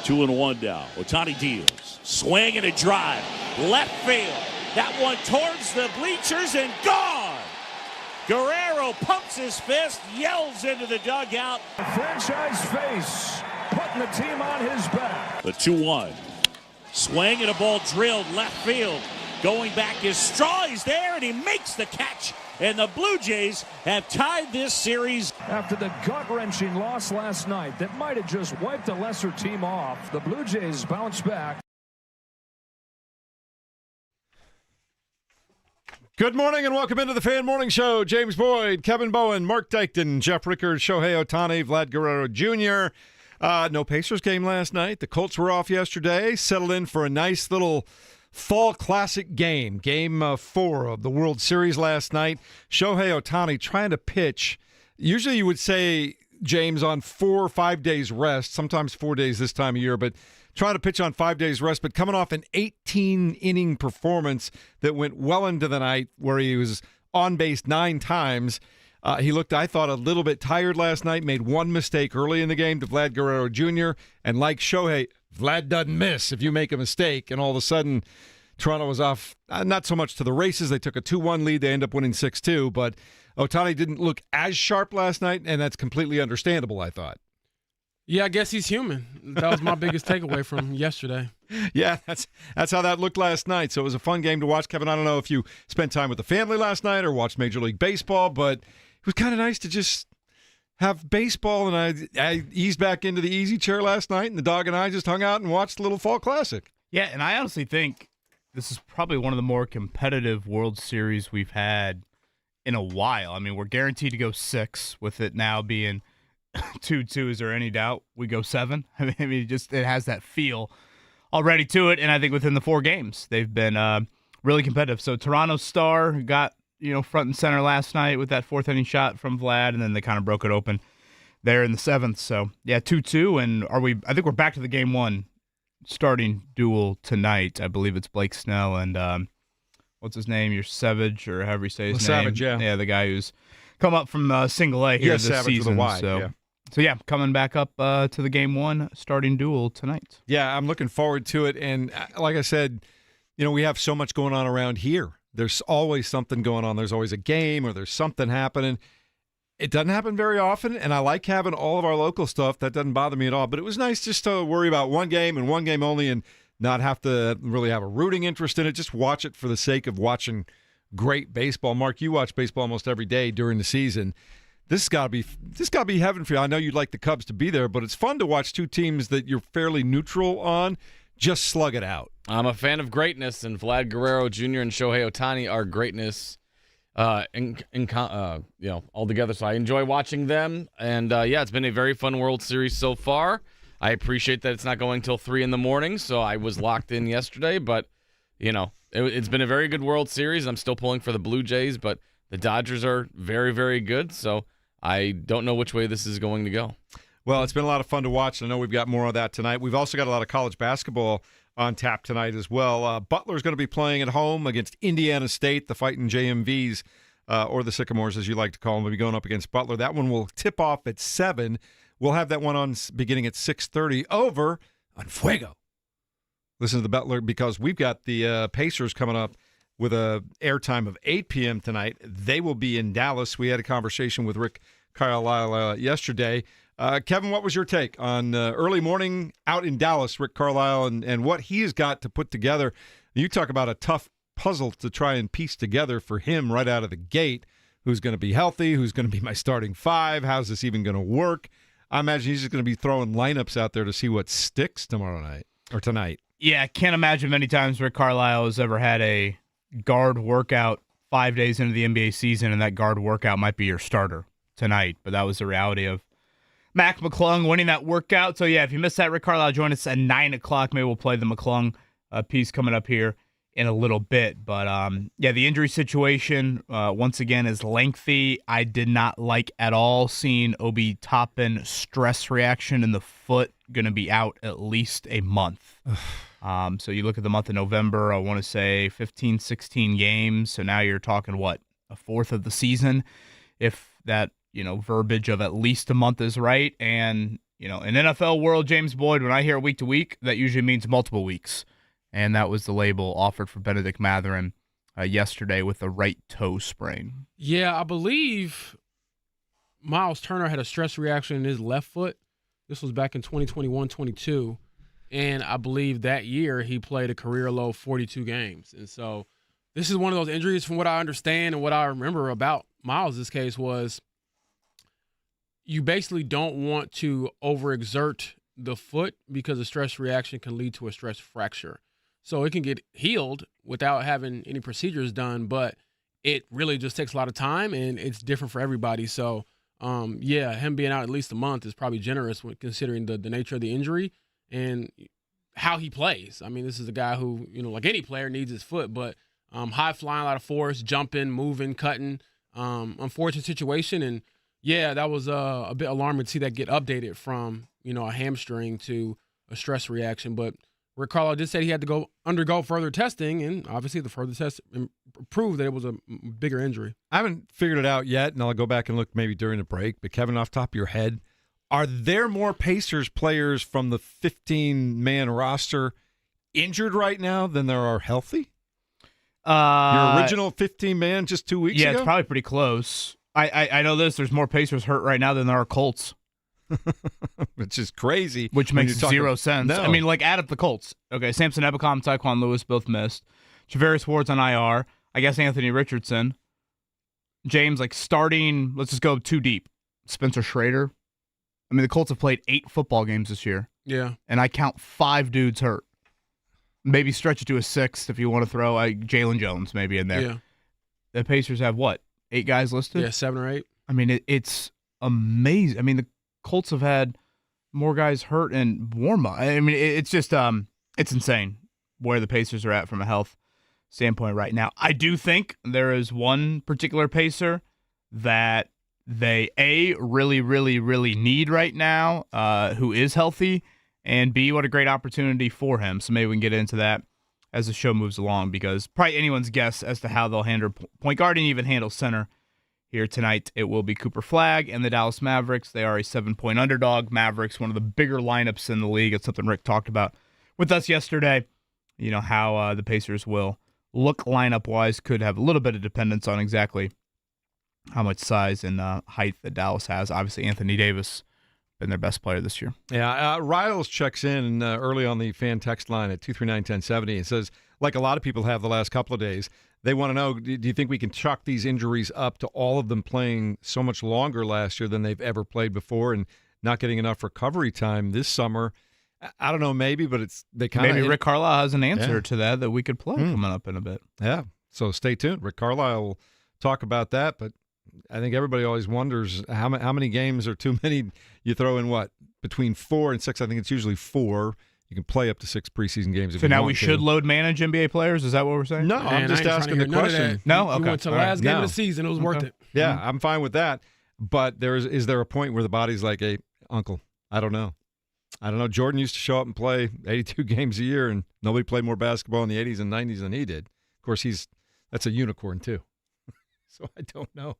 2-1 now. Ohtani deals. Swing and a drive. Left field. That one towards the bleachers and gone. Guerrero pumps his fist, yells into the dugout. A franchise face, putting the team on his back. The 2-1. Swing and a ball drilled left field. Going back is Straw. He's there and he makes the catch. And the Blue Jays have tied this series. After the gut-wrenching loss last night that might have just wiped a lesser team off, the Blue Jays bounce back. Good morning and welcome into the Fan Morning Show. James Boyd, Kevin Bowen, Mark Dykton, Jeff Rickard, Shohei Ohtani, Vlad Guerrero Jr. No Pacers game last night. The Colts were off yesterday, settled in for a nice little fall classic game. Game 4 of the World Series last night. Shohei Ohtani trying to pitch. Usually you would say, James, on 4 or 5 days rest, sometimes 4 days this time of year, but trying to pitch on 5 days rest, but coming off an 18-inning performance that went well into the night where he was on base 9 times. He looked, I thought, a little bit tired last night, made one mistake early in the game to Vlad Guerrero Jr., and like Shohei, Vlad doesn't miss if you make a mistake, and all of a sudden Toronto was off, not so much to the races. They took a 2-1 lead. They end up winning 6-2, but Ohtani didn't look as sharp last night, and that's completely understandable, I thought. Yeah, I guess he's human. That was my biggest takeaway from yesterday. Yeah, that's how that looked last night. So it was a fun game to watch. Kevin, I don't know if you spent time with the family last night or watched Major League Baseball, but it was kind of nice to just have baseball, and I eased back into the easy chair last night, and the dog and I just hung out and watched the little fall classic. Yeah, and I honestly think this is probably one of the more competitive World Series we've had in a while. I mean, we're guaranteed to go 6, with it now being 2-2. Is there any doubt we go 7? I mean, just it has that feel already to it, and I think within the 4 games they've been really competitive. So Toronto's star got front and center last night with that 4th inning shot from Vlad, and then they kind of broke it open there in the 7th. So yeah, 2-2, and I think we're back to the game 1 starting duel tonight. I believe it's Blake Snell and what's his name? Your Savage, or however you say his name. Savage, yeah. Yeah, the guy who's come up from single A here this Savage season. With a y, so. Yeah. So, yeah, coming back up to the game 1 starting duel tonight. Yeah, I'm looking forward to it. And like I said, we have so much going on around here. There's always something going on. There's always a game or there's something happening. It doesn't happen very often, and I like having all of our local stuff. That doesn't bother me at all. But it was nice just to worry about one game and one game only and not have to really have a rooting interest in it. Just watch it for the sake of watching great baseball. Mark, you watch baseball almost every day during the season. This has got to be heaven for you. I know you'd like the Cubs to be there, but it's fun to watch 2 teams that you're fairly neutral on just slug it out. I'm a fan of greatness, and Vlad Guerrero Jr. and Shohei Ohtani are greatness all together. So I enjoy watching them, and it's been a very fun World Series so far. I appreciate that it's not going till 3 a.m, so I was locked in yesterday, but it's been a very good World Series. I'm still pulling for the Blue Jays, but the Dodgers are very, very good, so I don't know which way this is going to go. Well, it's been a lot of fun to watch. I know we've got more of that tonight. We've also got a lot of college basketball on tap tonight as well. Butler's going to be playing at home against Indiana State, the Fighting JMVs, or the Sycamores, as you like to call them. Will be going up against Butler. That one will tip off at 7. We'll have that one on beginning at 6:30 over on Fuego. Listen to the Butler, because we've got the Pacers coming up with a airtime of 8 p.m. tonight. They will be in Dallas. We had a conversation with Rick Carlisle yesterday. Kevin, what was your take on early morning out in Dallas, Rick Carlisle, and what he has got to put together? You talk about a tough puzzle to try and piece together for him right out of the gate. Who's going to be healthy? Who's going to be my starting 5? How's this even going to work? I imagine he's just going to be throwing lineups out there to see what sticks tomorrow night or tonight. Yeah, I can't imagine many times Rick Carlisle has ever had a guard workout 5 days into the NBA season, and that guard workout might be your starter tonight. But that was the reality of Mac McClung winning that workout. So, yeah, if you missed that, Rick Carlisle, join us at 9 o'clock. Maybe we'll play the McClung piece coming up here in a little bit. But, the injury situation, once again, is lengthy. I did not like at all seeing Obi Toppin stress reaction in the foot, going to be out at least a month. So you look at the month of November, I want to say 15, 16 games. So now you're talking, a fourth of the season, if that, verbiage of at least a month is right. And In NFL world, James Boyd, when I hear week to week, that usually means multiple weeks. And that was the label offered for Benedict Mathurin yesterday with a right toe sprain. Yeah, I believe Miles Turner had a stress reaction in his left foot. This was back in 2021-22. And I believe that year he played a career low 42 games. And so this is one of those injuries, from what I understand and what I remember about Miles' case, was you basically don't want to overexert the foot because a stress reaction can lead to a stress fracture. So it can get healed without having any procedures done, but it really just takes a lot of time, and it's different for everybody. So, him being out at least a month is probably generous when considering the nature of the injury and how he plays. I mean, this is a guy who, like any player, needs his foot, but high flying, a lot of force, jumping, moving, cutting, unfortunate situation. And yeah, that was a bit alarming to see that get updated from, a hamstring to a stress reaction. But Rick Carlisle did say he had to undergo further testing, and obviously the further test proved that it was a bigger injury. I haven't figured it out yet, and I'll go back and look maybe during the break. But Kevin, off the top of your head, are there more Pacers players from the 15-man roster injured right now than there are healthy? Your original 15-man just 2 weeks ago? Yeah, it's probably pretty close. I know this. There's more Pacers hurt right now than there are Colts. Which is crazy. Which makes zero sense. No. I mean, add up the Colts. Okay, Samson Ebicom, Tyquan Lewis both missed. Javarius Ward's on IR. I guess Anthony Richardson. James, starting, let's just go too deep. Spencer Schrader. I mean, the Colts have played 8 football games this year. Yeah. And I count 5 dudes hurt. Maybe stretch it to a 6th if you want to throw Jalen Jones maybe in there. Yeah. The Pacers have what? 8 guys listed? Yeah, 7 or 8. I mean, it's amazing. I mean, the Colts have had more guys hurt and warm up. I mean, it's just it's insane where the Pacers are at from a health standpoint right now. I do think there is one particular Pacer that they really, really, really need right now, who is healthy, and B, what a great opportunity for him. So maybe we can get into that as the show moves along, because probably anyone's guess as to how they'll handle point guard and even handle center here tonight. It will be Cooper Flagg and the Dallas Mavericks. They are a 7-point underdog. Mavericks, one of the bigger lineups in the league. It's something Rick talked about with us yesterday. How the Pacers will look lineup-wise could have a little bit of dependence on exactly how much size and height that Dallas has. Obviously, Anthony Davis been their best player this year. Yeah, Riles checks in early on the fan text line at 239-1070 and says, like a lot of people have the last couple of days, they want to know, do you think we can chalk these injuries up to all of them playing so much longer last year than they've ever played before and not getting enough recovery time this summer? I don't know, maybe, but they kind of... Maybe Rick Carlisle has an answer to that we could play coming up in a bit. Yeah, so stay tuned. Rick Carlisle will talk about that, but I think everybody always wonders how many games are too many. You throw in what? Between 4 and 6, I think it's usually 4. You can play up to 6 preseason games if so you now want we to. should load manage NBA players? Is that what we're saying? No, I'm just asking the question. No? You Okay. went to the last game of the season. It was worth it. Yeah, I'm fine with that. But is there a point where the body's like, hey, uncle, I don't know. Jordan used to show up and play 82 games a year, and nobody played more basketball in the 80s and 90s than he did. Of course, that's a unicorn, too. So I don't know.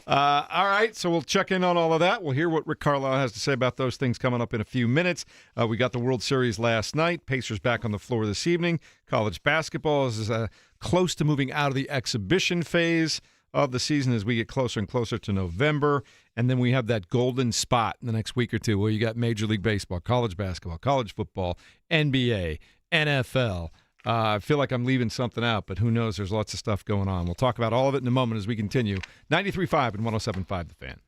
All right, so we'll check in on all of that. We'll hear what Rick Carlisle has to say about those things coming up in a few minutes. We got the World Series last night. Pacers back on the floor this evening. College basketball is close to moving out of the exhibition phase of the season as we get closer and closer to November. And then we have that golden spot in the next week or two where you got Major League Baseball, college basketball, college football, NBA, NFL. I feel like I'm leaving something out, but who knows? There's lots of stuff going on. We'll talk about all of it in a moment as we continue. 93.5 and 107.5 The Fan.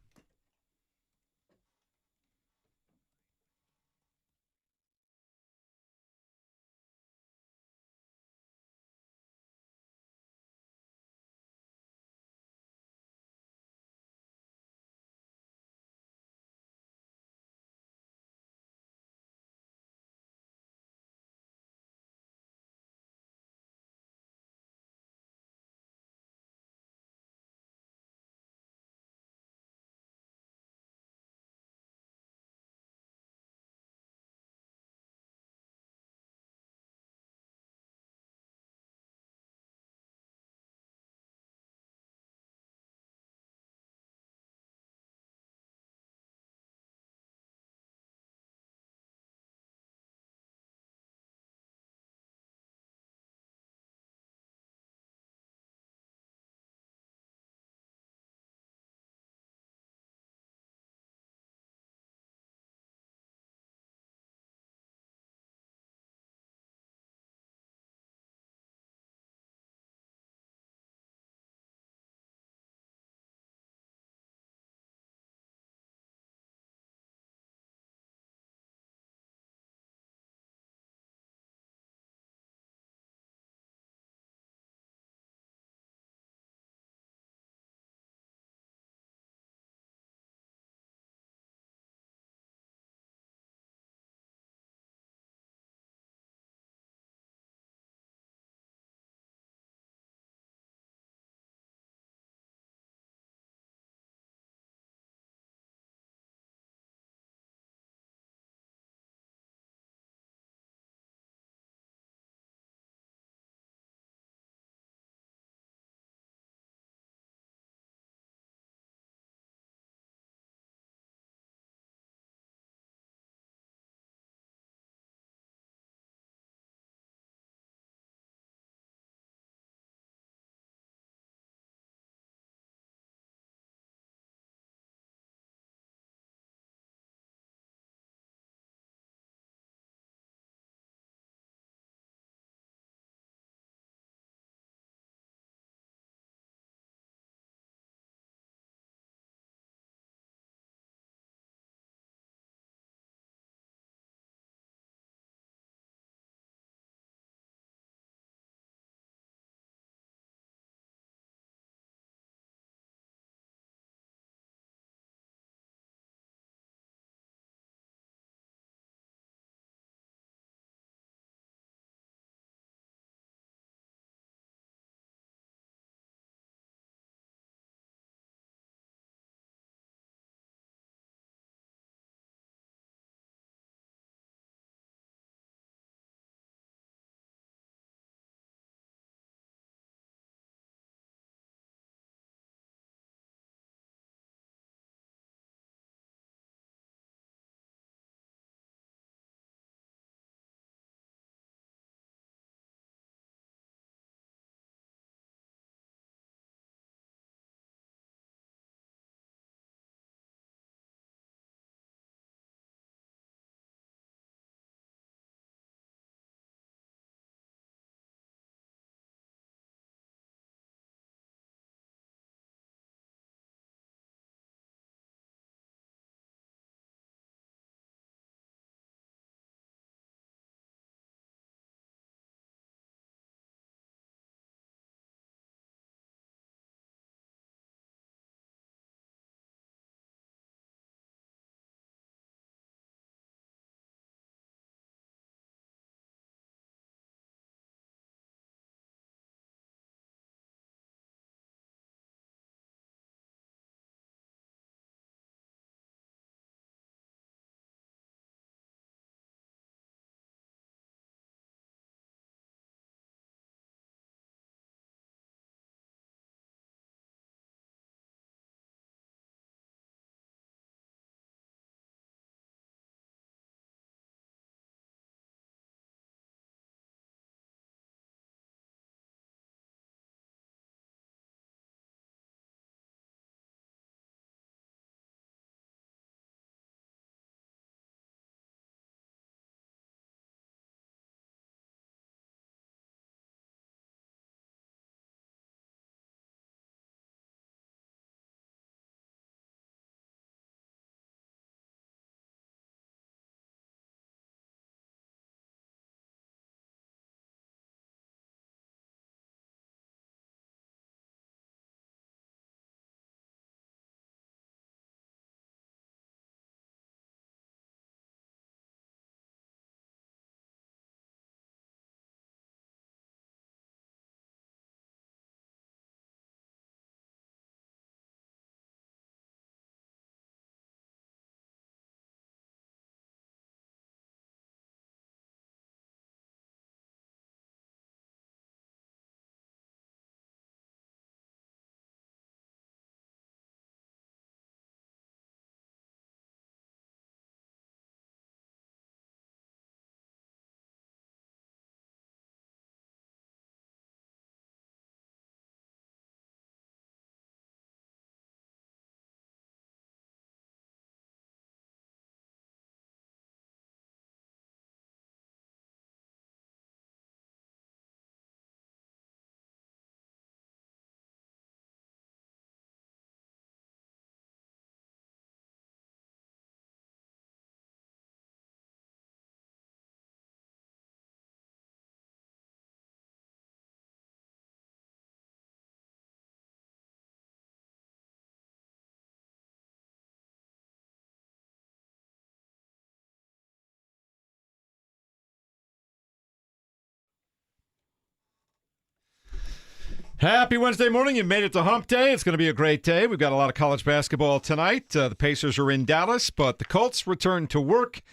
Happy Wednesday morning. You made it to Hump Day. It's going to be a great day. We've got a lot of college basketball tonight. The Pacers are in Dallas, but the Colts return to work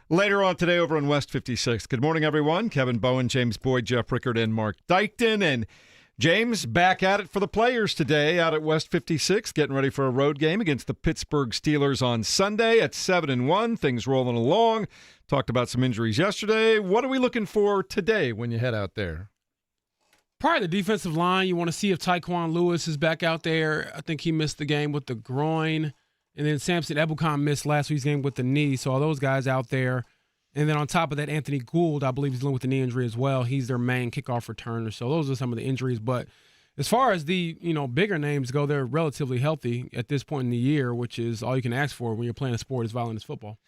later on today over on West 56. Good morning, everyone. Kevin Bowen, James Boyd, Jeff Rickard, and Mark Dykton. And James back at it for the players today out at West 56, getting ready for a road game against the Pittsburgh Steelers on Sunday at 7-1. Things rolling along. Talked about some injuries yesterday. What are we looking for today when you head out there? Probably the defensive line. You want to see if Tyquan Lewis is back out there. I think he missed the game with the groin. And then Samson Ebukam missed last week's game with the knee. So all those guys out there. And then on top of that, Anthony Gould, I believe he's dealing with the knee injury as well. He's their main kickoff returner. So those are some of the injuries. But as far as the bigger names go, they're relatively healthy at this point in the year, which is all you can ask for when you're playing a sport as violent as football.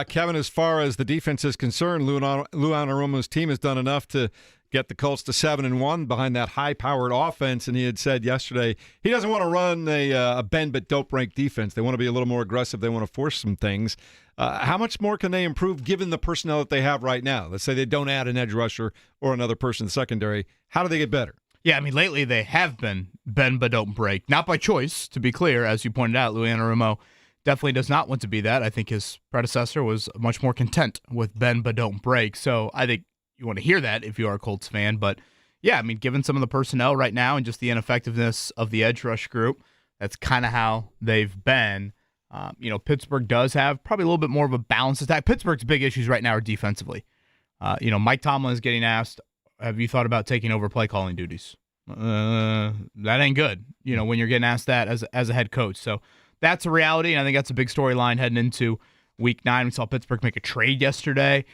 Kevin, as far as the defense is concerned, Lou Anarumo's team has done enough to get the Colts to 7-1 behind that high-powered offense, and he had said yesterday he doesn't want to run a bend but don't break defense. They want to be a little more aggressive. They want to force some things. How much more can they improve given the personnel that they have right now? Let's say they don't add an edge rusher or another person in the secondary. How do they get better? Yeah, I mean, lately they have been bend but don't break. Not by choice, to be clear. As you pointed out, Lou Anarumo definitely does not want to be that. I think his predecessor was much more content with bend but don't break. So I think you want to hear that if you are a Colts fan. But, yeah, I mean, given some of the personnel right now and just the ineffectiveness of the edge rush group, that's kind of how they've been. Pittsburgh does have probably a little bit more of a balanced attack. Pittsburgh's big issues right now are defensively. Mike Tomlin is getting asked, have you thought about taking over play calling duties? That ain't good, when you're getting asked that as a head coach. So that's a reality, and I think that's a big storyline heading into Week 9. We saw Pittsburgh make a trade yesterday.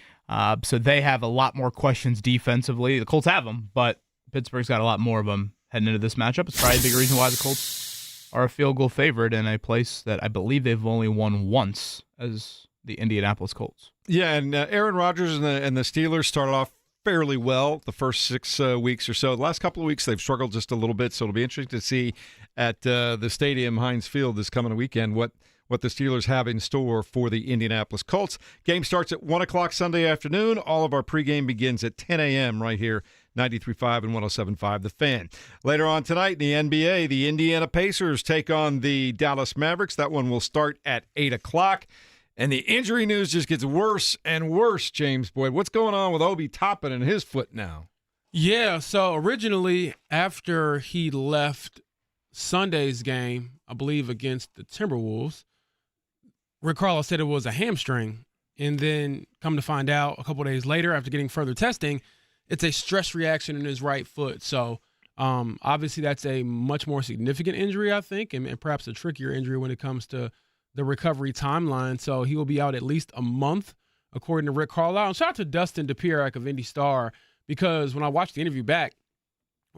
So they have a lot more questions defensively. The Colts have them, but Pittsburgh's got a lot more of them heading into this matchup. It's probably a big reason why the Colts are a field goal favorite in a place that I believe they've only won once as the Indianapolis Colts. Yeah, and Aaron Rodgers and the Steelers started off fairly well the first 6 weeks or so. The last couple of weeks they've struggled just a little bit, so it'll be interesting to see at the stadium, Heinz Field, this coming weekend what the Steelers have in store for the Indianapolis Colts. Game starts at 1 o'clock Sunday afternoon. All of our pregame begins at 10 a.m. right here, 93.5 and 107.5 The Fan. Later on tonight in the NBA, the Indiana Pacers take on the Dallas Mavericks. That one will start at 8 o'clock. And the injury news just gets worse and worse, James Boyd. What's going on with Obi Toppin and his foot now? Yeah, so originally after he left Sunday's game, I believe against the Timberwolves, Rick Carlisle said it was a hamstring. And then come to find out a couple of days later after getting further testing, it's a stress reaction in his right foot. So obviously that's a much more significant injury, I think, and perhaps a trickier injury when it comes to the recovery timeline. So he will be out at least a month, according to Rick Carlisle. And shout out to Dustin DePierre of Indy Star, because when I watched the interview back,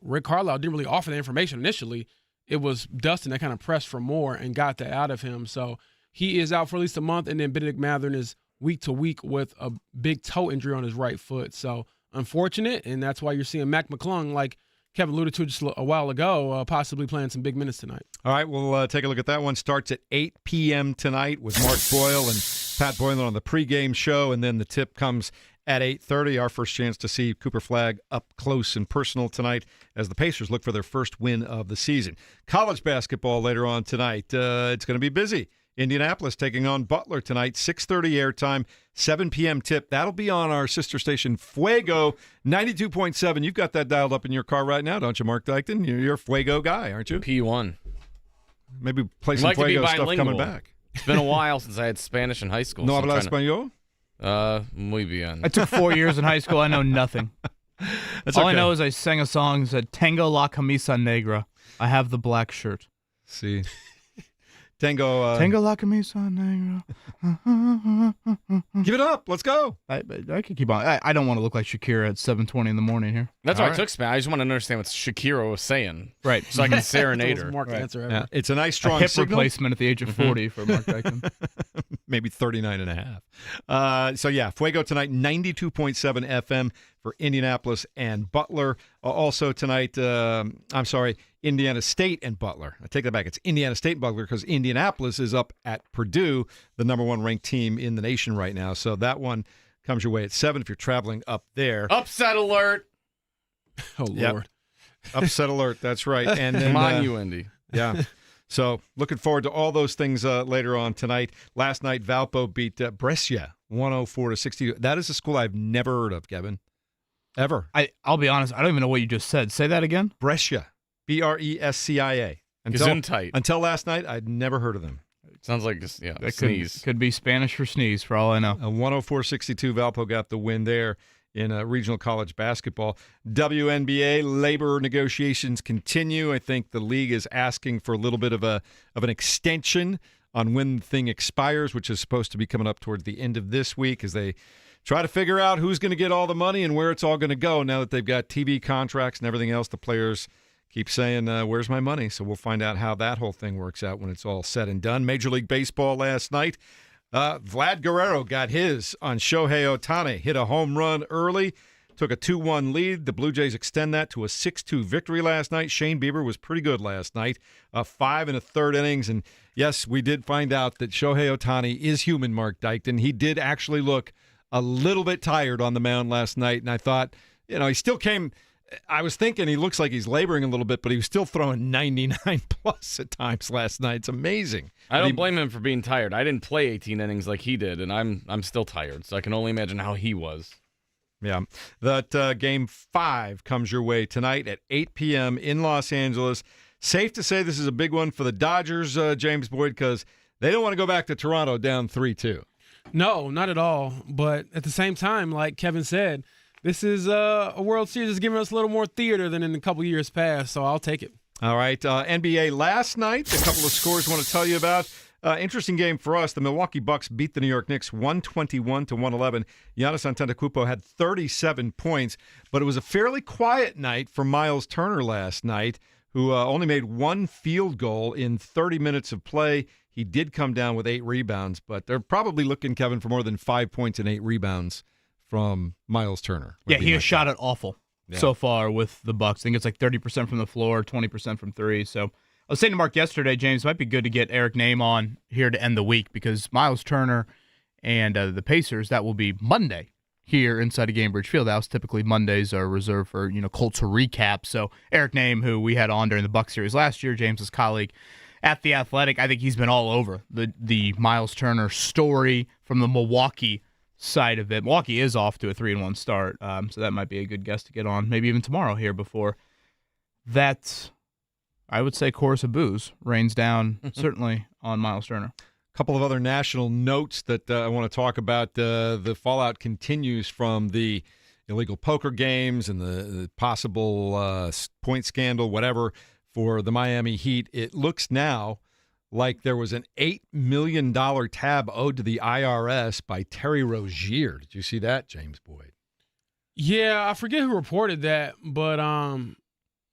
Rick Carlisle didn't really offer the information initially. It was Dustin that kind of pressed for more and got that out of him. So he is out for at least a month, and then Benedict Mathern is week to week with a big toe injury on his right foot. So unfortunate, and that's why you're seeing Mac McClung, like Kevin alluded to just a while ago, possibly playing some big minutes tonight. All right, we'll take a look at that one. Starts at 8 p.m. tonight with Mark Boyle and Pat Boylan on the pregame show, and then the tip comes at 8:30. Our first chance to see Cooper Flagg up close and personal tonight as the Pacers look for their first win of the season. College basketball later on tonight. It's going to be busy. Indianapolis taking on Butler tonight, 6:30 airtime, 7 p.m. tip. That'll be on our sister station, Fuego 92.7. You've got that dialed up in your car right now, don't you, Mark Dykton? You're a Fuego guy, aren't you? P1. Maybe play some Fuego stuff coming back. It's been a while since I had Spanish in high school. No habla español? Muy bien. I took 4 years in high school. I know nothing. All I know is I sang a song that said, Tengo la camisa negra. I have the black shirt. See. Tengo la camisa negra. Give it up. Let's go. I can keep on. I don't want to look like Shakira at 7:20 in the morning here. That's why I took Spanish. I just want to understand what Shakira was saying. Right. So I can serenade her. Mark answer ever. Yeah. It's a nice, strong hip signal. replacement at the age of 40 for Mark Dykton. Maybe 39 and a half. So, yeah, Fuego tonight, 92.7 FM for Indianapolis and Butler. Also tonight, Indiana State and Butler. I take that back. It's Indiana State and Butler because Indianapolis is up at Purdue, the number one ranked team in the nation right now. So that one comes your way at 7 if you're traveling up there. Upset alert. Oh, Lord. Yep. Upset alert. That's right. And then, Come on, you Indy. Yeah. So looking forward to all those things later on tonight. Last night, Valpo beat Brescia 104-60. That is a school I've never heard of, Kevin. Ever. I'll be honest, I don't even know what you just said. Say that again. Brescia. Brescia. Gesundheit. Until last night, I'd never heard of them. Sounds like That sneeze. could be Spanish for sneeze, for all I know. 104-62, Valpo got the win there in regional college basketball. WNBA labor negotiations continue. I think the league is asking for a little bit of an extension on when the thing expires, which is supposed to be coming up towards the end of this week as they try to figure out who's going to get all the money and where it's all going to go now that they've got TV contracts and everything else. The players keep saying, where's my money? So we'll find out how that whole thing works out when it's all said and done. Major League Baseball last night. Vlad Guerrero got his on Shohei Ohtani. Hit a home run early, took a 2-1 lead. The Blue Jays extend that to a 6-2 victory last night. Shane Bieber was pretty good last night. 5 1/3 innings. And, yes, we did find out that Shohei Ohtani is human, Mark Dykton. He did actually look a little bit tired on the mound last night. And I thought, he still came – I was thinking he looks like he's laboring a little bit, but he was still throwing 99+ at times last night. It's amazing. I don't blame him for being tired. I didn't play 18 innings like he did, and I'm still tired, so I can only imagine how he was. Yeah. That Game 5 comes your way tonight at 8 p.m. in Los Angeles. Safe to say this is a big one for the Dodgers, James Boyd, because they don't want to go back to Toronto down 3-2. No, not at all. But at the same time, like Kevin said, this is a World Series that's giving us a little more theater than in a couple years past, so I'll take it. All right. NBA last night, a couple of scores I want to tell you about. Interesting game for us. The Milwaukee Bucks beat the New York Knicks 121-111. Giannis Antetokounmpo had 37 points, but it was a fairly quiet night for Miles Turner last night, who only made one field goal in 30 minutes of play. He did come down with 8 rebounds, but they're probably looking, Kevin, for more than 5 points and 8 rebounds from Miles Turner. Yeah, he has shot it awful so far with the Bucks. I think it's like 30% from the floor, 20% from three. So I was saying to Mark yesterday, James, it might be good to get Eric Name on here to end the week because Miles Turner and the Pacers, that will be Monday here inside of Gainbridge Fieldhouse. Typically Mondays are reserved for, Colts recap. So Eric Name, who we had on during the Bucks series last year, James's colleague at The Athletic, I think he's been all over the Miles Turner story from the Milwaukee side of it. Milwaukee is off to a 3-1 start, so that might be a good guest to get on, maybe even tomorrow here before that, I would say, chorus of booze rains down, certainly on Miles Turner. A couple of other national notes that I want to talk about. The fallout continues from the illegal poker games and the possible point scandal, whatever, for the Miami Heat. It looks now like there was an $8 million tab owed to the IRS by Terry Rozier. Did you see that, James Boyd? Yeah, I forget who reported that, but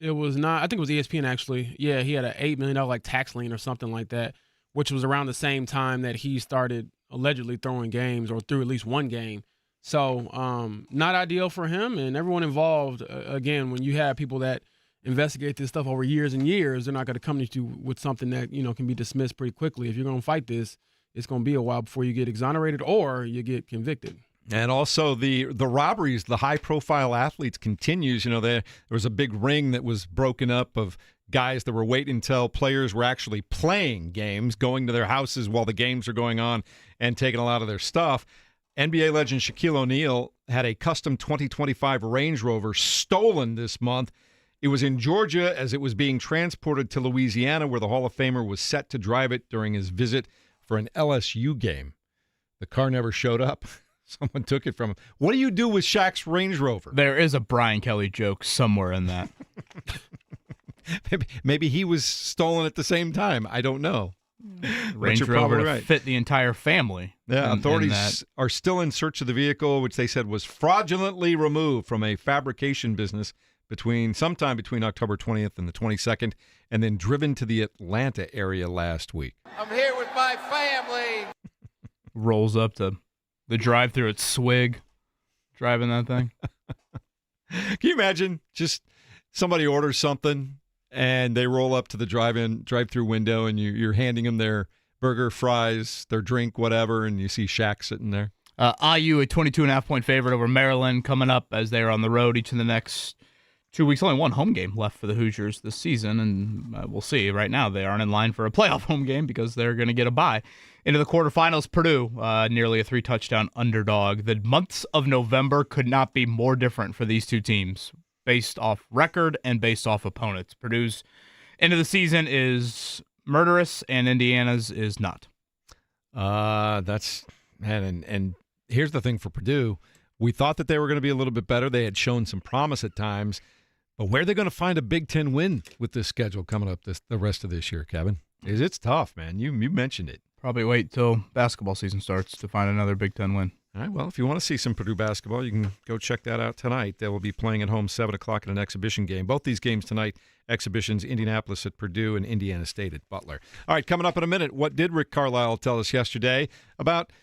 it was not. I think it was ESPN actually. Yeah, he had an $8 million tax lien or something like that, which was around the same time that he started allegedly throwing games or threw at least one game. So not ideal for him and everyone involved. Again, when you have people that investigate this stuff over years and years, they're not going to come to you with something that can be dismissed pretty quickly. If you're going to fight this, it's going to be a while before you get exonerated or you get convicted. And also the robberies, the high-profile athletes continues. There was a big ring that was broken up of guys that were waiting until players were actually playing games, going to their houses while the games are going on and taking a lot of their stuff. NBA legend Shaquille O'Neal had a custom 2025 Range Rover stolen this month. It was in Georgia as it was being transported to Louisiana, where the Hall of Famer was set to drive it during his visit for an LSU game. The car never showed up. Someone took it from him. What do you do with Shaq's Range Rover? There is a Brian Kelly joke somewhere in that. Maybe he was stolen at the same time. I don't know. Range Rover to fit the entire family. Yeah, authorities are still in search of the vehicle, which they said was fraudulently removed from a fabrication business sometime between October 20th and the 22nd, and then driven to the Atlanta area last week. I'm here with my family. Rolls up to the drive-thru at Swig, driving that thing. Can you imagine just somebody orders something and they roll up to the drive-thru window and you're handing them their burger, fries, their drink, whatever, and you see Shaq sitting there? IU, a 22.5-point favorite over Maryland, coming up as they are on the road each of the next 2 weeks, only one home game left for the Hoosiers this season, and we'll see. Right now, they aren't in line for a playoff home game because they're going to get a bye. Into the quarterfinals, Purdue, nearly a 3-touchdown underdog. The months of November could not be more different for these two teams, based off record and based off opponents. Purdue's end of the season is murderous, and Indiana's is not. That's and here's the thing for Purdue. We thought that they were going to be a little bit better. They had shown some promise at times. But where are they going to find a Big Ten win with this schedule coming up the rest of this year, Kevin? It's tough, man. You mentioned it. Probably wait till basketball season starts to find another Big Ten win. All right, well, if you want to see some Purdue basketball, you can go check that out tonight. They will be playing at home 7 o'clock in an exhibition game. Both these games tonight, exhibitions, Indianapolis at Purdue and Indiana State at Butler. All right, coming up in a minute, what did Rick Carlisle tell us yesterday about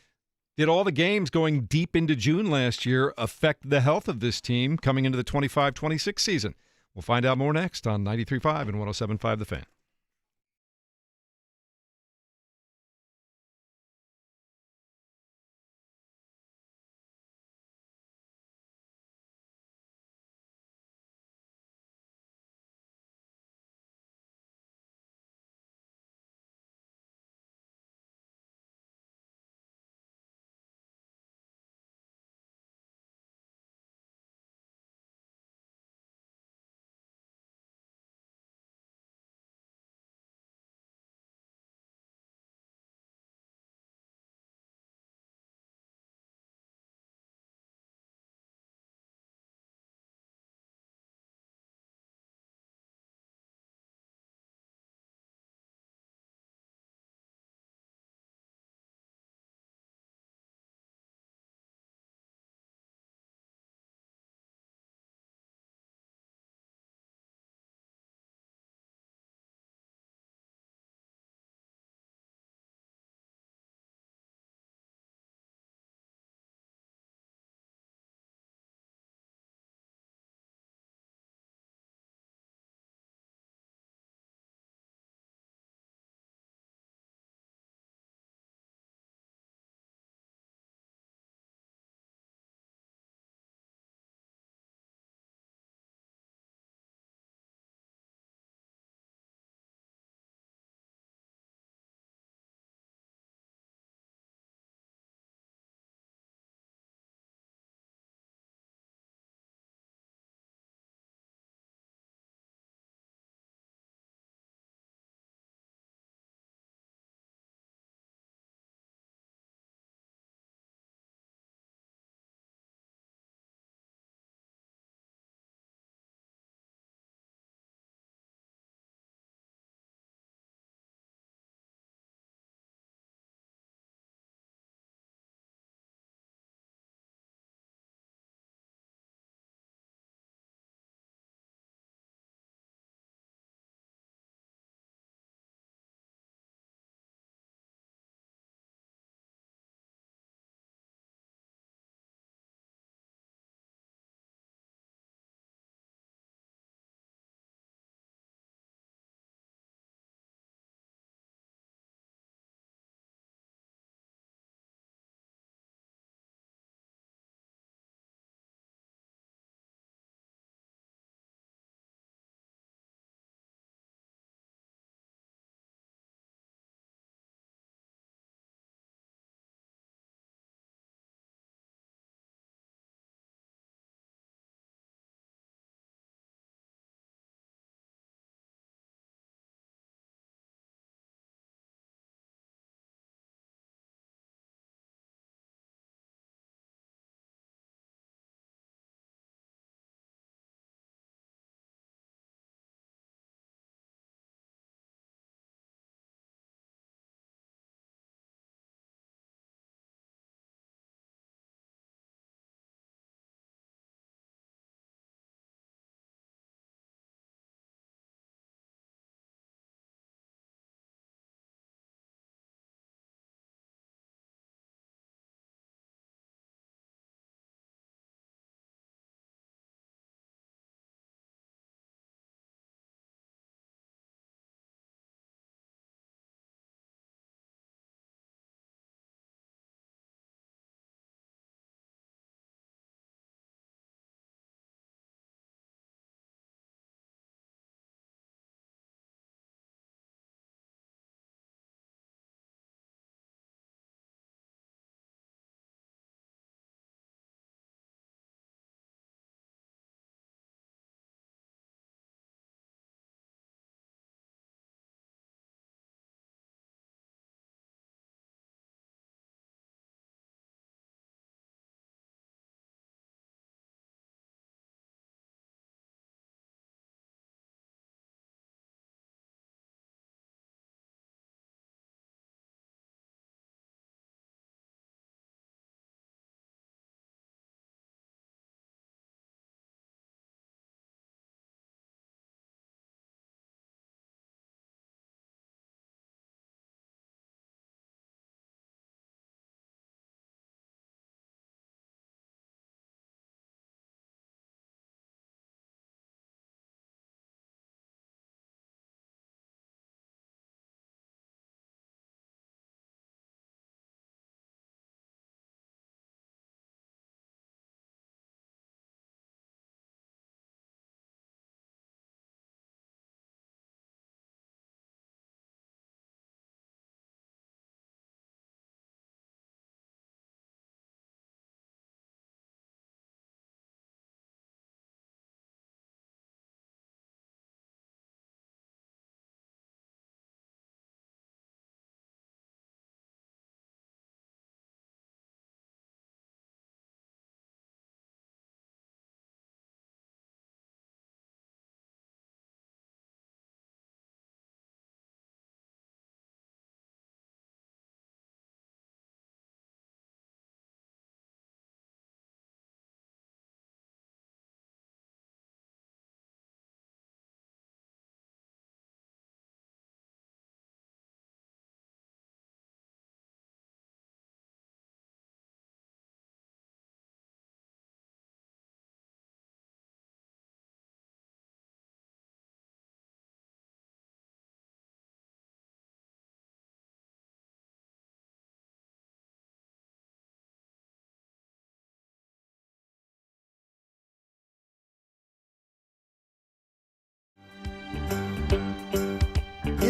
did all the games going deep into June last year affect the health of this team coming into the 25-26 season? We'll find out more next on 93.5 and 107.5 The Fan.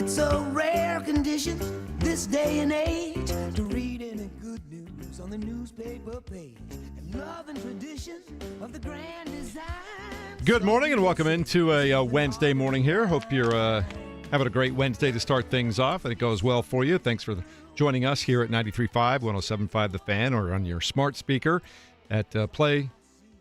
It's a rare condition this day and age to read any good news on the newspaper page. And love and tradition of the grand design. Good morning and welcome into a Wednesday morning here. Hope you're having a great Wednesday to start things off and it goes well for you. Thanks for joining us here at 93.5, 107.5 The Fan, or on your smart speaker at Play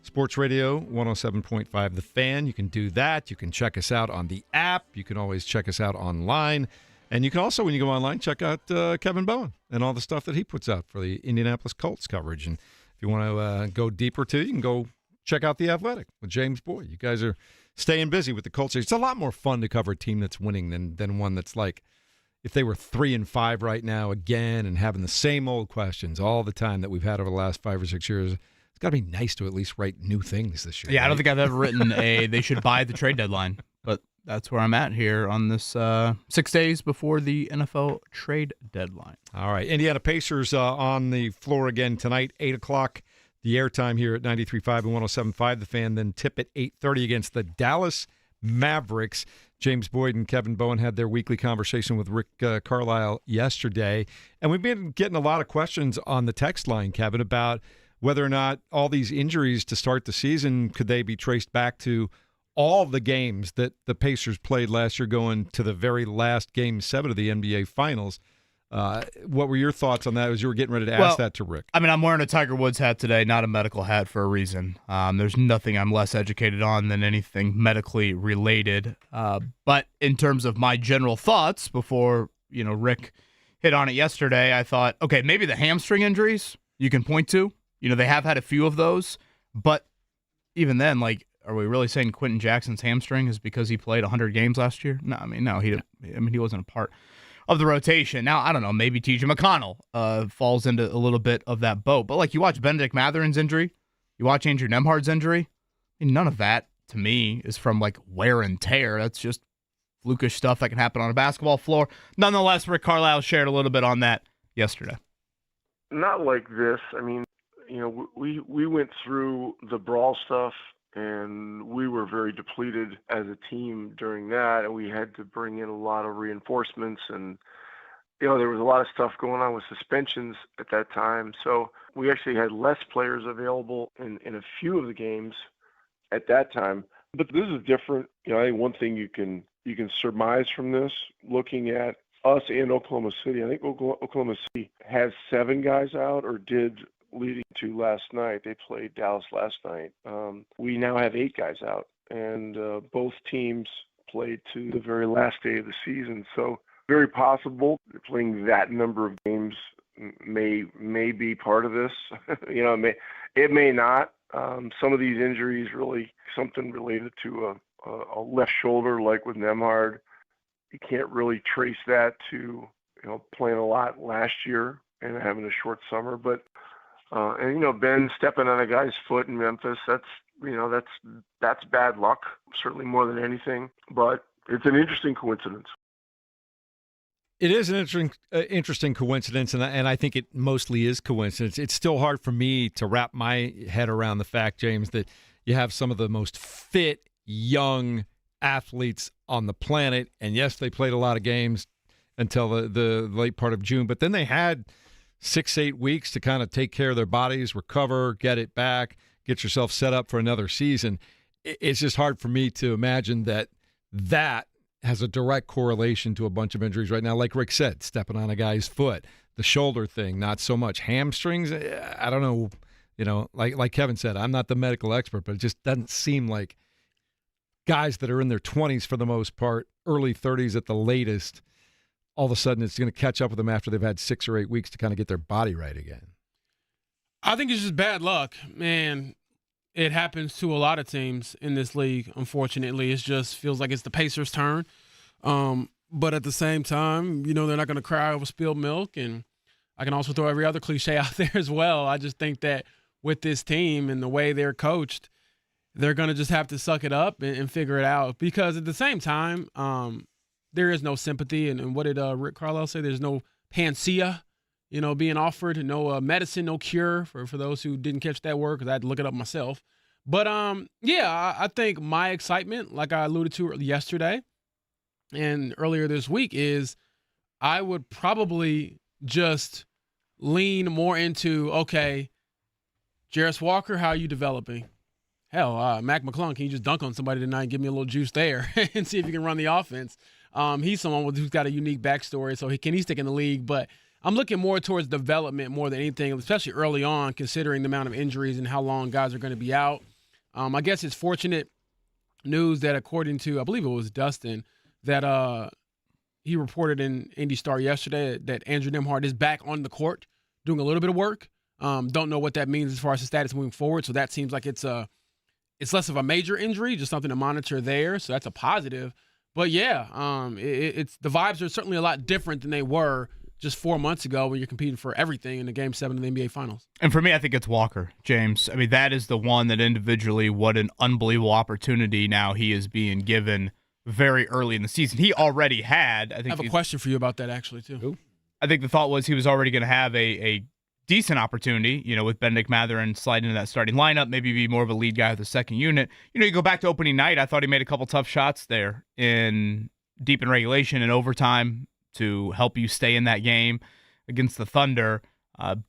Sports Radio 107.5 The Fan. You can do that. You can check us out on the app. You can always check us out online. And you can also, when you go online, check out Kevin Bowen and all the stuff that he puts out for the Indianapolis Colts coverage. And if you want to go deeper too, you can go check out The Athletic with James Boyd. You guys are staying busy with the Colts. It's a lot more fun to cover a team that's winning than one that's like, if they were 3-5 right now again and having the same old questions all the time that we've had over the last 5 or 6 years. It's got to be nice to at least write new things this year. Yeah, right? I don't think I've ever written they should buy the trade deadline, but that's where I'm at here on this 6 days before the NFL trade deadline. All right, Indiana Pacers on the floor again tonight, 8 o'clock. The airtime here at 93.5 and 107.5 The Fan, then tip at 8:30 against the Dallas Mavericks. James Boyd and Kevin Bowen had their weekly conversation with Rick Carlisle yesterday, and we've been getting a lot of questions on the text line, Kevin, about whether or not all these injuries to start the season, could they be traced back to all the games that the Pacers played last year going to the very last Game 7 of the NBA Finals? What were your thoughts on that as you were getting ready to ask that to Rick? I mean, I'm wearing a Tiger Woods hat today, not a medical hat for a reason. There's nothing I'm less educated on than anything medically related. But in terms of my general thoughts before, Rick hit on it yesterday, I thought, okay, maybe the hamstring injuries you can point to. They have had a few of those, but even then, are we really saying Quentin Jackson's hamstring is because he played 100 games last year? No, he wasn't a part of the rotation. Now, I don't know, maybe T.J. McConnell falls into a little bit of that boat. But you watch Benedict Matherin's injury, you watch Andrew Nembhard's injury, none of that, to me, is from wear and tear. That's just flukish stuff that can happen on a basketball floor. Nonetheless, Rick Carlisle shared a little bit on that yesterday. Not like this. I mean, we went through the brawl stuff, and we were very depleted as a team during that, and we had to bring in a lot of reinforcements, and there was a lot of stuff going on with suspensions at that time. So we actually had less players available in a few of the games at that time. But this is different. I think one thing you can surmise from this, looking at us and Oklahoma City, I think Oklahoma City has 7 guys out, or did, leading to last night. They played Dallas last night. We now have 8 guys out, and both teams played to the very last day of the season. So very possible playing that number of games may be part of this. It may not. Some of these injuries really something related to a left shoulder, like with Nembhard. You can't really trace that to playing a lot last year and having a short summer, but Ben stepping on a guy's foot in Memphis, that's bad luck, certainly more than anything. But it's an interesting coincidence. It is an interesting coincidence, and I think it mostly is coincidence. It's still hard for me to wrap my head around the fact, James, that you have some of the most fit, young athletes on the planet, and yes, they played a lot of games until the late part of June, but then they had 6-8 weeks to kind of take care of their bodies, recover, get it back, get yourself set up for another season. It's just hard for me to imagine that has a direct correlation to a bunch of injuries right now. Like Rick said, stepping on a guy's foot, the shoulder thing, not so much. Hamstrings, I don't know. Like Kevin said, I'm not the medical expert, but it just doesn't seem like guys that are in their 20s for the most part, early 30s at the latest, all of a sudden it's going to catch up with them after they've had 6 or 8 weeks to kind of get their body right again. I think it's just bad luck, man. It happens to a lot of teams in this league, unfortunately. It just feels like it's the Pacers' turn. But at the same time, they're not going to cry over spilled milk. And I can also throw every other cliche out there as well. I just think that with this team and the way they're coached, they're going to just have to suck it up and figure it out. Because at the same time, there is no sympathy. And what did Rick Carlisle say? There's no panacea, being offered, no medicine, no cure for those who didn't catch that word, because I had to look it up myself. But, I think my excitement, like I alluded to yesterday, and earlier this week is I would probably just lean more into, okay, Jarris Walker, how are you developing? Hell, Mac McClung, can you just dunk on somebody tonight and give me a little juice there and see if you can run the offense? He's someone who's got a unique backstory, so can he stick in the league? But I'm looking more towards development more than anything, especially early on, considering the amount of injuries and how long guys are going to be out. I guess it's fortunate news that according to, I believe it was Dustin, that he reported in Indy Star yesterday that Andrew Nembhard is back on the court doing a little bit of work. Don't know what that means as far as his status moving forward. So that seems like it's less of a major injury, just something to monitor there. So that's a positive. But yeah, it's the vibes are certainly a lot different than they were just 4 months ago when you're competing for everything in the Game 7 of the NBA Finals. And for me, I think it's Walker, James. I mean, that is the one that individually, what an unbelievable opportunity now he is being given very early in the season. He already had. I have a question for you about that, actually, too. Ooh. I think the thought was he was already going to have a decent opportunity, with Benedict Mathurin sliding into that starting lineup, maybe be more of a lead guy with the second unit. You go back to opening night, I thought he made a couple tough shots there deep in regulation and overtime to help you stay in that game against the Thunder.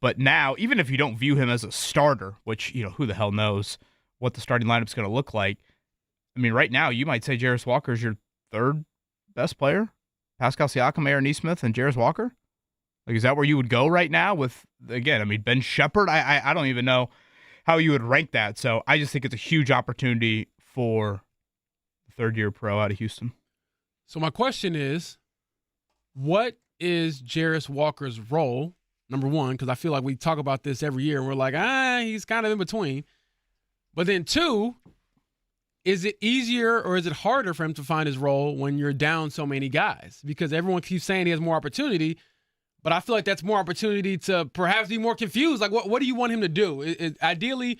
But now, even if you don't view him as a starter, which, who the hell knows what the starting lineup's going to look like, I mean, right now, you might say Jarris Walker is your third best player? Pascal Siakam, Aaron Nesmith, and Jarris Walker? Like, is that where you would go right now with, again, I mean, Ben Shepherd? I don't even know how you would rank that. So I just think it's a huge opportunity for the third-year pro out of Houston. So my question is, what is Jarris Walker's role, number one, because I feel like we talk about this every year, and we're like, he's kind of in between. But then two, is it easier or is it harder for him to find his role when you're down so many guys? Because everyone keeps saying he has more opportunity, but I feel like that's more opportunity to perhaps be more confused. Like, what do you want him to do? Ideally,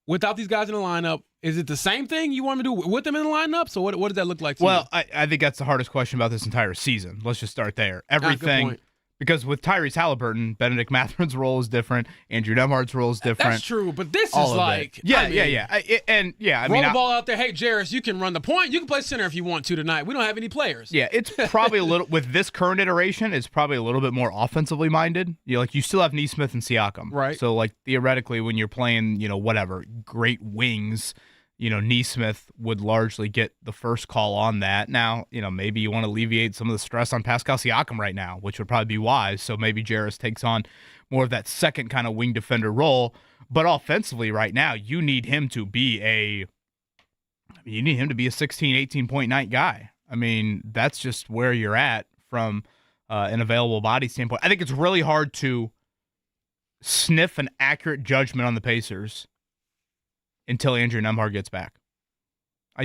without these guys in the lineup, is it the same thing you want him to do with them in the lineup? So what does that look like to you? I think that's the hardest question about this entire season. Let's just start there. Everything. Good point. Because with Tyrese Halliburton, Benedict Mathurin's role is different. Andrew Nembhard's role is different. That's true, but this All is of like... it. Yeah. Roll the ball out there. Hey, Jarris, you can run the point. You can play center if you want to tonight. We don't have any players. Yeah, it's probably a little... With this current iteration, it's probably a little bit more offensively minded. You still have Nesmith and Siakam. Right. So, theoretically, when you're playing, great wings... Nesmith would largely get the first call on that. Now, maybe you want to alleviate some of the stress on Pascal Siakam right now, which would probably be wise. So maybe Jarris takes on more of that second kind of wing defender role. But offensively right now, you need him to be a 16, 18-point night guy. I mean, that's just where you're at from an available body standpoint. I think it's really hard to sniff an accurate judgment on the Pacers until Andrew Nembhard gets back. I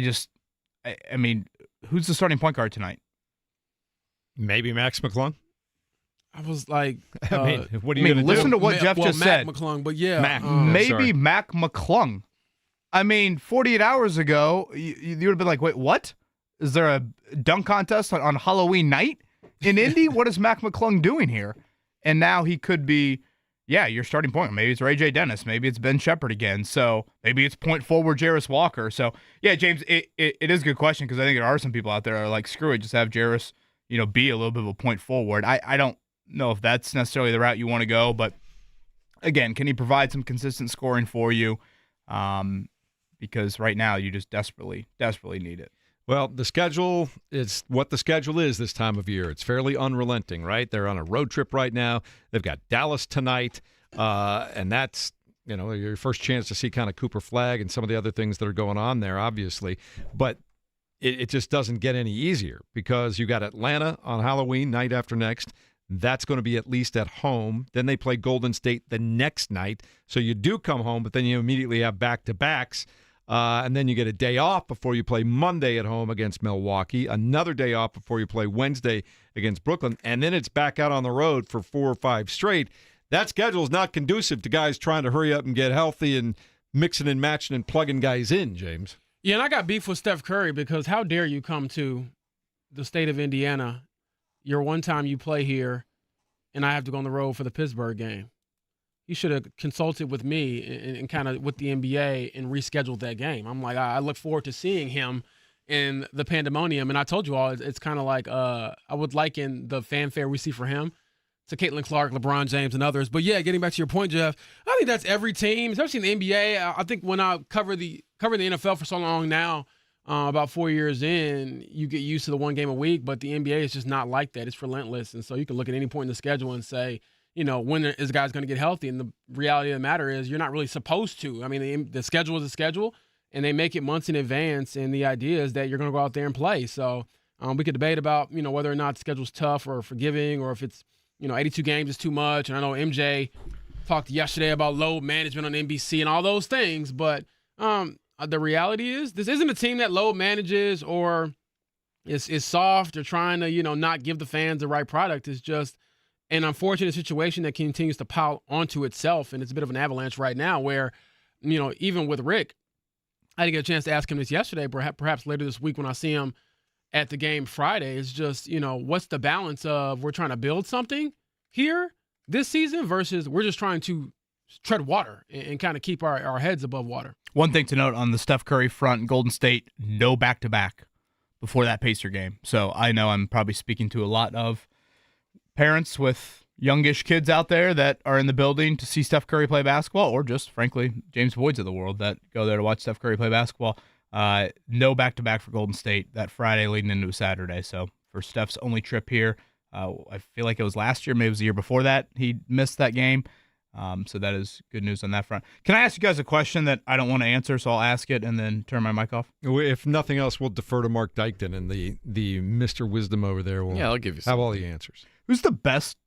mean, who's the starting point guard tonight? Maybe Max McClung. I was like, what are you going to do? Listen to what Jeff just said. Mac McClung, but yeah. Maybe Mac McClung. I mean, 48 hours ago, you would have been like, wait, what? Is there a dunk contest on Halloween night in Indy? What is Mac McClung doing here? And now he could be, your starting point. Maybe it's Ray J. Dennis. Maybe it's Ben Shepherd again. So maybe it's point forward Jarris Walker. So, James, it is a good question because I think there are some people out there that are like, screw it, just have Jarris, be a little bit of a point forward. I don't know if that's necessarily the route you want to go, but again, can he provide some consistent scoring for you? Because right now you just desperately need it. Well, the schedule is what the schedule is this time of year. It's fairly unrelenting, right? They're on a road trip right now. They've got Dallas tonight, and that's your first chance to see kind of Cooper Flagg and some of the other things that are going on there, obviously. But it just doesn't get any easier because you got Atlanta on Halloween, night after next. That's going to be at least at home. Then they play Golden State the next night. So you do come home, but then you immediately have back-to-backs. And then you get a day off before you play Monday at home against Milwaukee, another day off before you play Wednesday against Brooklyn, and then it's back out on the road for 4 or 5 straight. That schedule is not conducive to guys trying to hurry up and get healthy and mixing and matching and plugging guys in, James. Yeah, and I got beef with Steph Curry because how dare you come to the state of Indiana, your one time you play here, and I have to go on the road for the Pittsburgh game. He should have consulted with me and kind of with the NBA and rescheduled that game. I'm like, I look forward to seeing him and the pandemonium. And I told you all, it's kind of like I would liken the fanfare we see for him to Caitlin Clark, LeBron James, and others. But yeah, getting back to your point, Jeff, I think that's every team, especially in the NBA. I think when I cover the NFL for so long now, about 4 years in, you get used to the one game a week, but the NBA is just not like that. It's relentless. And so you can look at any point in the schedule and say, when is a guy's going to get healthy? And the reality of the matter is you're not really supposed to. I mean, the schedule is a schedule, and they make it months in advance, and the idea is that you're going to go out there and play. So we could debate about, whether or not the schedule's tough or forgiving, or if it's, 82 games is too much. And I know MJ talked yesterday about load management on NBC and all those things, but the reality is this isn't a team that load manages or is soft or trying to, not give the fans the right product. It's just an unfortunate situation that continues to pile onto itself, and it's a bit of an avalanche right now where, even with Rick, I didn't get a chance to ask him this yesterday, perhaps later this week when I see him at the game Friday. It's just, what's the balance of we're trying to build something here this season versus we're just trying to tread water and kind of keep our heads above water. One thing to note on the Steph Curry front, Golden State, no back-to-back before that Pacer game. So I know I'm probably speaking to a lot of parents with youngish kids out there that are in the building to see Steph Curry play basketball, or just, frankly, James Boyd's of the world that go there to watch Steph Curry play basketball. No back-to-back for Golden State that Friday leading into Saturday. So for Steph's only trip here, I feel like it was last year, maybe it was the year before that, he missed that game. So that is good news on that front. Can I ask you guys a question that I don't want to answer, so I'll ask it and then turn my mic off? If nothing else, we'll defer to Mark Dykton, and the Mr. Wisdom over there will I'll give you some. have all the answers. Who's the best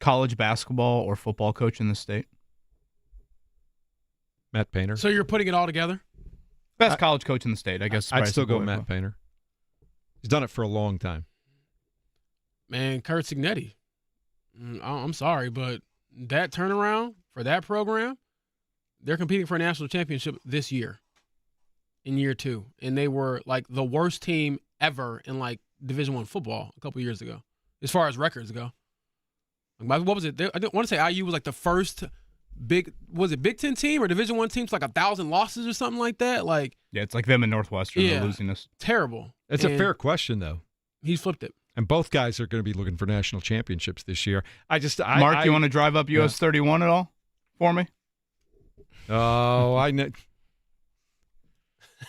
college basketball or football coach in the state? Matt Painter. So you're putting it all together? Best college coach in the state, I guess. I'd still go Matt Painter. He's done it for a long time. Man, Kurt Signetti. I'm sorry, but that turnaround for that program, they're competing for a national championship this year, in year 2. And they were like the worst team ever in like Division I football a couple years ago, as far as records go. What was it? I want to say IU was like the first Big Ten team or Division I team to like 1,000 losses or something like that. Like, yeah, it's like them in Northwestern losing us. Terrible. It's a fair question though. He's flipped it. And both guys are going to be looking for national championships this year. Mark, you want to drive up US 31 at all for me? Oh, I know.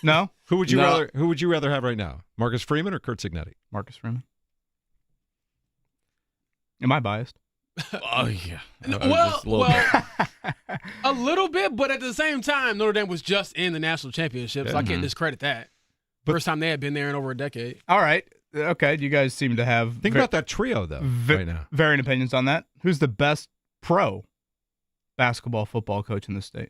No? Who would you rather have right now? Marcus Freeman or Kurt Signetti? Marcus Freeman. Am I biased? Oh, yeah. A little bit, but at the same time, Notre Dame was just in the national championship, so I can't discredit that. First time they had been there in over a decade. All right. Okay, you guys seem to have... Think about that trio, though, right now. Varying opinions on that. Who's the best pro basketball, football coach in the state?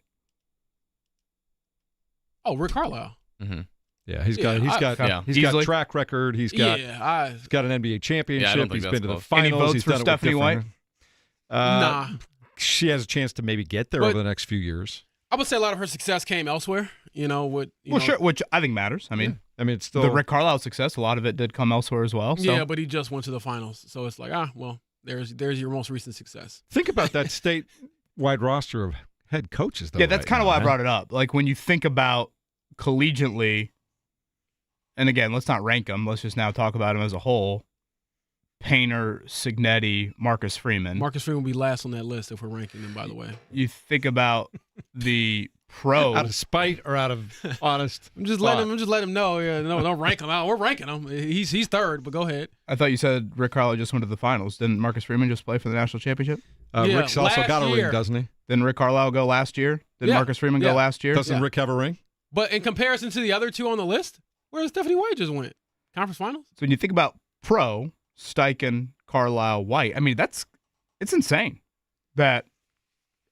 Oh, Rick Carlisle. Mm-hmm. Yeah, he's got track record. He's got an NBA championship. He's been to the finals. Any votes for Stephanie White? Nah. She has a chance to maybe get there over the next few years. I would say a lot of her success came elsewhere. Sure, which I think matters. I mean, it's still the Rick Carlisle success. A lot of it did come elsewhere as well. So. Yeah, but he just went to the finals, so it's like, there's your most recent success. Think about that statewide roster of head coaches, though. Yeah, that's kind of why I brought it up. Like when you think about collegiately, and again, let's not rank them. Let's just now talk about them as a whole. Painter, Signetti, Marcus Freeman. Marcus Freeman will be last on that list if we're ranking them, by the way. You think about the pro. Out of spite or out of honest? I'm just letting him know. Yeah, no, don't rank him out. We're ranking him. He's third, but go ahead. I thought you said Rick Carlisle just went to the finals. Didn't Marcus Freeman just play for the national championship? Rick's also got a ring, doesn't he? Didn't Rick Carlisle go last year? Didn't Marcus Freeman go last year? Doesn't Rick have a ring? But in comparison to the other two on the list, where does Stephanie White just went? Conference finals? So when you think about pro, Steichen, Carlisle, White, I mean, it's insane that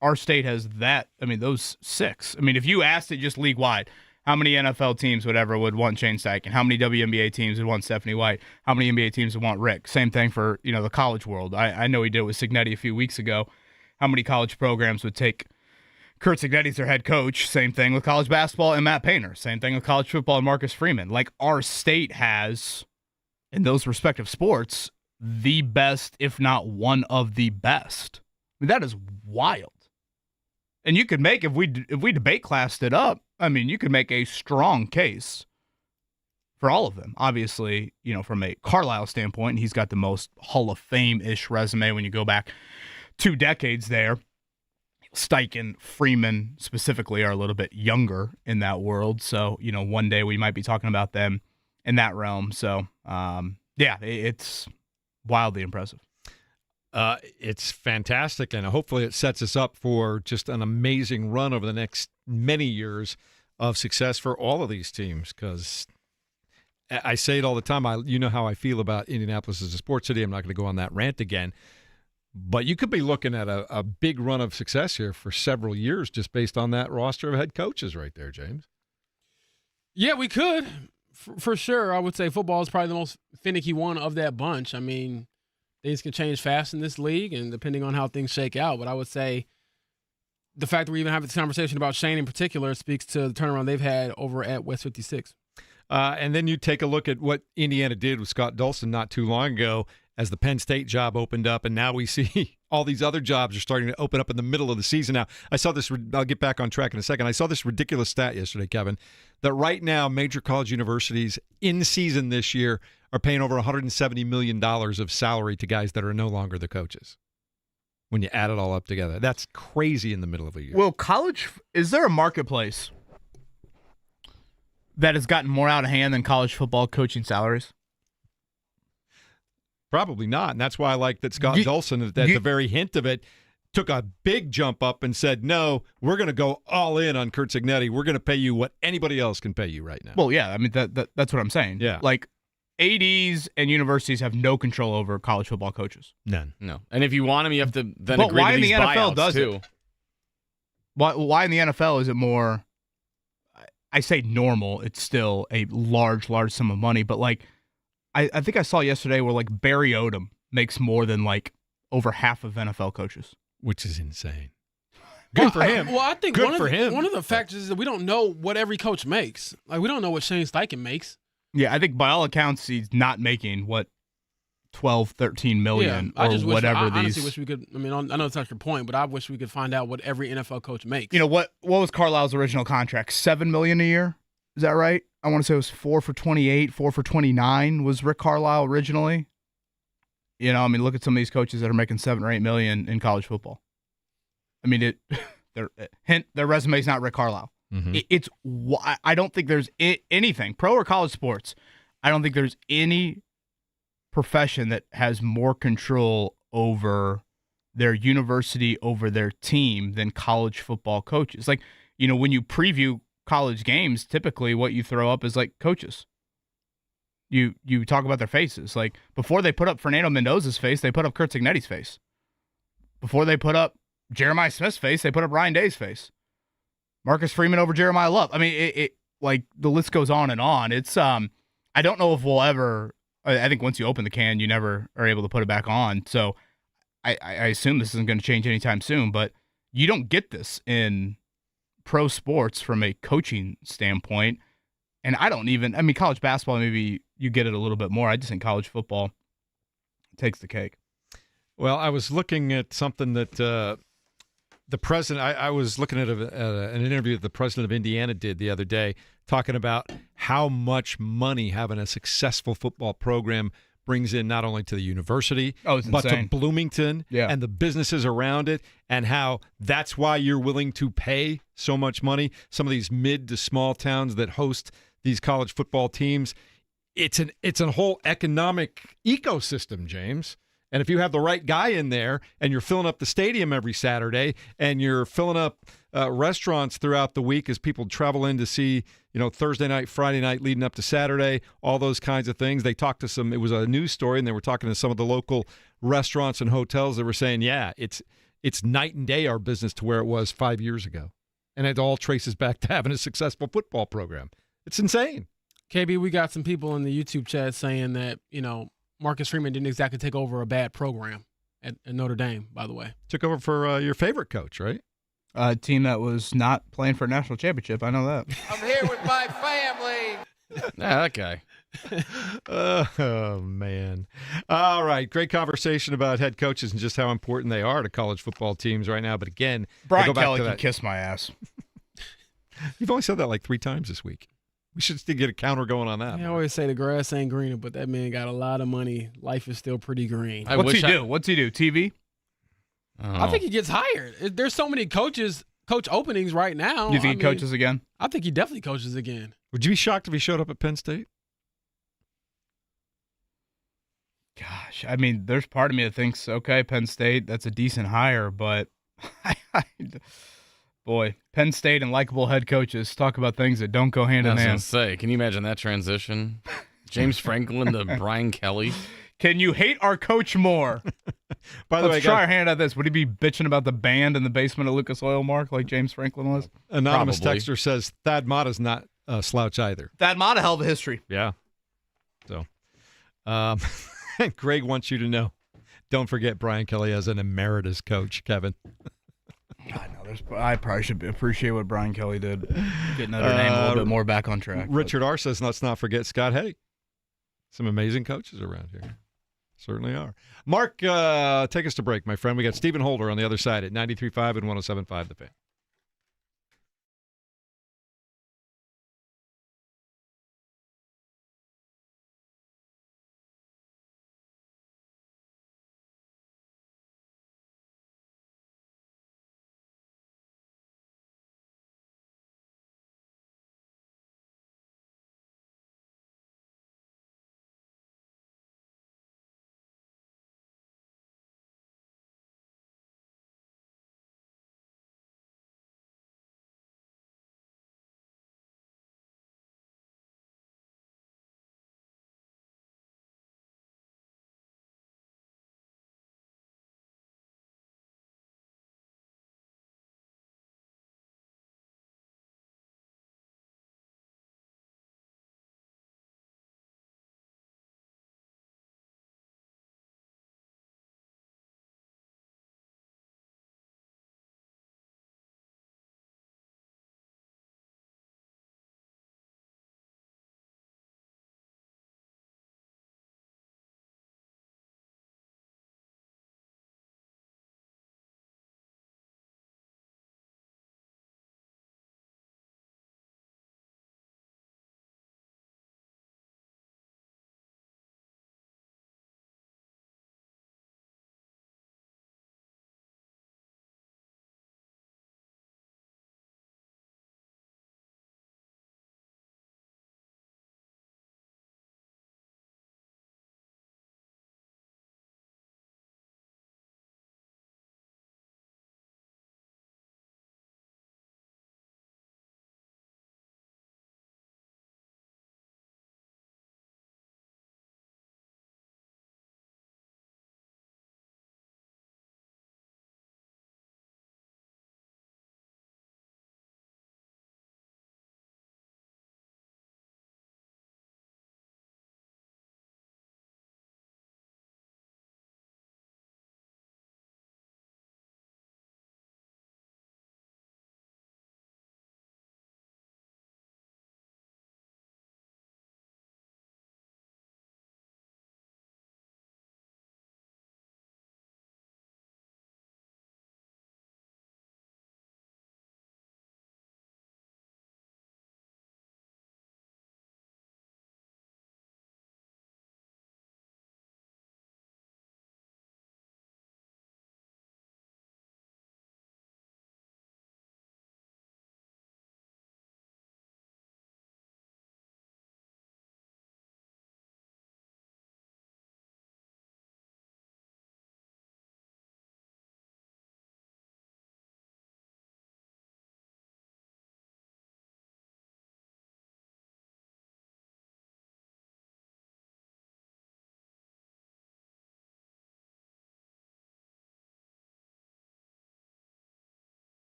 our state has that. I mean, those 6. I mean, if you asked it just league-wide, how many NFL teams would want Shane Steichen? How many WNBA teams would want Stephanie White? How many NBA teams would want Rick? Same thing for, the college world. I know he did it with Signetti a few weeks ago. How many college programs would take Kurt Signetti as their head coach? Same thing with college basketball and Matt Painter. Same thing with college football and Marcus Freeman. Like, our state has, in those respective sports, the best, if not one of the best. I mean, that is wild. And you could make, if we debate classed it up, I mean, you could make a strong case for all of them. Obviously, from a Carlisle standpoint, he's got the most Hall of Fame-ish resume when you go back 2 decades there. Steichen, Freeman specifically are a little bit younger in that world. So, one day we might be talking about them in that realm. So, it's wildly impressive. It's fantastic, and hopefully it sets us up for just an amazing run over the next many years of success for all of these teams, because I say it all the time. You know how I feel about Indianapolis as a sports city. I'm not going to go on that rant again. But you could be looking at a big run of success here for several years just based on that roster of head coaches right there, James. Yeah, we could. For sure. I would say football is probably the most finicky one of that bunch. I mean, things can change fast in this league, and depending on how things shake out. But I would say the fact that we even have this conversation about Shane in particular speaks to the turnaround they've had over at West 56. And then you take a look at what Indiana did with Scott Dulson not too long ago as the Penn State job opened up, and now we see all these other jobs are starting to open up in the middle of the season. Now, I saw this. I'll get back on track in a second. I saw this ridiculous stat yesterday, Kevin, that right now major college universities in season this year are paying over $170 million of salary to guys that are no longer the coaches. When you add it all up together, that's crazy in the middle of a year. Well, is there a marketplace that has gotten more out of hand than college football coaching salaries? Probably not, and that's why I like that Scott Dulson, at the very hint of it, took a big jump up and said, no, we're going to go all in on Curt Cignetti. We're going to pay you what anybody else can pay you right now. Well, yeah, I mean, that's what I'm saying. Yeah. Like, ADs and universities have no control over college football coaches. None. No. And if you want them, you have to then but agree why to in these the NFL buyouts, does too. it? Why in the NFL is it more, I say normal, it's still a large sum of money, but like, I think I saw yesterday where like Barry Odom makes more than like over half of NFL coaches. Which is insane. Good for him. Well, I think Good one for him. One of the factors is that we don't know what every coach makes. Like, we don't know what Shane Steichen makes. Yeah, I think by all accounts he's not making what 12, 13 million or whatever I these. honestly wish we could. I mean, I know it's not your point, but I wish we could find out what every NFL coach makes. What was Carlisle's original contract? $7 million a year. Is that right? I want to say it was 4 for 28, 4 for 29 was Rick Carlisle originally. I mean, look at some of these coaches that are making $7 or $8 million in college football. I mean, their resume's not Rick Carlisle. Mm-hmm. I don't think there's anything, pro or college sports, I don't think there's any profession that has more control over their university, over their team than college football coaches. Like, when you preview college games, typically what you throw up is like coaches. You talk about their faces. Like, before they put up Fernando Mendoza's face, they put up Curt Cignetti's face. Before they put up Jeremiah Smith's face, they put up Ryan Day's face. Marcus Freeman over Jeremiah Love. I mean, it like the list goes on and on. It's I don't know if we'll ever. I think once you open the can, you never are able to put it back on. So I assume this isn't going to change anytime soon. But you don't get this in pro sports from a coaching standpoint. And college basketball, maybe you get it a little bit more. I just think college football takes the cake. Well, I was looking at something that the president, I was looking at an interview that the president of Indiana did the other day, talking about how much money having a successful football program brings in not only to the university, but to Bloomington and the businesses around it, and how that's why you're willing to pay so much money. Some of these mid to small towns that host these college football teams, it's a whole economic ecosystem, James. And if you have the right guy in there and you're filling up the stadium every Saturday and you're filling up restaurants throughout the week as people travel in to see, Thursday night, Friday night leading up to Saturday, all those kinds of things. They talked to it was a news story, and they were talking to some of the local restaurants and hotels that were saying, yeah, it's night and day our business to where it was 5 years ago. And it all traces back to having a successful football program. It's insane. KB, we got some people in the YouTube chat saying that, Marcus Freeman didn't exactly take over a bad program at Notre Dame, by the way. Took over for your favorite coach, right? A team that was not playing for a national championship. I know that. I'm here with my family. That guy. Oh, man. All right. Great conversation about head coaches and just how important they are to college football teams right now. But again, Brian Kelly can kiss my ass. You've only said that like 3 times this week. We should still get a counter going on that. I always say the grass ain't greener, but that man got a lot of money. Life is still pretty green. What's he do? What's he do? TV? I think he gets hired. There's so many coach openings right now. You think he coaches again? I think he definitely coaches again. Would you be shocked if he showed up at Penn State? Gosh, I mean, there's part of me that thinks, okay, Penn State, that's a decent hire, but boy, Penn State and likable head coaches talk about things that don't go hand in hand. I was going to say, can you imagine that transition? James Franklin to Brian Kelly. Can you hate our coach more? By the way, let's try our hand at this. Would he be bitching about the band in the basement of Lucas Oil, Mark, like James Franklin was? Anonymous Probably. texter says Thad Matta's not a slouch either. Thad Matta, hell of a history. Yeah. So, Greg wants you to know, don't forget Brian Kelly as an emeritus coach, Kevin. I know. I probably should appreciate what Brian Kelly did, getting Notre Dame a little bit more back on track. Richard R. says, let's not forget Scott Hay. Some amazing coaches around here. Certainly are. Mark, take us to break, my friend. We got Stephen Holder on the other side at 93.5 and 107.5 The Fan.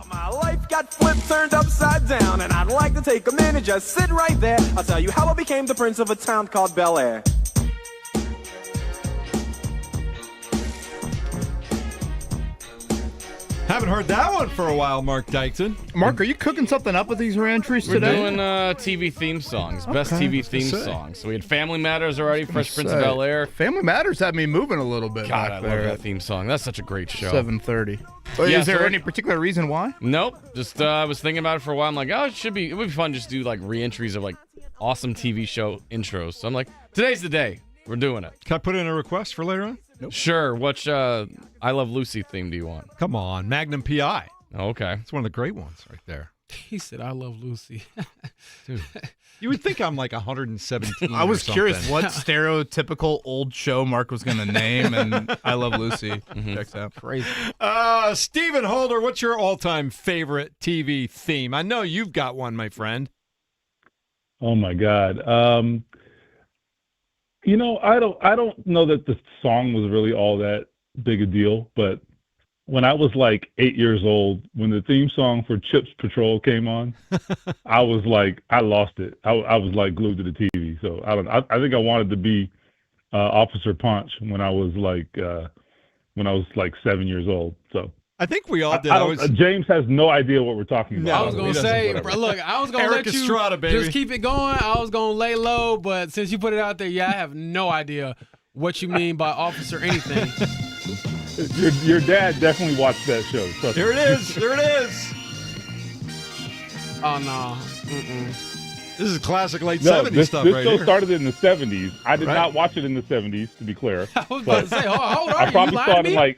My life got flipped, turned upside down, and I'd like to take a minute, just sit right there. I'll tell you how I became the prince of a town called Bel Air. Haven't heard that one for a while, Mark Dykton. Mark, are you cooking something up with these reentries We're today? doing TV theme songs, best TV theme songs. So we had Family Matters already, Fresh Prince of Bel Air. Family Matters had me moving a little bit. God, back I there love that theme song. That's such a great show. 7:30. Yeah, Is there so- any particular reason why? Nope. Just I was thinking about it for a while. I'm like, oh, it would be fun just to do like re-entries of like awesome TV show intros. So I'm like, today's the day. We're doing it. Can I put in a request for later on? Sure. Which I Love Lucy theme do you want? Come on, Magnum P.I. Okay. It's one of the great ones right there. He said, I love Lucy. Dude, you would think I'm like 117 I was or curious something. what stereotypical old show Mark was going to name, and I Love Lucy checks out. Crazy. Stephen Holder, what's your all-time favorite TV theme? I know you've got one, my friend. Oh my God. You know, I don't know that the song was really all that big a deal, but when I was like 8 years old, when the theme song for Chips Patrol came on, I was like, I lost it. I was like glued to the TV. So I think I wanted to be Officer Punch when I was like 7 years old. So I think we all did. James has no idea what we're talking about. I was going to say, look, I was going to let you Estrada, baby. just keep it going. I was going to lay low, but since you put it out there, I have no idea what you mean by Officer anything. Your dad definitely watched that show. There it is. There it is. Oh, no. This is classic late 70s this stuff this right show here. started in the 70s. I did Right. not watch it in the 70s, to be clear. I was about to say, how old are I you? probably You saw lying it to in me?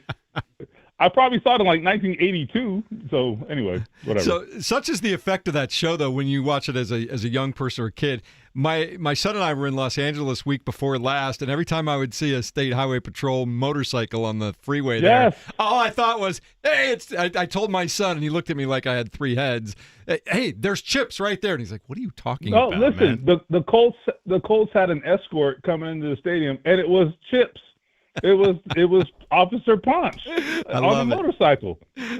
I probably saw it in like 1982. So anyway, whatever. So such is the effect of that show, though, when you watch it as a young person or a kid. My son and I were in Los Angeles week before last, and every time I would see a state highway patrol motorcycle on the freeway there, all I thought was, hey, I told my son, and he looked at me like I had three heads. Hey, there's Chips right there. And he's like, what are you talking No, about, listen, man? the Colts had an escort coming into the stadium, and it was Chips. It was Officer Punch on the motorcycle.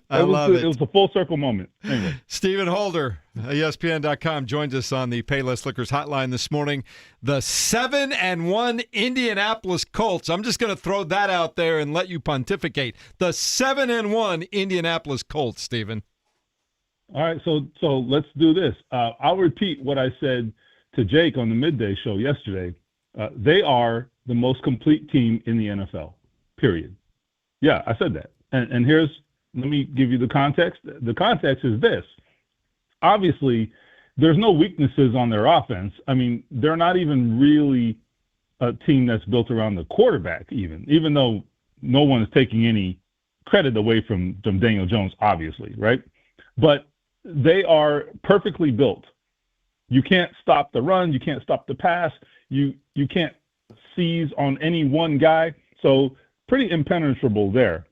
I love it. It was a full circle moment. Anyway. Stephen Holder, ESPN.com, joins us on the Payless Liquors hotline this morning. The 7-1 Indianapolis Colts. I'm just going to throw that out there and let you pontificate. The 7-1 Indianapolis Colts, Stephen. All right, so let's do this. I'll repeat what I said to Jake on the midday show yesterday. They are the most complete team in the NFL, period. Yeah, I said that. And let me give you the context. The context is this. Obviously, there's no weaknesses on their offense. I mean, they're not even really a team that's built around the quarterback, even though no one is taking any credit away from Daniel Jones, obviously, right? But they are perfectly built. You can't stop the run. You can't stop the pass. You can't seize on any one guy. So pretty impenetrable there.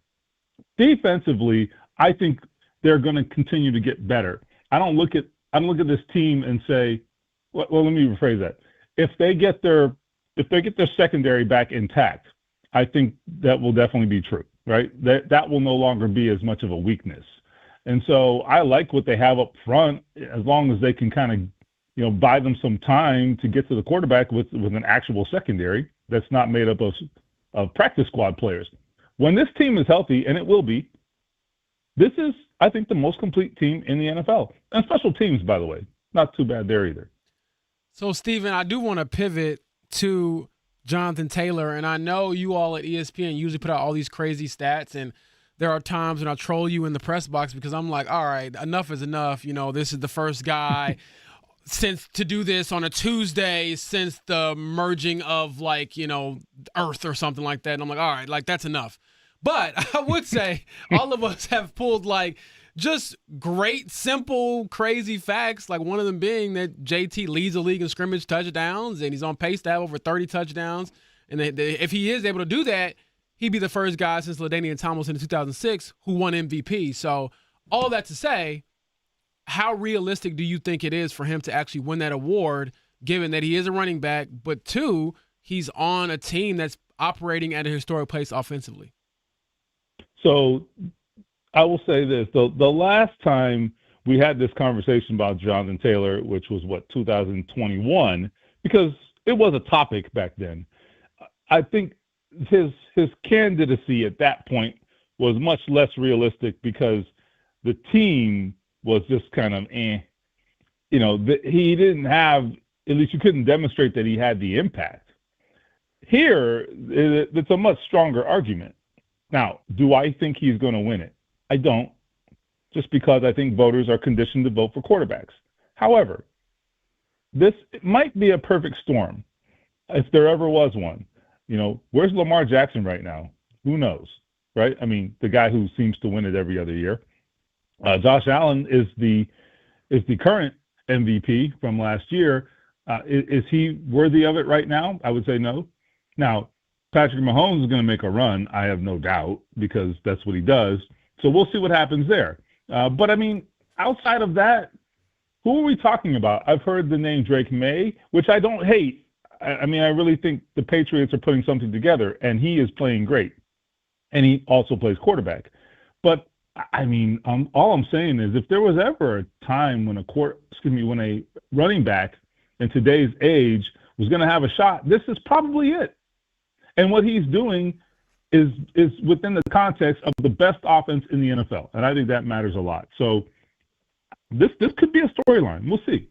Defensively, I think they're going to continue to get better. I don't look at this team and say, well, let me rephrase that. If they get their secondary back intact, I think that will definitely be true, right? That will no longer be as much of a weakness. And so I like what they have up front, as long as they can kind of, buy them some time to get to the quarterback with an actual secondary that's not made up of practice squad players. When this team is healthy, and it will be, this is, I think, the most complete team in the NFL. And special teams, by the way, not too bad there either. So, Steven, I do want to pivot to Jonathan Taylor, and I know you all at ESPN usually put out all these crazy stats, and there are times when I troll you in the press box because I'm like, all right, enough is enough. This is the first guy to do this on a Tuesday since the merging of Earth or something like that. And I'm like, all right, that's enough. But I would say all of us have pulled just great, simple, crazy facts. Like one of them being that JT leads the league in scrimmage touchdowns and he's on pace to have over 30 touchdowns. And if he is able to do that, he'd be the first guy since LaDainian Tomlinson in 2006 who won MVP. So all that to say, how realistic do you think it is for him to actually win that award, given that he is a running back, but two, he's on a team that's operating at a historic pace offensively? So I will say this: the last time we had this conversation about Jonathan Taylor, which was 2021, because it was a topic back then. I think his candidacy at that point was much less realistic because the team was just kind of he didn't have, at least you couldn't demonstrate that he had the impact. Here, it's a much stronger argument. Now, do I think he's going to win it? I don't, just because I think voters are conditioned to vote for quarterbacks. However, this might be a perfect storm, if there ever was one. Where's Lamar Jackson right now? Who knows, right? I mean, the guy who seems to win it every other year. Josh Allen is the current MVP from last year. Is he worthy of it right now? I would say no. Now, Patrick Mahomes is going to make a run, I have no doubt, because that's what he does. So we'll see what happens there. But, I mean, outside of that, who are we talking about? I've heard the name Drake May, which I don't hate. I really think the Patriots are putting something together, and he is playing great. And he also plays quarterback. But, all I'm saying is if there was ever a time when when a running back in today's age was going to have a shot, this is probably it. And what he's doing is within the context of the best offense in the NFL, and I think that matters a lot. So this could be a storyline. We'll see.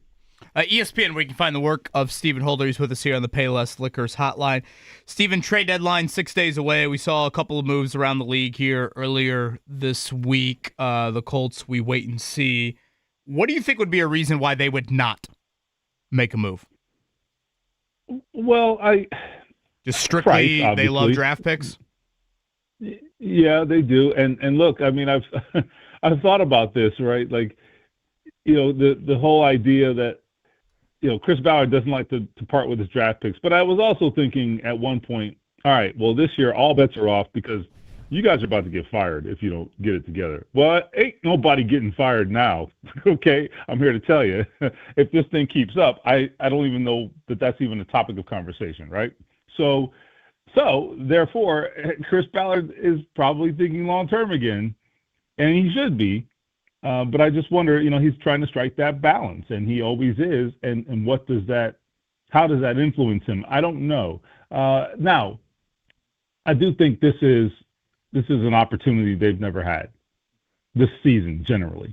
ESPN, where you can find the work of Stephen Holder. He's with us here on the Payless Liquors hotline. Stephen, trade deadline 6 days away. We saw a couple of moves around the league here earlier this week. The Colts, we wait and see. What do you think would be a reason why they would not make a move? Well, just strictly price, they love draft picks? Yeah, they do. And look, I've thought about this, right? Like, the whole idea that Chris Ballard doesn't like to part with his draft picks. But I was also thinking at one point, all right, well, this year all bets are off because you guys are about to get fired if you don't get it together. Well, ain't nobody getting fired now. Okay, I'm here to tell you, if this thing keeps up, I don't even know that that's even a topic of conversation, right? So therefore, Chris Ballard is probably thinking long-term again, and he should be. But I just wonder, he's trying to strike that balance, and he always is. And how does that influence him? I don't know. Now, I do think this is an opportunity they've never had this season generally.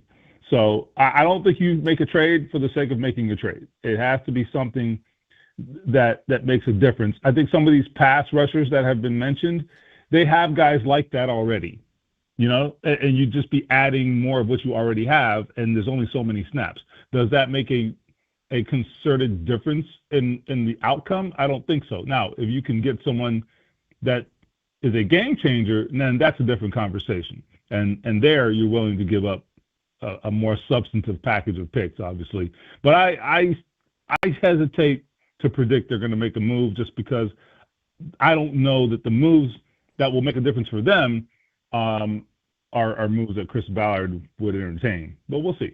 So I don't think you make a trade for the sake of making a trade. It has to be something that makes a difference. I think some of these pass rushers that have been mentioned, they have guys like that already. And you'd just be adding more of what you already have, and there's only so many snaps. Does that make a concerted difference in the outcome? I don't think so. Now, if you can get someone that is a game changer, then that's a different conversation. And there you're willing to give up a more substantive package of picks, obviously. But I hesitate to predict they're going to make a move just because I don't know that the moves that will make a difference for them are moves that Chris Ballard would entertain. But we'll see.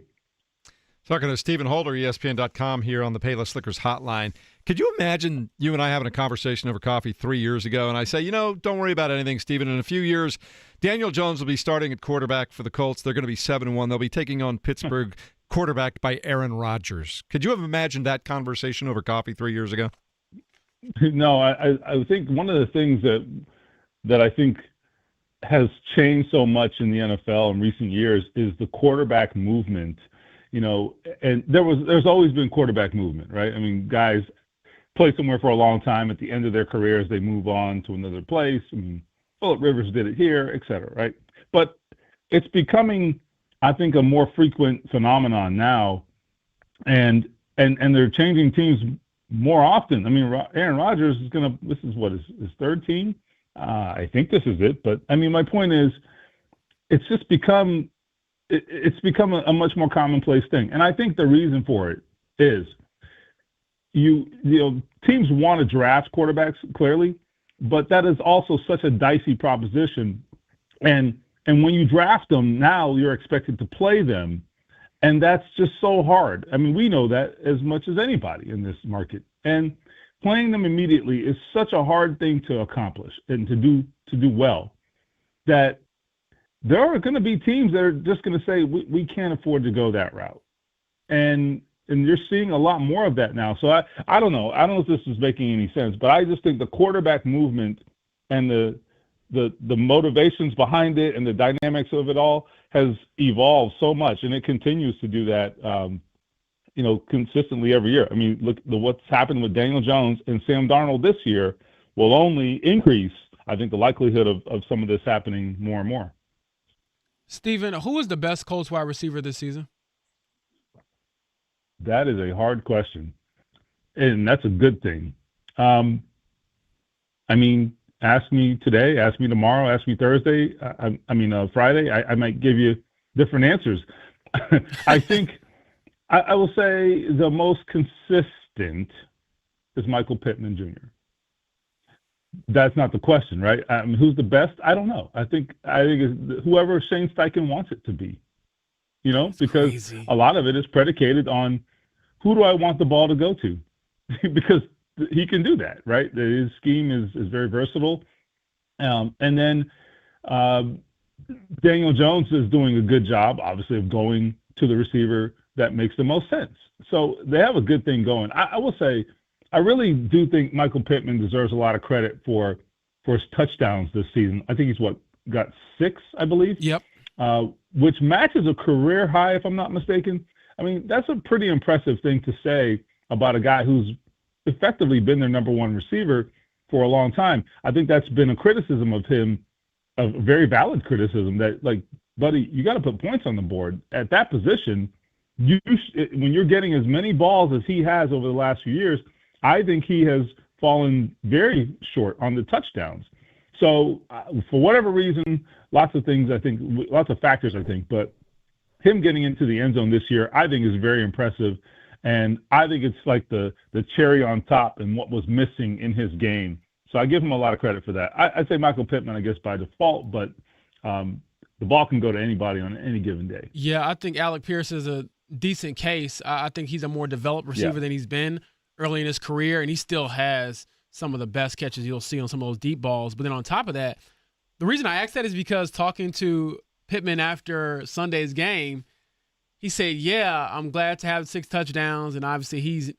Talking to Stephen Holder, ESPN.com, here on the Payless Liquors hotline. Could you imagine you and I having a conversation over coffee 3 years ago, and I say, don't worry about anything, Stephen. In a few years, Daniel Jones will be starting at quarterback for the Colts. They're going to be 7-1. They'll be taking on Pittsburgh, quarterbacked by Aaron Rodgers. Could you have imagined that conversation over coffee 3 years ago? No, I think one of the things that I think has changed so much in the NFL in recent years is the quarterback movement. And there's always been quarterback movement, right? I mean, guys play somewhere for a long time. At the end of their careers, they move on to another place. Phillip Rivers did it here, et cetera, right? But it's becoming, I think, a more frequent phenomenon now, and they're changing teams more often. I mean, Aaron Rodgers this is his third team. I think this is it, but my point is, it's just become a much more commonplace thing, and I think the reason for it is teams want to draft quarterbacks clearly, but that is also such a dicey proposition, and when you draft them now, you're expected to play them, and that's just so hard. We know that as much as anybody in this market, and playing them immediately is such a hard thing to accomplish and to do well that there are going to be teams that are just going to say, we can't afford to go that route. And you're seeing a lot more of that now. So I don't know. I don't know if this is making any sense, but I just think the quarterback movement and the motivations behind it and the dynamics of it all has evolved so much, and it continues to do that, consistently every year. I mean, look, what's happened with Daniel Jones and Sam Darnold this year will only increase, I think, the likelihood of some of this happening more and more. Steven, who is the best Colts wide receiver this season? That is a hard question, and that's a good thing. Ask me today, ask me tomorrow, ask me Thursday. Friday. I might give you different answers. I think I will say the most consistent is Michael Pittman Jr. That's not the question, right? Who's the best? I don't know. I think it's whoever Shane Steichen wants it to be. That's because crazy. A lot of it is predicated on who do I want the ball to go to, because he can do that, right? His scheme is very versatile. And then Daniel Jones is doing a good job, obviously, of going to the receiver that makes the most sense. So they have a good thing going. I will say, I really do think Michael Pittman deserves a lot of credit for his touchdowns this season. I think he's got 6, I believe. Yep. Which matches a career high, if I'm not mistaken. I mean, that's a pretty impressive thing to say about a guy who's effectively been their number one receiver for a long time. I think that's been a criticism of him, a very valid criticism, that, like, buddy, you got to put points on the board. At that position, when you're getting as many balls as he has over the last few years, I think he has fallen very short on the touchdowns. So for whatever reason, lots of factors, I think, but him getting into the end zone this year, I think, is very impressive. And I think it's like the cherry on top and what was missing in his game. So I give him a lot of credit for that. I'd say Michael Pittman, I guess, by default, but the ball can go to anybody on any given day. Yeah, I think Alec Pierce is a decent case. I think he's a more developed receiver than he's been early in his career, and he still has some of the best catches you'll see on some of those deep balls. But then on top of that, the reason I asked that is because talking to Pittman after Sunday's game, he said, yeah, I'm glad to have 6 touchdowns, and obviously he's,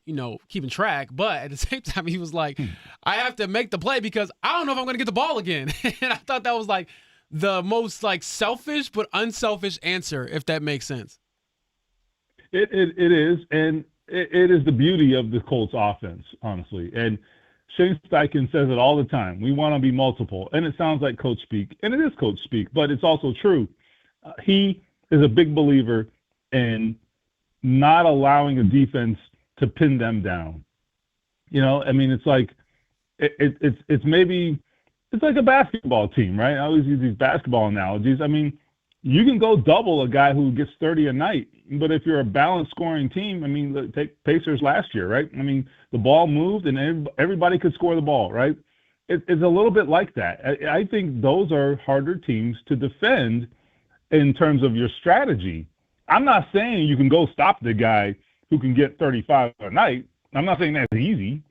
keeping track. But at the same time, he was like, I have to make the play because I don't know if I'm going to get the ball again. And I thought that was like the most selfish but unselfish answer, if that makes sense. It is, and it is the beauty of the Colts offense, honestly. And Shane Steichen says it all the time. We want to be multiple. And it sounds like coach speak, and it is coach speak, but it's also true. He is a big believer in not allowing a defense to pin them down. It's like it's like a basketball team, right? I always use these basketball analogies. I mean, you can go double a guy who gets 30 a night, but if you're a balanced scoring team, take Pacers last year, right? I mean, the ball moved and everybody could score the ball, right? It's a little bit like that. I think those are harder teams to defend in terms of your strategy. I'm not saying you can go stop the guy who can get 35 a night. I'm not saying that's easy,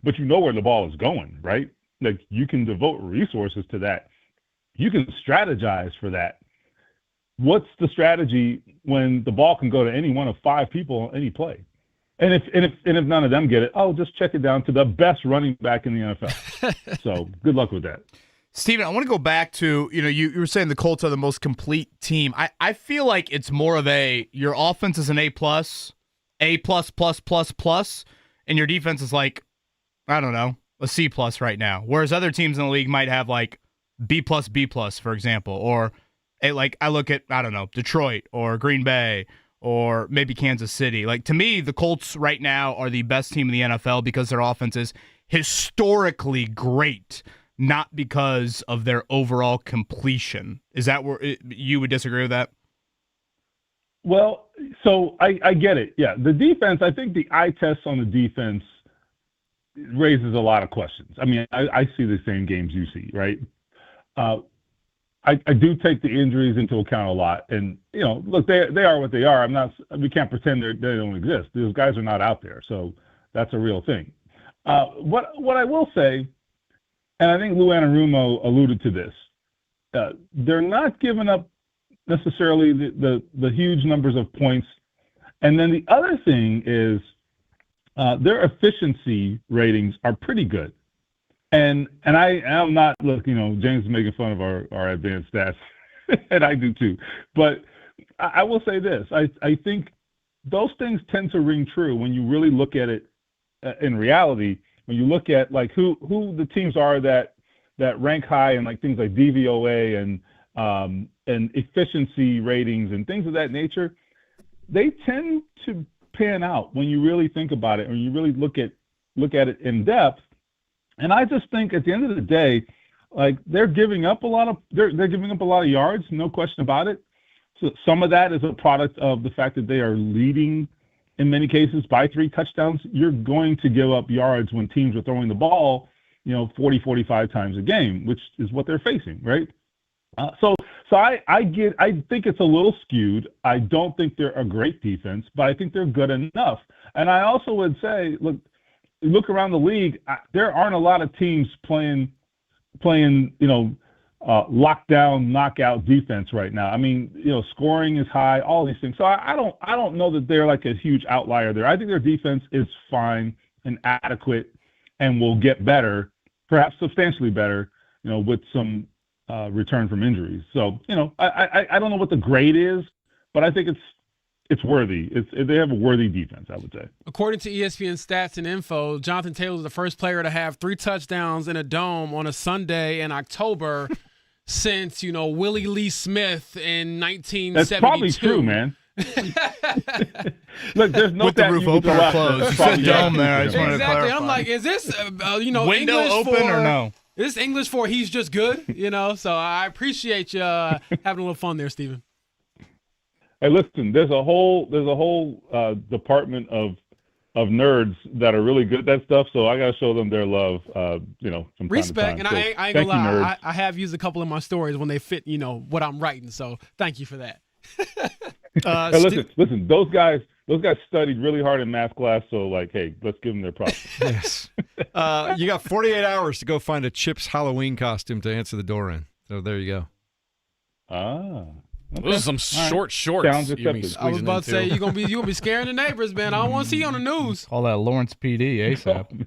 but you know where the ball is going, right? Like, you can devote resources to that. You can strategize for that. What's the strategy when the ball can go to any one of 5 people on any play? And if none of them get it, just check it down to the best running back in the NFL. So good luck with that. Steven, I want to go back to, you were saying the Colts are the most complete team. I feel like it's more of your offense is an A+, A++++, and your defense is like, I don't know, a C+ right now. Whereas other teams in the league might have like B+, for example, or I look at, I don't know, Detroit or Green Bay or maybe Kansas City. Like, to me, the Colts right now are the best team in the NFL because their offense is historically great, not because of their overall completion. Is that where you would disagree with that? Well, so I get it. Yeah, the defense, I think the eye test on the defense raises a lot of questions. I mean, I see the same games you see, right? I do take the injuries into account a lot. And, look, they are what they are. We can't pretend they don't exist. Those guys are not out there. So that's a real thing. What I will say, and I think Lou Anarumo alluded to this, they're not giving up necessarily the huge numbers of points. And then the other thing is their efficiency ratings are pretty good. And I am not, look, James is making fun of our advanced stats, and I do too. But I will say this. I think those things tend to ring true when you really look at it in reality, when you look at like who the teams are that rank high in like things like DVOA and efficiency ratings and things of that nature. They tend to pan out when you really think about it, when you really look at it in depth. And I just think at the end of the day, like they're giving up a lot of yards, no question about it. So some of that is a product of the fact that they are leading in many cases by 3 touchdowns. You're going to give up yards when teams are throwing the ball, 40, 45 times a game, which is what they're facing, right? So I think it's a little skewed. I don't think they're a great defense, but I think they're good enough. And I also would say, look around the league, there aren't a lot of teams playing lockdown, knockout defense right now. I mean, scoring is high, all these things. So I don't know that they're like a huge outlier there. I think their defense is fine and adequate and will get better, perhaps substantially better, with some return from injuries. So, I don't know what the grade is, but I think it's worthy. They have a worthy defense, I would say. According to ESPN stats and info, Jonathan Taylor is the first player to have 3 touchdowns in a dome on a Sunday in October since, Willie Lee Smith in 1972. That's probably true, man. Look, there's no with the roof open or closed. You said dome there. I just wanted to clarify. Exactly. I'm like, is this window English open or no? Is this English for he's just good? So I appreciate you having a little fun there, Stephen. Hey, listen, there's a whole department of nerds that are really good at that stuff. So I got to show them their love, from respect. time to time. And I ain't gonna lie, I have used a couple of my stories when they fit, what I'm writing. So thank you for that. Hey, listen, those guys studied really hard in math class. So hey, let's give them their props. Yes. You got 48 hours to go find a Chips Halloween costume to answer the door in. So there you go. Okay. Those are some shorts. Sounds accepted. I was about to say you're gonna be scaring the neighbors, man. I don't want to see you on the news. Call that Lawrence PD ASAP.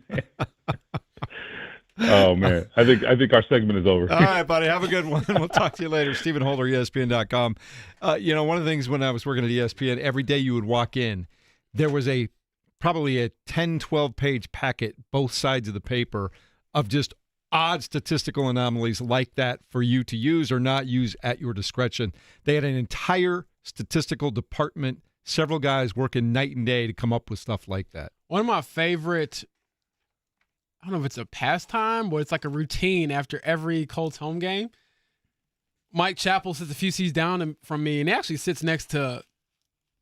Oh man, I think our segment is over. All right, buddy, have a good one. We'll talk to you later. Stephen Holder, ESPN.com. One of the things when I was working at ESPN, every day you would walk in, there was probably a 10, 12-page packet, both sides of the paper, of just odd statistical anomalies like that for you to use or not use at your discretion. They had an entire statistical department, several guys working night and day to come up with stuff like that. One of my favorite, I don't know if it's a pastime, but it's like a routine after every Colts home game. Mike Chappell sits a few seats down from me, and he actually sits next to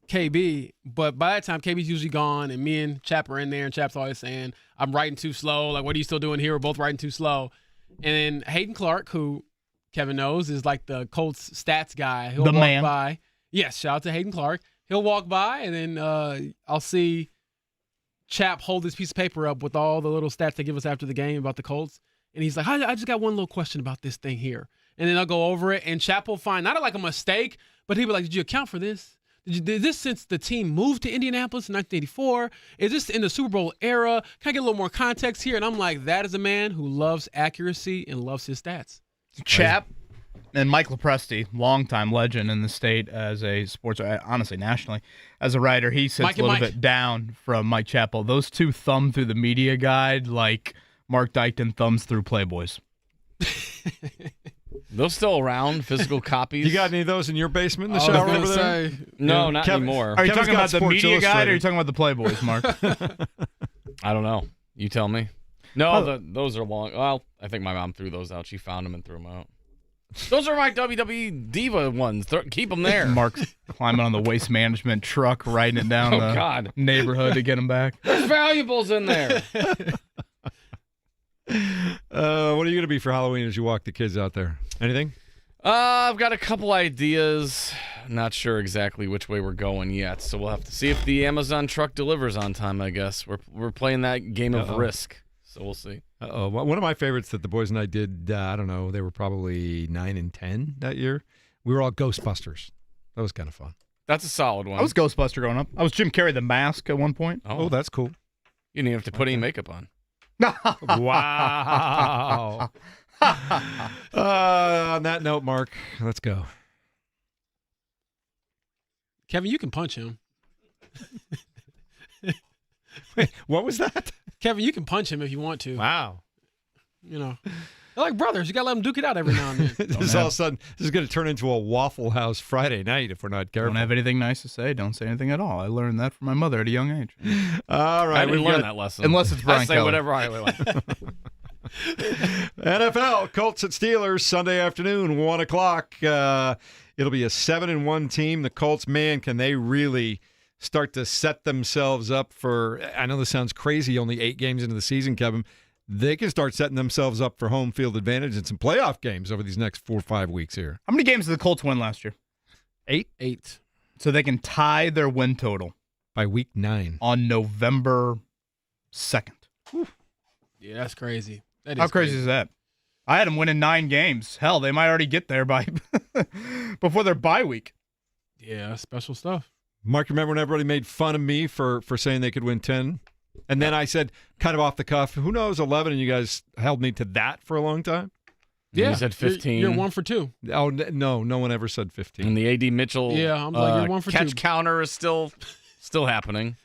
KB, but by that time, KB's usually gone, and me and Chap are in there, and Chap's always saying, I'm writing too slow. Like, what are you still doing here? We're both writing too slow. And then Hayden Clark, who Kevin knows is like the Colts stats guy. He'll walk by. Yes, shout out to Hayden Clark. He'll walk by, and then I'll see Chap hold this piece of paper up with all the little stats they give us after the game about the Colts. And he's like, I just got one little question about this thing here. And then I'll go over it, and Chap will find not like a mistake, but he'll be like, did you account for this? Is this since the team moved to Indianapolis in 1984? Is this in the Super Bowl era? Can I get a little more context here? And I'm like, that is a man who loves accuracy and loves his stats. Chap and Mike Lepresti, longtime legend in the state as a sports, honestly, nationally, as a writer. He sits a little bit down from Mike Chappell. Those two thumb through the media guide like Mark Dykton thumbs through Playboys. Those still around, physical copies? You got any of those in your basement in the shower over there? No, not anymore. Are you talking about the media guide or are you talking about the Playboys, Mark? I don't know. You tell me. No, those are long. Well, I think my mom threw those out. She found them and threw them out. Those are my WWE Diva ones. Keep them there. Mark's climbing on the waste management truck, riding it down the neighborhood to get them back. There's valuables in there. What are you going to be for Halloween as you walk the kids out there? Anything? I've got a couple ideas. Not sure exactly which way we're going yet, so we'll have to see if the Amazon truck delivers on time, I guess. We're playing that game of risk, so we'll see. One of my favorites that the boys and I did, I don't know, they were probably 9 and 10 that year, We were all Ghostbusters. That was kind of fun. That's a solid one. I was Ghostbuster growing up. I was Jim Carrey the Mask at one point. Oh, that's cool. You didn't even have to put any makeup on. Wow. On that note, Mark, let's go. Kevin, you can punch him. Wait, what was that? Kevin, you can punch him if you want to. Wow. You know, they're like brothers. You got to let them duke it out every now and then. This all of a sudden, this is going to turn into a Waffle House Friday night if we're not careful. Don't have anything nice to say. Don't say anything at all. I learned that from my mother at a young age. All right. I didn't learn that lesson. Unless it's Brian I say Kelly. whatever I want. NFL, Colts and Steelers, Sunday afternoon, 1 o'clock. It'll be a 7-1 team. The Colts, man, can they really start to set themselves up for, I know this sounds crazy, only 8 games into the season, Kevin. They can start setting themselves up for home field advantage in some playoff games over these next 4 or 5 weeks here. How many games did the Colts win last year? 8? 8. So they can tie their win total By week 9. on November 2nd. Yeah, that's crazy. That is How crazy is that? I had them winning 9 games. Hell, they might already get there by before their bye week. Yeah, that's special stuff. Mark, remember when everybody made fun of me for saying they could win 10? And then I said, kind of off the cuff, who knows, 11, and you guys held me to that for a long time? Yeah, you said 15. You're 1 for 2. Oh, no one ever said 15. And the A.D. Mitchell Yeah, I'm like, you're 1 for 2. catch counter is still happening.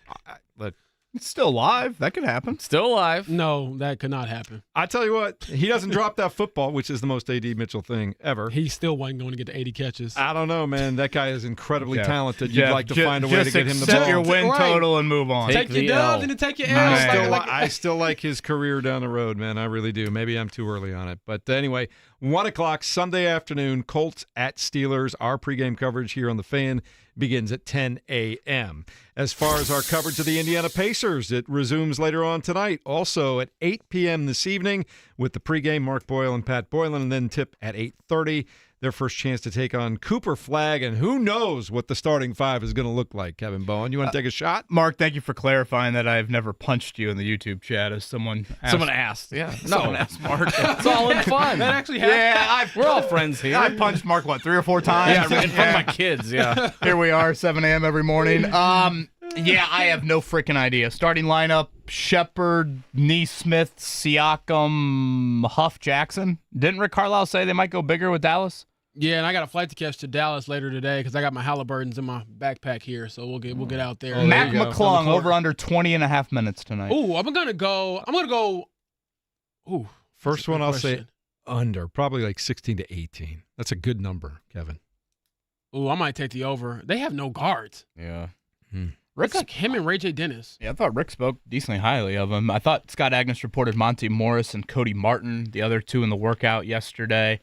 But It's still alive. That could happen. Still alive. No, that could not happen. I tell you what, he doesn't drop that football, which is the most A.D. Mitchell thing ever. He still wasn't going to get to 80 catches. I don't know, man. That guy is incredibly Jeff, talented. You'd like to find a way to just get him the accept ball. your win Right. total and move on. Take Take your the dubs L. and then take your I L's. still like his career down the road, man. I really do. Maybe I'm too early on it. But anyway, 1 o'clock Sunday afternoon, Colts at Steelers. Our pregame coverage here on The Fan begins at 10 a.m. As far as our coverage of the Indiana Pacers, it resumes later on tonight. Also at 8 p.m. this evening with the pregame, Mark Boyle and Pat Boylan, and then tip at 8:30. Their first chance to take on Cooper Flagg, and who knows what the starting 5 is going to look like, Kevin Bowen. You want to take a shot? Mark, thank you for clarifying that I've never punched you in the YouTube chat as someone asked. Yeah. Someone asked Mark. It's all in fun. That actually happened. Yeah, We're all friends here. I punched Mark, 3 or 4 times? Yeah, in front of my kids, yeah. Here we are, 7 a.m. every morning. Yeah, I have no freaking idea. Starting lineup, Shepard, Neesmith, Siakam, Huff, Jackson. Didn't Rick Carlisle say they might go bigger with Dallas? Yeah, and I got a flight to catch to Dallas later today because I got my Halliburtons in my backpack here, so we'll get out there. Mac you go. McClung, over under 20 and a half minutes tonight. Ooh, I'm gonna go. Ooh, First that's a one good I'll say question. under, probably like 16 to 18. That's a good number, Kevin. Ooh, I might take the over. They have no guards. Yeah. It's like him and Ray J. Dennis. Yeah, I thought Rick spoke decently highly of him. I thought Scott Agnes reported Monty Morris and Cody Martin, the other 2 in the workout yesterday.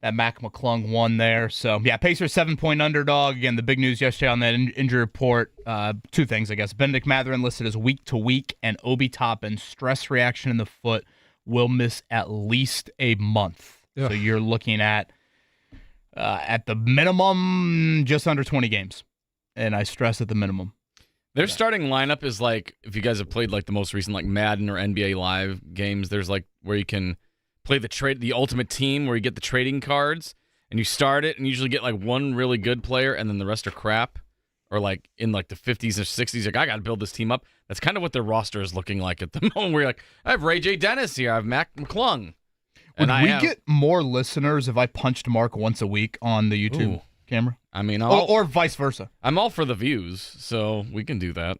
That Mac McClung won there. So, yeah, Pacers 7-point underdog. Again, the big news yesterday on that injury report, 2 things, I guess. Benedict Mathurin listed as week-to-week, and Obi Toppin, stress reaction in the foot, will miss at least a month. Ugh. So you're looking at the minimum, just under 20 games. And I stress at the minimum. Their starting lineup is like, if you guys have played like the most recent like Madden or NBA Live games, there's like where you can play the ultimate team where you get the trading cards and you start it and usually get like one really good player and then the rest are crap, or like in like the 50s or 60s, like I got to build this team up. That's kind of what their roster is looking like at the moment. Where you're like, I have Ray J. Dennis here, I have Mac McClung. Would we get more listeners if I punched Mark once a week on the YouTube camera? I mean, or vice versa. I'm all for the views, so we can do that.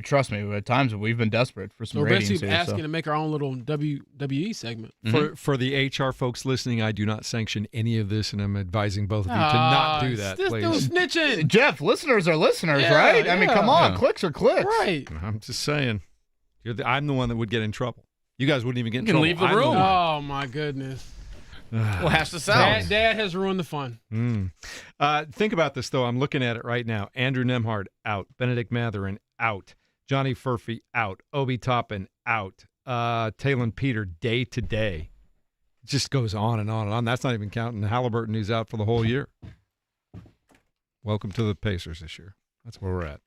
Trust me, at times we've been desperate for some We're ratings basically here. asking to make our own little WWE segment. For the HR folks listening, I do not sanction any of this, and I'm advising both of you to not do that, This please. dude's snitching. Jeff, listeners are listeners, Yeah, right? I mean, yeah. come on, Yeah. clicks are clicks. Right. I'm just saying. I'm the one that would get in trouble. You guys wouldn't even get in You can trouble. leave the I'm room. one. Oh, my goodness. We'll hash this out. Dad has ruined the fun. Think about this, though. I'm looking at it right now. Andrew Nemhard, out. Benedict Mathurin, out. Johnny Furphy, out. Obi Toppin, out. Talon Peter, day to day. It just goes on and on and on. That's not even counting Halliburton, who's out for the whole year. Welcome to the Pacers this year. That's where we're at.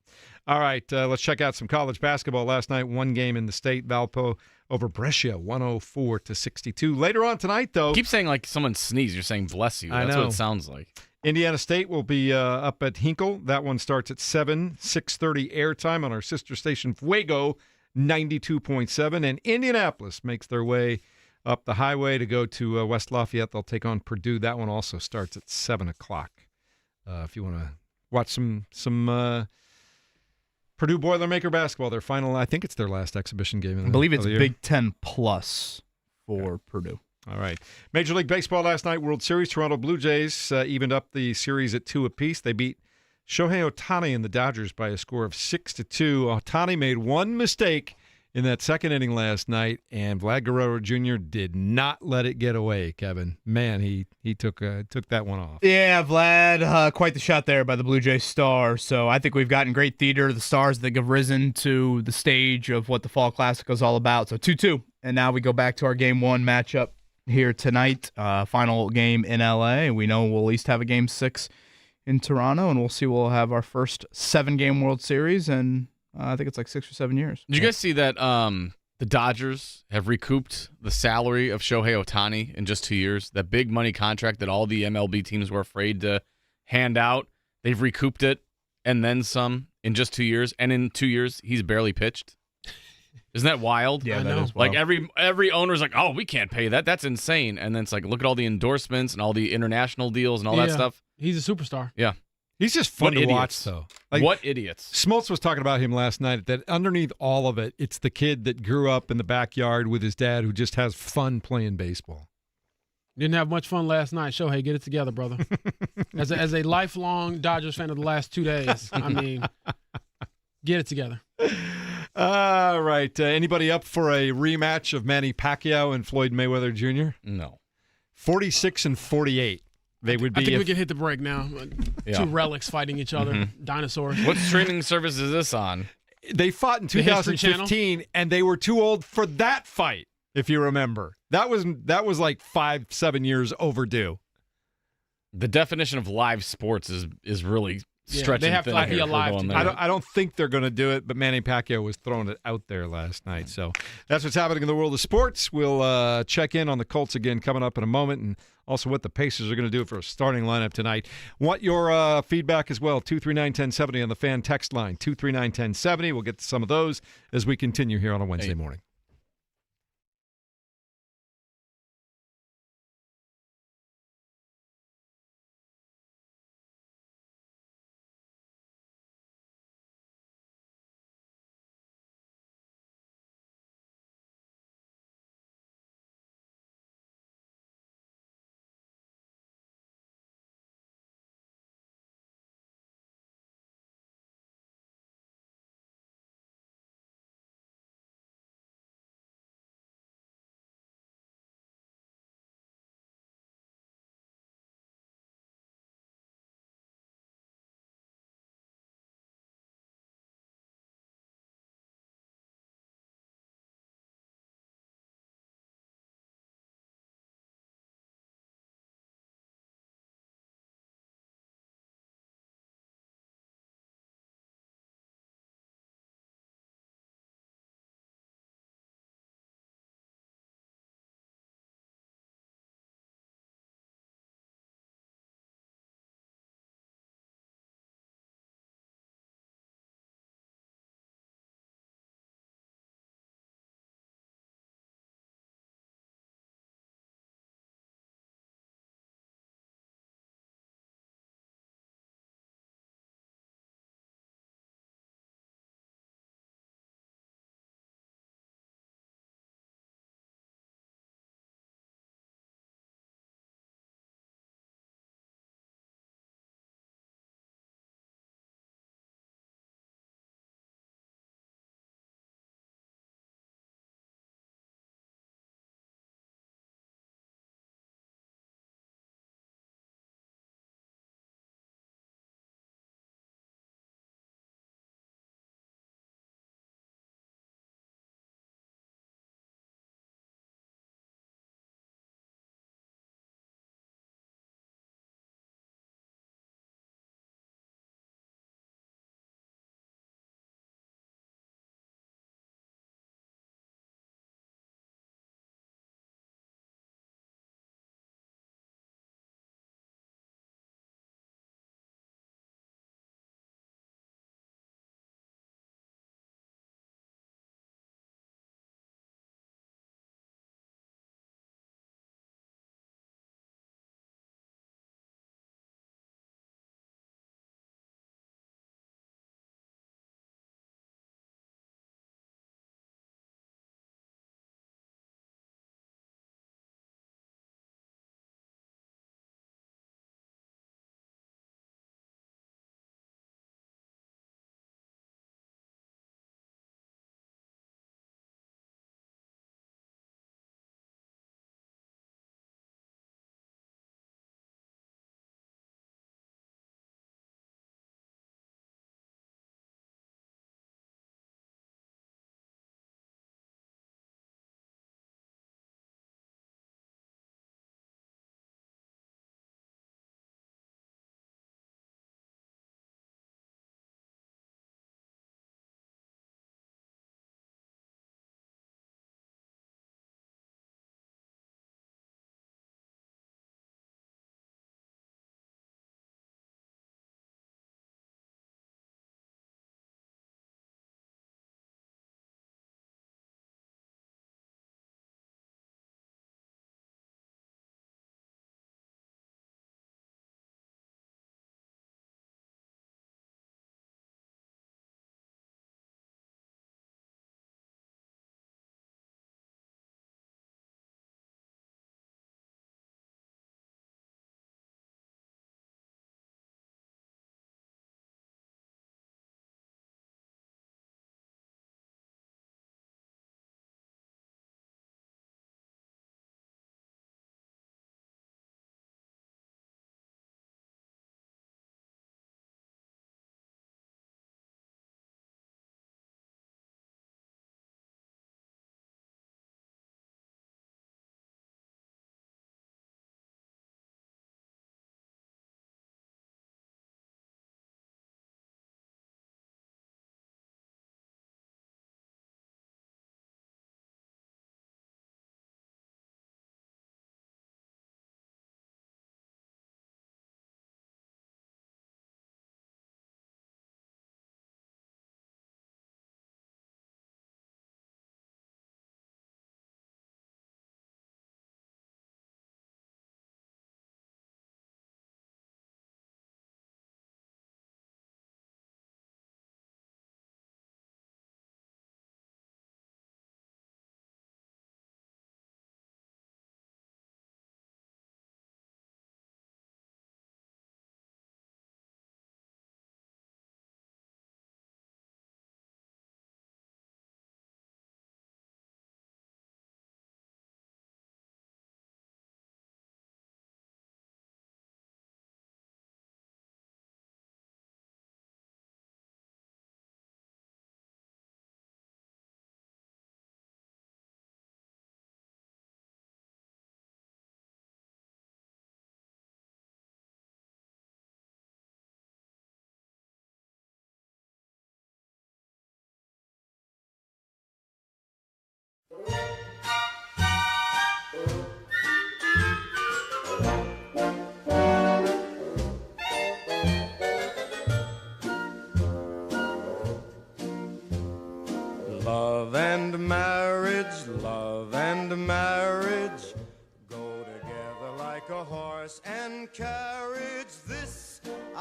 All right, let's check out some college basketball. Last night, one game in the state, Valpo over Brescia, 104-62. Later on tonight, though. Keep saying like someone sneezed. You're saying bless you. That's what it sounds like. Indiana State will be up at Hinkle. That one starts at 7, 6:30 airtime on our sister station Fuego, 92.7. And Indianapolis makes their way up the highway to go to West Lafayette. They'll take on Purdue. That one also starts at 7 o'clock. If you want to watch some Purdue Boilermaker basketball, their final, I think it's their last exhibition game. I believe it's Big Ten plus for Purdue. All right. Major League Baseball last night, World Series. Toronto Blue Jays evened up the series at 2 apiece. They beat Shohei Ohtani and the Dodgers by a score of 6-2. Ohtani made one mistake in that second inning last night, and Vlad Guerrero Jr. did not let it get away, Kevin. Man, he took that one off. Yeah, Vlad, quite the shot there by the Blue Jays star. So I think we've gotten great theater. The Stars that have risen to the stage of what the Fall Classic is all about. So 2-2, and now we go back to our Game 1 matchup here tonight. Final game in L.A. We know we'll at least have a Game 6 in Toronto, and we'll see. We'll have our first 7-game World Series, and I think it's like 6 or 7 years. Did you guys see that the Dodgers have recouped the salary of Shohei Ohtani in just 2 years? That big money contract that all the MLB teams were afraid to hand out. They've recouped it and then some in just 2 years. And in 2 years, he's barely pitched. Isn't that wild? Yeah, that is wild. Like every owner's like, oh, we can't pay that. That's insane. And then it's like, look at all the endorsements and all the international deals and all that stuff. He's a superstar. Yeah. He's just fun to watch, though. Like, what idiots. Smoltz was talking about him last night, that underneath all of it, it's the kid that grew up in the backyard with his dad who just has fun playing baseball. Didn't have much fun last night. Shohei, get it together, brother. As a lifelong Dodgers fan of the last 2 days, I mean, get it together. All right. Anybody up for a rematch of Manny Pacquiao and Floyd Mayweather Jr.? No. 46-48. They would be. I think we can hit the break now. Yeah. 2 relics fighting each other. Dinosaurs. What streaming service is this on? They fought in 2015, and they were too old for that fight, if you remember. That was like 5-7 years overdue. The definition of live sports is really stretching. They have to be alive. I don't think they're going to do it, but Manny Pacquiao was throwing it out there last night. So that's what's happening in the world of sports. We'll check in on the Colts again coming up in a moment, and also what the Pacers are going to do for a starting lineup tonight. Want your feedback as well, 239-1070 on the fan text line, 239-1070. We'll get to some of those as we continue here on a Wednesday morning.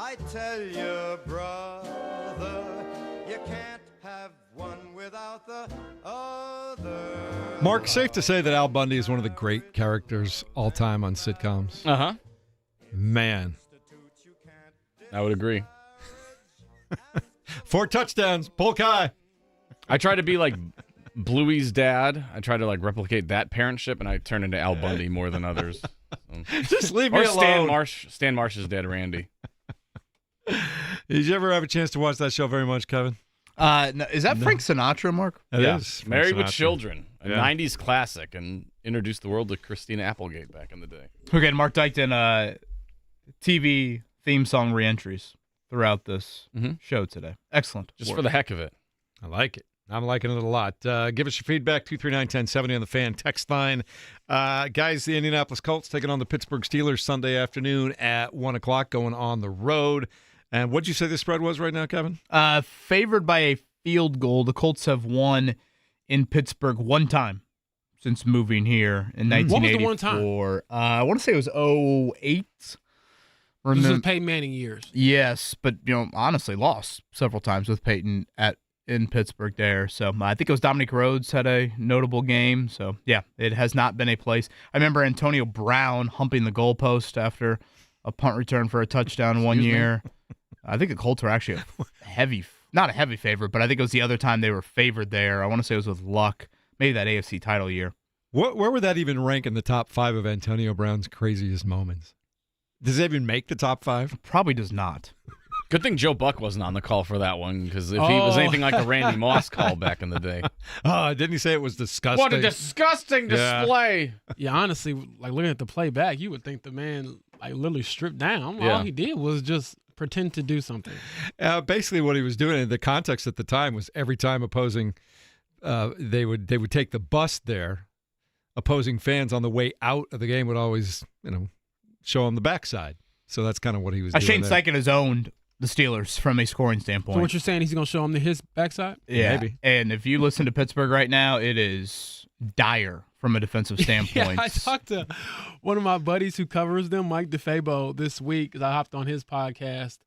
I tell you, brother, you can't have one without the other. Mark, safe to say that Al Bundy is one of the great characters all time on sitcoms. Uh-huh. Man. I would agree. 4 touchdowns, Polk High. I try to be like Bluey's dad. I try to like replicate that parentship, and I turn into Al Bundy more than others. Just leave me or alone. Stan Marsh's dad, Randy. Did you ever have a chance to watch that show very much, Kevin? No, is that Frank Sinatra, Mark? It is. Frank Married with Sinatra. Children, a Yeah. 90s classic, and introduced the world to Christina Applegate back in the day. Okay, Mark Dykton, TV theme song reentries throughout this show today. Excellent. Just work. for the heck of it. I like it. I'm liking it a lot. Give us your feedback, 239-1070 on the Fan text line. Guys, the Indianapolis Colts taking on the Pittsburgh Steelers Sunday afternoon at 1 o'clock, going on the road. And what'd you say the spread was right now, Kevin? Favored by a field goal. The Colts have won in Pittsburgh one time since moving here in 1984. What was the one time? I want to say it was 08. This is Peyton Manning years. Yes, but honestly, lost several times with Peyton in Pittsburgh there. So I think it was Dominic Rhodes had a notable game. So yeah, it has not been a place. I remember Antonio Brown humping the goalpost after a punt return for a touchdown one year. I think the Colts were actually not a heavy favorite, but I think it was the other time they were favored there. I want to say it was with Luck, maybe that AFC title year. Where would that even rank in the top 5 of Antonio Brown's craziest moments? Does it even make the top 5? Probably does not. Good thing Joe Buck wasn't on the call for that one, because if he was anything like the Randy Moss call back in the day. Oh, didn't he say it was disgusting? What a disgusting display. Yeah, honestly, like looking at the playback, you would think the man like literally stripped down. Yeah. All he did was just pretend to do something. Basically, what he was doing in the context at the time was every time opposing, they would take the bus there. Opposing fans on the way out of the game would always, show him the backside. So that's kind of what he was doing. Shane there. Steichen has owned the Steelers from a scoring standpoint. So what you're saying, he's going to show him his backside? Yeah, maybe. And if you listen to Pittsburgh right now, it is dire from a defensive standpoint. Yeah, I talked to one of my buddies who covers them, Mike DeFabo, this week, because I hopped on his podcast,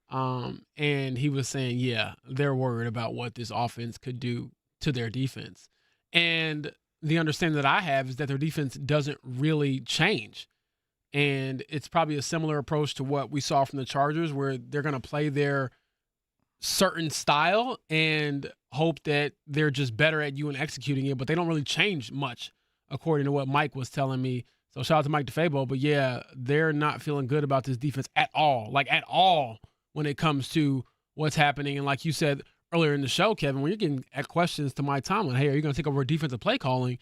and he was saying, yeah, they're worried about what this offense could do to their defense. And the understanding that I have is that their defense doesn't really change. And it's probably a similar approach to what we saw from the Chargers, where they're going to play their certain style and hope that they're just better at you and executing it, but they don't really change much, according to what Mike was telling me. So shout out to Mike DeFabo. But yeah, they're not feeling good about this defense at all, when it comes to what's happening. And like you said earlier in the show, Kevin, when you're getting at questions to Mike Tomlin, hey, are you going to take over defensive play calling?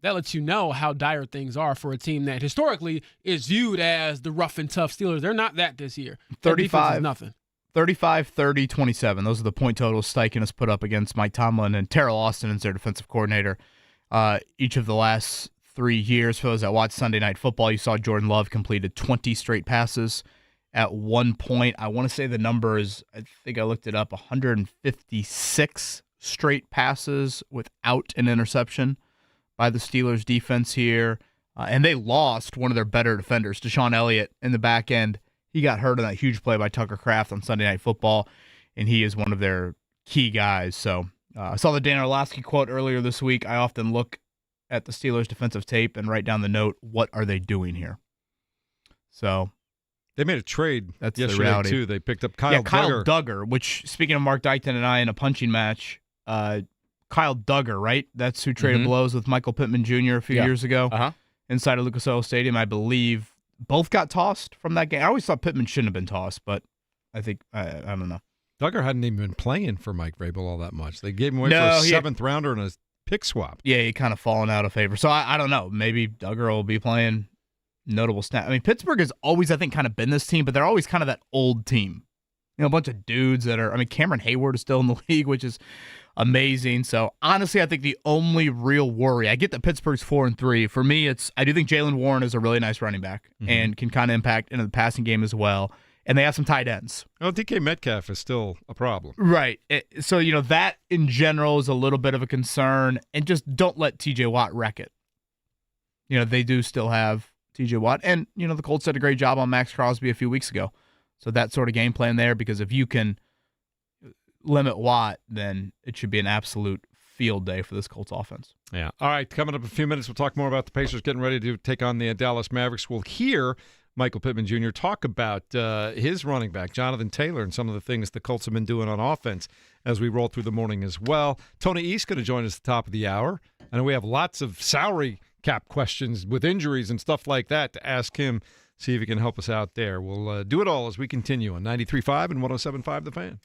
That lets you know how dire things are for a team that historically is viewed as the rough and tough Steelers. They're not that this year. 35, nothing. 35, 30, 27. Those are the point totals Steichen has put up against Mike Tomlin, and Terrell Austin is their defensive coordinator. Each of the last 3 years, for those that watch Sunday Night Football, you saw Jordan Love completed 20 straight passes at one point. I want to say the number is, I think I looked it up, 156 straight passes without an interception by the Steelers defense here. And they lost one of their better defenders, Deshaun Elliott, in the back end. He got hurt on that huge play by Tucker Kraft on Sunday Night Football, and he is one of their key guys. So I saw the Dan Orlovsky quote earlier this week. I often look at the Steelers defensive tape and write down the note, what are they doing here? So they made a trade that's yesterday, the reality. too. They picked up Kyle Duggar, which, speaking of Mark Dykton and I in a punching match, Kyle Duggar, right? That's who traded blows with Michael Pittman Jr. a few years ago inside of Lucas Oil Stadium, I believe. Both got tossed from that game. I always thought Pittman shouldn't have been tossed, but I think, I don't know. Duggar hadn't even been playing for Mike Vrabel all that much. They gave him away for a seventh rounder and a pick swap. Yeah, he kind of fallen out of favor. So I don't know. Maybe Duggar will be playing notable snap. I mean, Pittsburgh has always, I think, kind of been this team, but they're always kind of that old team. A bunch of dudes that are, Cameron Hayward is still in the league, which is amazing. So honestly, I think the only real worry, I get that Pittsburgh's 4-3. For me, I do think Jaylen Warren is a really nice running back and can kind of impact into the passing game as well. And they have some tight ends. Oh, DK Metcalf is still a problem. Right. So, that in general is a little bit of a concern. And just don't let TJ Watt wreck it. They do still have TJ Watt. And, the Colts did a great job on Max Crosby a few weeks ago. So that sort of game plan there, because if you can limit Watt, then it should be an absolute field day for this Colts offense. Yeah. All right, coming up in a few minutes, we'll talk more about the Pacers getting ready to take on the Dallas Mavericks. We'll hear Michael Pittman Jr. talk about his running back, Jonathan Taylor, and some of the things the Colts have been doing on offense as we roll through the morning as well. Tony East going to join us at the top of the hour. I know we have lots of salary cap questions with injuries and stuff like that to ask him, see if he can help us out there. We'll do it all as we continue on 93.5 and 107.5 The Fan.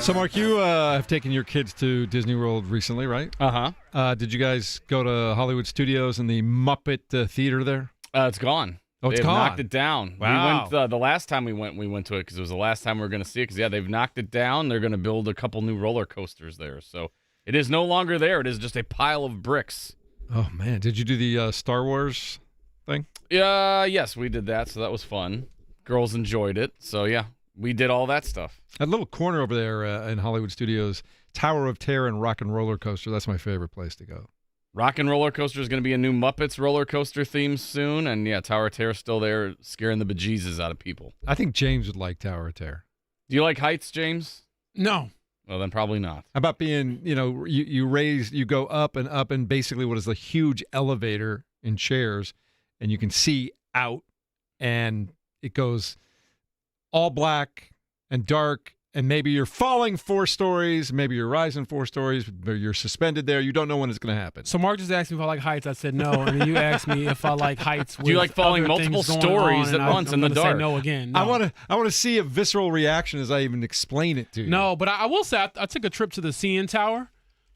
So, Mark, you have taken your kids to Disney World recently, right? Uh-huh. Did you guys go to Hollywood Studios and the Muppet Theater there? It's gone. Oh, it's they've gone. knocked it down. Wow. We went the last time we went to it because it was the last time we were going to see it. Because they've knocked it down. They're going to build a couple new roller coasters there. So it is no longer there. It is just a pile of bricks. Oh man, did you do the Star Wars thing? Yes, we did that. So that was fun. Girls enjoyed it. So yeah, we did all that stuff. That little corner over there in Hollywood Studios, Tower of Terror and Rock and Roller Coaster. That's my favorite place to go. Rock and Roller Coaster is going to be a new Muppets roller coaster theme soon. And yeah, Tower of Terror's still there scaring the bejesus out of people. I think James would like Tower of Terror. Do you like heights, James? No. Well, then probably not. How about being, you go up, and basically what is a huge elevator in chairs, and you can see out, and it goes all black and dark, and maybe you're falling 4 stories, maybe you're rising 4 stories, but you're suspended there. You don't know when it's going to happen. So Mark just asked me if I like heights. I said no. And then you asked me if I like heights. Do you like falling multiple stories at once in the dark? Say no again. No. I want to see a visceral reaction as I even explain it to you. No, but I will say I took a trip to the CN Tower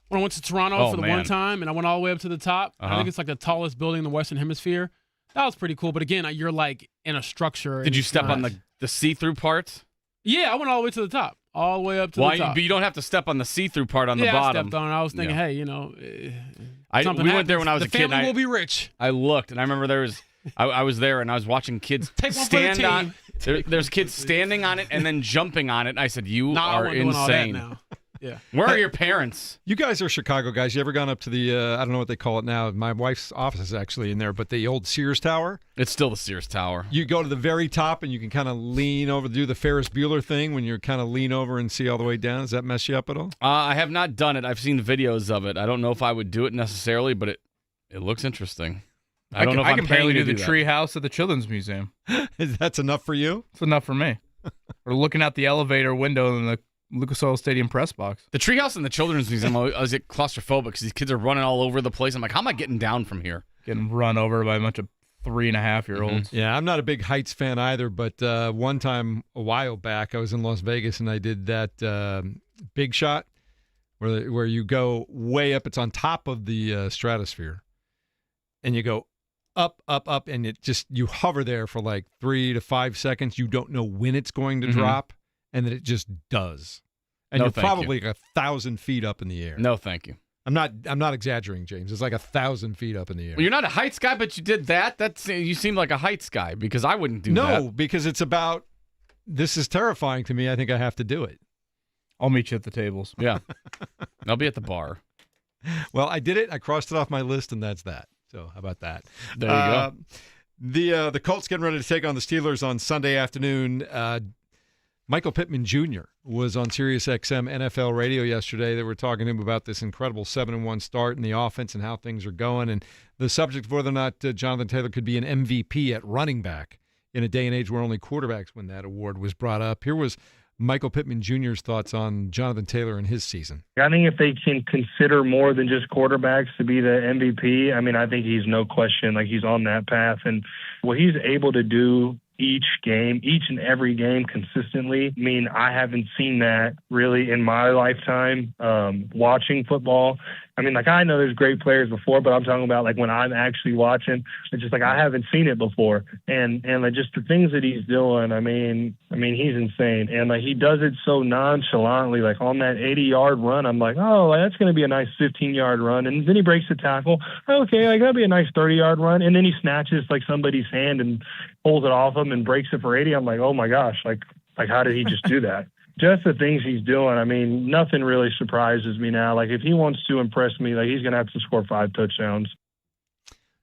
when I went to Toronto for the one time, and I went all the way up to the top. I think it's like the tallest building in the Western Hemisphere. That was pretty cool. But again, you're like in a structure. Did you step on the see-through part? Yeah, I went all the way to the top. All the way up to the top. But you don't have to step on the see-through part on the bottom. I stepped on it. I was thinking, hey, we went there when I was a kid. The family will be rich. I looked, and I remember I was there, and I was watching kids stand on. There's kids standing on it and then jumping on it. And I said, "You are insane." Now. Yeah. Where are your parents? You guys are Chicago guys. You ever gone up to the, I don't know what they call it now. My wife's office is actually in there, but the old Sears Tower. It's still the Sears Tower. You go to the very top and you can kind of lean over, do the Ferris Bueller thing when you're kind of lean over and see all the way down. Does that mess you up at all? I have not done it. I've seen videos of it. I don't know if I would do it necessarily, but it looks interesting. I don't know if I I'm can paying barely to do the that. tree house at the Children's Museum. That's enough for you? It's enough for me. Or looking out the elevator window in the Lucas Oil Stadium press box. The treehouse in the Children's Museum, I was claustrophobic because these kids are running all over the place. I'm like, how am I getting down from here? Getting run over by a bunch of 3.5-year-olds. Mm-hmm. Yeah, I'm not a big heights fan either, but one time a while back, I was in Las Vegas and I did that big shot where you go way up. It's on top of the stratosphere, and you go up, up, up, and it just you hover there for like 3 to 5 seconds. You don't know when it's going to drop. And then it just does. And No, you're thank probably like 1,000 feet up in the air. No, thank you. I'm not exaggerating, James. It's like 1,000 feet up in the air. Well, you're not a heights guy, but you did that. You seem like a heights guy because I wouldn't do that. No, because it's about, this is terrifying to me. I think I have to do it. I'll meet you at the tables. Yeah. I'll be at the bar. Well, I did it. I crossed it off my list, and that's that. So how about that? There you go. The Colts getting ready to take on the Steelers on Sunday afternoon. Michael Pittman Jr. was on Sirius XM NFL radio yesterday. They were talking to him about this incredible 7-1 start in the offense and how things are going, and the subject of whether or not Jonathan Taylor could be an MVP at running back in a day and age where only quarterbacks win that award was brought up. Here was Michael Pittman Jr.'s thoughts on Jonathan Taylor and his season. I think if they can consider more than just quarterbacks to be the MVP, I mean, I think he's no question, like he's on that path. And what he's able to do each and every game consistently. I mean, I haven't seen that really in my lifetime watching football. I mean, like I know there's great players before, but I'm talking about like when I'm actually watching, it's just like I haven't seen it before. And like just the things that he's doing, I mean he's insane. And like he does it so nonchalantly, like on that 80-yard run, I'm like, oh, that's going to be a nice 15-yard run. And then he breaks the tackle. Okay, like that'll be a nice 30-yard run. And then he snatches like somebody's hand and pulls it off him and breaks it for 80. I'm like, oh my gosh, like how did he just do that? Just the things he's doing, I mean, nothing really surprises me now. Like, if he wants to impress me, like, he's going to have to score 5 touchdowns.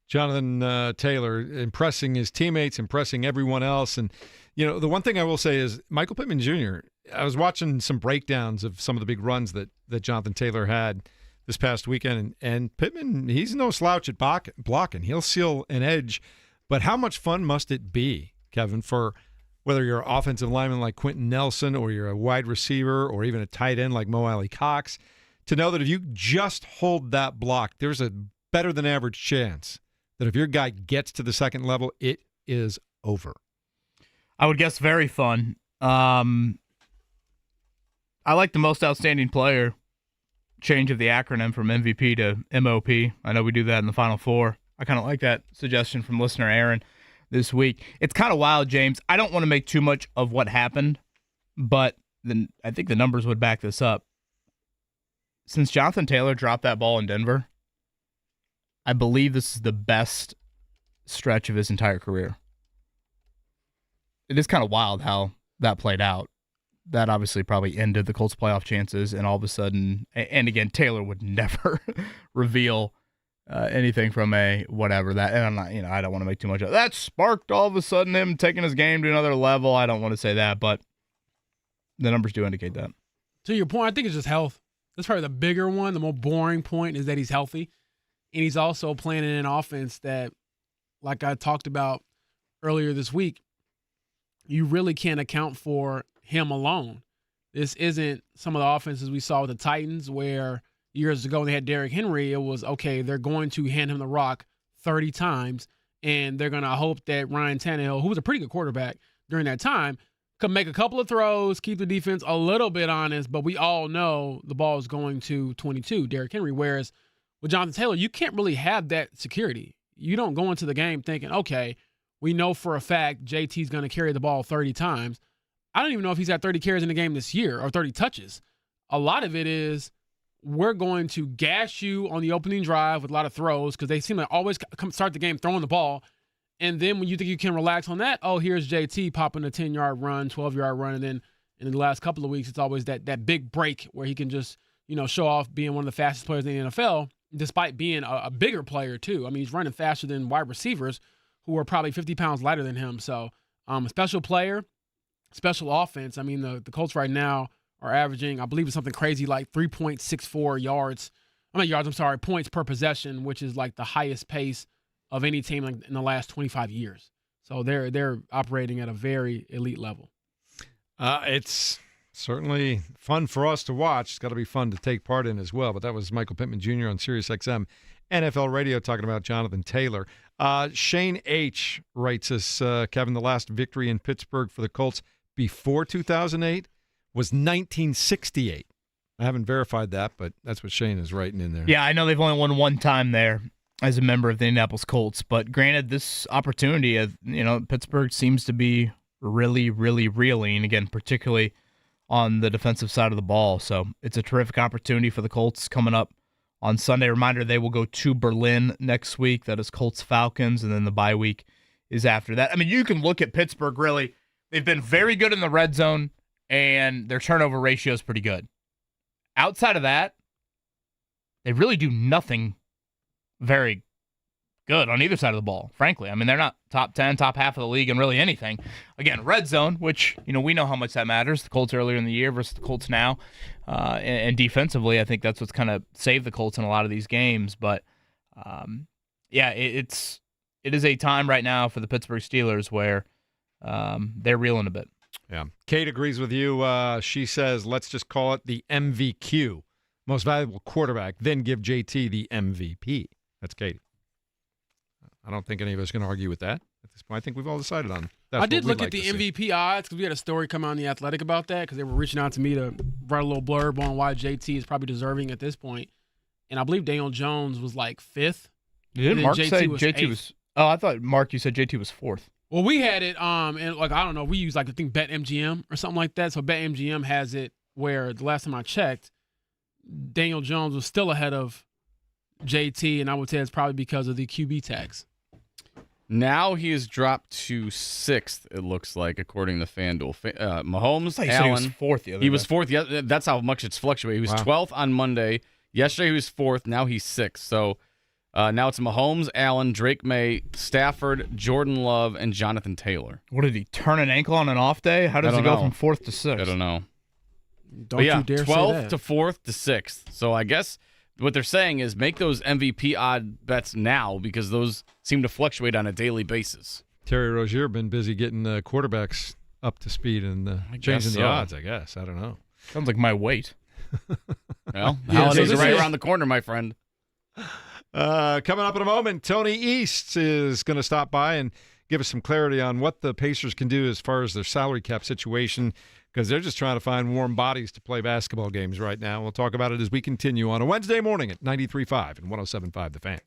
Jonathan Taylor impressing his teammates, impressing everyone else. And, you know, the one thing I will say is Michael Pittman Jr., I was watching some breakdowns of some of the big runs that Jonathan Taylor had this past weekend. And Pittman, he's no slouch at blocking. He'll seal an edge. But how much fun must it be, Kevin, for whether you're an offensive lineman like Quentin Nelson or you're a wide receiver or even a tight end like Mo Alley Cox, to know that if you just hold that block, there's a better than average chance that if your guy gets to the second level, it is over. I would guess very fun. I like the most outstanding player change of the acronym from MVP to MOP. I know we do that in the Final Four. I kind of like that suggestion from listener Aaron this week. It's kind of wild, James. I don't want to make too much of what happened, but then I think the numbers would back this up. Since Jonathan Taylor dropped that ball in Denver, I believe this is the best stretch of his entire career. It is kind of wild how that played out. That obviously probably ended the Colts' playoff chances, and all of a sudden, and again, Taylor would never reveal anything from a whatever that, and I'm not, I don't want to make too much of that. Sparked all of a sudden him taking his game to another level. I don't want to say that, but the numbers do indicate that. To your point, I think it's just health. That's probably the bigger one. The more boring point is that he's healthy, and he's also playing in an offense that, like I talked about earlier this week, you really can't account for him alone. This isn't some of the offenses we saw with the Titans where years ago when they had Derrick Henry, it was, okay, they're going to hand him the rock 30 times, and they're going to hope that Ryan Tannehill, who was a pretty good quarterback during that time, could make a couple of throws, keep the defense a little bit honest, but we all know the ball is going to 22, Derrick Henry, whereas with Jonathan Taylor, you can't really have that security. You don't go into the game thinking, okay, we know for a fact JT's going to carry the ball 30 times. I don't even know if he's had 30 carries in the game this year or 30 touches. A lot of it is we're going to gash you on the opening drive with a lot of throws because they seem to always start the game throwing the ball. And then when you think you can relax on that, oh, here's JT popping a 10-yard run, 12-yard run. And then in the last couple of weeks, it's always that big break where he can just, show off being one of the fastest players in the NFL, despite being a bigger player too. I mean, he's running faster than wide receivers who are probably 50 pounds lighter than him. So a special player. Special offense. I mean, the Colts right now are averaging, I believe it's something crazy like 3.64 points per possession, which is like the highest pace of any team in the last 25 years. So they're operating at a very elite level. It's certainly fun for us to watch. It's got to be fun to take part in as well. But that was Michael Pittman Jr. on SiriusXM NFL Radio talking about Jonathan Taylor. Shane H. writes us, Kevin, the last victory in Pittsburgh for the Colts before 2008 was 1968. I haven't verified that, but that's what Shane is writing in there. Yeah, I know they've only won one time there as a member of the Indianapolis Colts, but granted, this opportunity, Pittsburgh seems to be really, really reeling, again, particularly on the defensive side of the ball. So it's a terrific opportunity for the Colts coming up on Sunday. Reminder, they will go to Berlin next week. That is Colts-Falcons, and then the bye week is after that. I mean, you can look at Pittsburgh, really. They've been very good in the red zone, and their turnover ratio is pretty good. Outside of that, they really do nothing very good on either side of the ball, frankly. I mean, they're not top 10, top half of the league in really anything. Again, red zone, which, we know how much that matters. The Colts earlier in the year versus the Colts now. And defensively, I think that's what's kind of saved the Colts in a lot of these games. But, it is a time right now for the Pittsburgh Steelers where they're reeling a bit. Yeah. Kate agrees with you. She says, let's just call it the MVQ, most valuable quarterback, then give JT the MVP. That's Katie. I don't think any of us can argue with that at this point. I think we've all decided on that. I did look at the MVP odds because we had a story come out in The Athletic about that because they were reaching out to me to write a little blurb on why JT is probably deserving at this point. And I believe Daniel Jones was like 5th. Didn't Mark say JT was – oh, I thought, Mark, you said JT was 4th. Well, we had it, and like I don't know, we use I think BetMGM or something like that. So BetMGM has it where the last time I checked, Daniel Jones was still ahead of JT, and I would say it's probably because of the QB tags. Now he has dropped to 6th, it looks like, according to FanDuel. Mahomes, Allen. He was 4th the other He was 4th. Yeah, that's how much it's fluctuated. He was 12th on Monday. Yesterday he was 4th. Now he's 6th. So now it's Mahomes, Allen, Drake May, Stafford, Jordan Love, and Jonathan Taylor. What did he turn an ankle on an off day? How does he go from 4th to 6th? I don't know. Don't you dare 12th say that. to 4th to 6th. So I guess what they're saying is make those MVP odd bets now because those seem to fluctuate on a daily basis. Terry Rozier been busy getting quarterbacks up to speed and changing the odds, I guess. I don't know. Sounds like my weight. Well, the holidays are right around the corner, my friend. Coming up in a moment, Tony East is going to stop by and give us some clarity on what the Pacers can do as far as their salary cap situation, because they're just trying to find warm bodies to play basketball games right now. We'll talk about it as we continue on a Wednesday morning at 93.5 and 107.5 The Fan.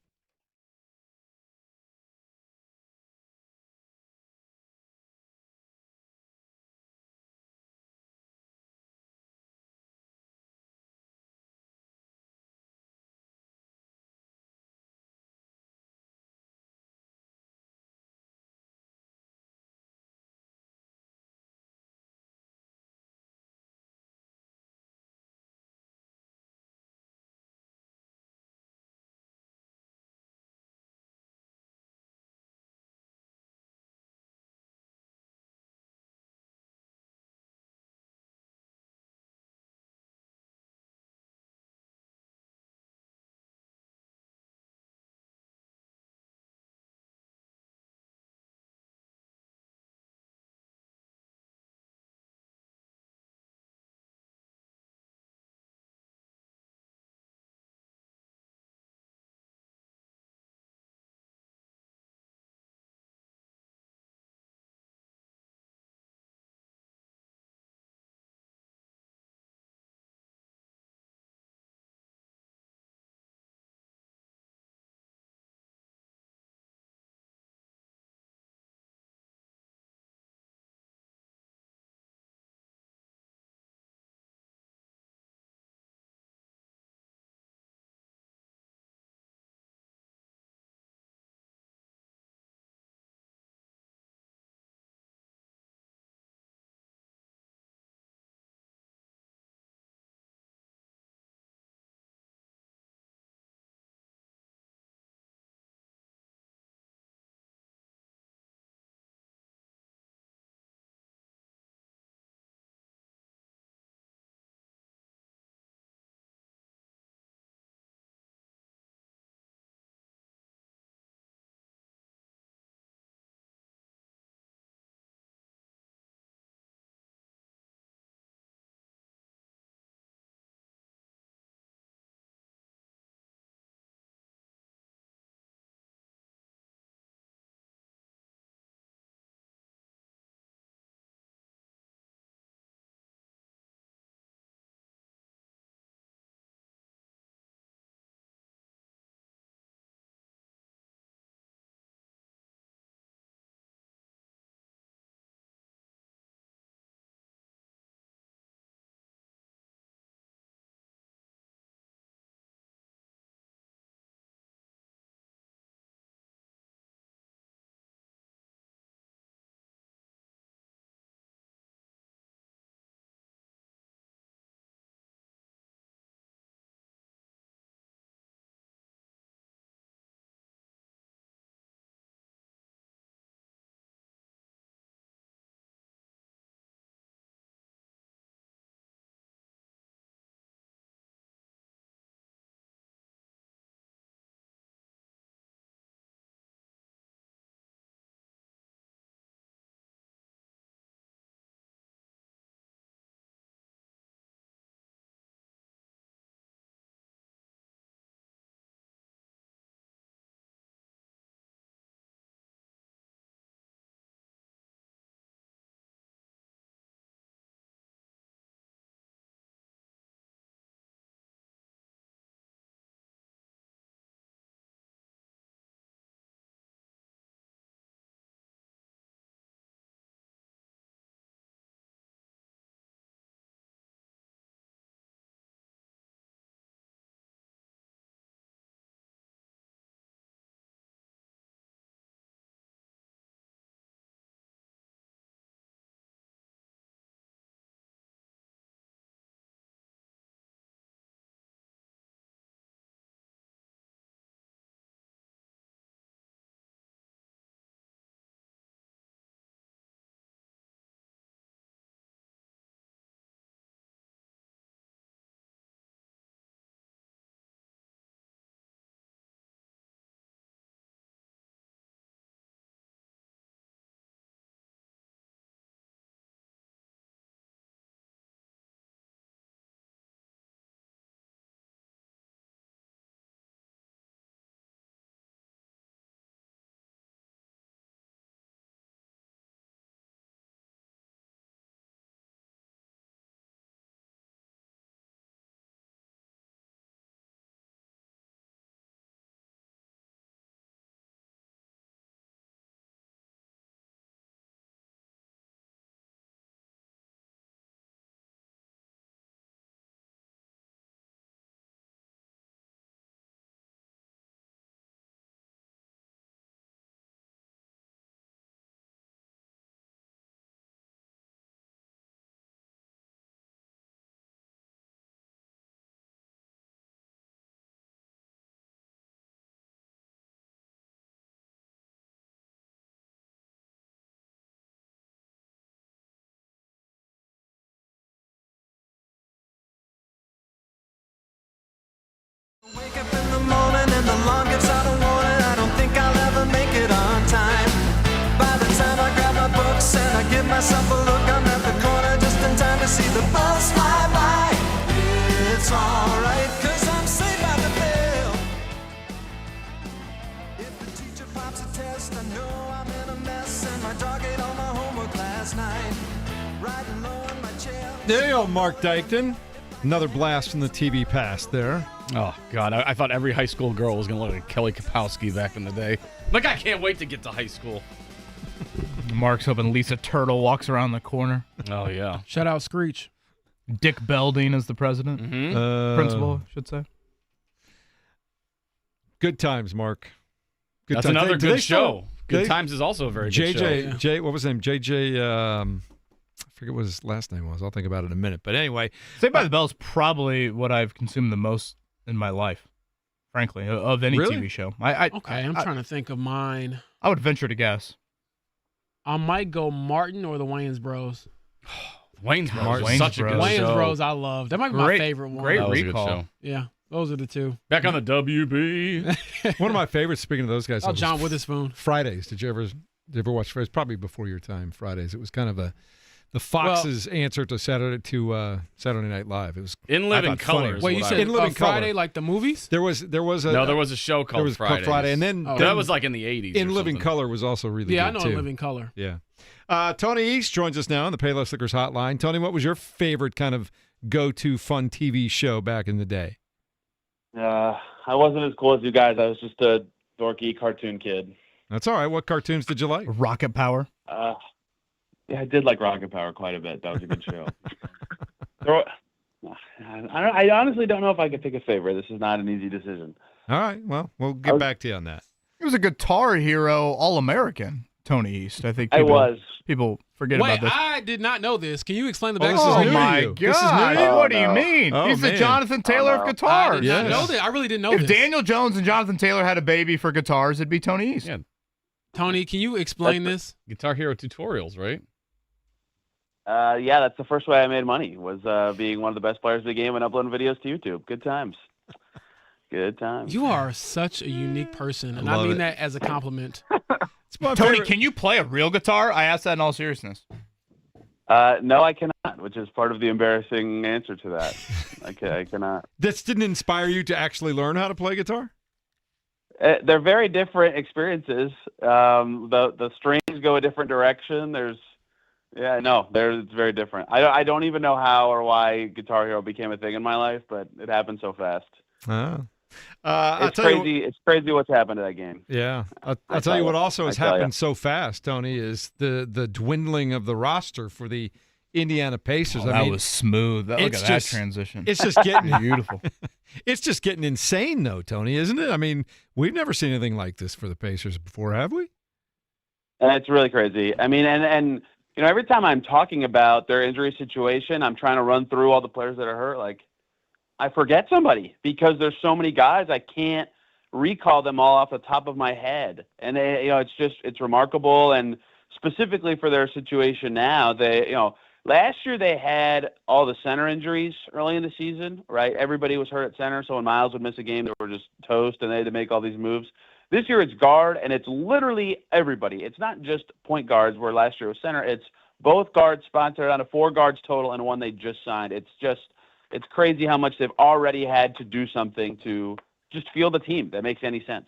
Wake up in the morning and the alarm gives out a warning. I don't think I'll ever make it on time. By the time I grab my books and I give myself a look, I'm at the corner just in time to see the bus fly by. It's alright, 'cause I'm saved by the bell. If the teacher pops a test, I know I'm in a mess, and my dog ate all my homework last night. Riding low in my chair. There you go, Mark Dykton. Another blast from the TV past there. Oh, God. I thought every high school girl was going to look like Kelly Kapowski back in the day. Like, I can't wait to get to high school. Mark's hoping Lisa Turtle walks around the corner. Oh, yeah. Shout out Screech. Dick Belding is the president. Principal, I should say. Good times, Mark. Good That's times. another Do they good still- show. Good Times is also a very good show. What was his name? JJ, I forget what his last name was. I'll think about it in a minute. But anyway. Saved by the Bell is probably what I've consumed the most in my life, frankly, of any Really? TV show. I'm trying to think of mine. I would venture to guess. I might go Martin or the Wayans Bros. Wayans Bros. is such a good Wayans show. Bros. I love. That might be my favorite one. Great That was a good recall. show. Yeah, those are the two. Back on the WB. One of my favorites, speaking of those guys, Oh, was John Witherspoon. Fridays. Did you ever watch Fridays? Probably before your time, Fridays. It was kind of the Fox's answer to Saturday Night Live. It was In Living Color. Wait, you said In Living Friday, Color. like the movies? There was a No, there was a show called Fridays. and then that was like in the 80s. In or Living something. Color was also really Yeah, I good know too. Living Color. Yeah. Tony East joins us now on the Payless Liquors Hotline. Tony, what was your favorite kind of go-to fun TV show back in the day? I wasn't as cool as you guys. I was just a dorky cartoon kid. That's all right. What cartoons did you like? Rocket Power. Yeah, I did like Rocket Power quite a bit. That was a good show. I honestly don't know if I could pick a favorite. This is not an easy decision. All right. Well, we'll get back to you on that. He was a Guitar Hero All-American, Tony East. I think people forget Wait, about this. I did not know this. Can you explain the this backstory? is new to my you. This is God. new to you? What do you mean? Oh, He's the man. Jonathan Taylor of guitars. I did not know that. I really didn't know If this. Daniel Jones and Jonathan Taylor had a baby for guitars, it'd be Tony East. Yeah. Tony, can you explain this? Guitar Hero tutorials, right? Yeah, that's the first way I made money, was being one of the best players of the game and uploading videos to YouTube. Good times. Good times. You are such a unique person, and I love mean it. that as a compliment. Tony, can you play a real guitar? I asked that in all seriousness. No, I cannot, which is part of the embarrassing answer to that. I cannot. This didn't inspire you to actually learn how to play guitar? They're very different experiences. The strings go a different direction. It's very different. I don't even know how or why Guitar Hero became a thing in my life, but it happened so fast. It's crazy. It's crazy what's happened to that game. Yeah, I'll tell you what also has happened so fast, Tony, is the dwindling of the roster for the Indiana Pacers. That was smooth. Look at that transition. It's just getting beautiful. It's just getting insane, though, Tony, isn't it? I mean, we've never seen anything like this for the Pacers before, have we? It's really crazy. I mean, and every time I'm talking about their injury situation, I'm trying to run through all the players that are hurt. Like, I forget somebody because there's so many guys I can't recall them all off the top of my head. And it's remarkable. And specifically for their situation now, last year they had all the center injuries early in the season, right? Everybody was hurt at center, so when Miles would miss a game, they were just toast, and they had to make all these moves. This year it's guard, and it's literally everybody. It's not just point guards, where last year was center. It's both guards sponsored down to 4 guards total and one they just signed. It's crazy how much they've already had to do something to just field the team that makes any sense.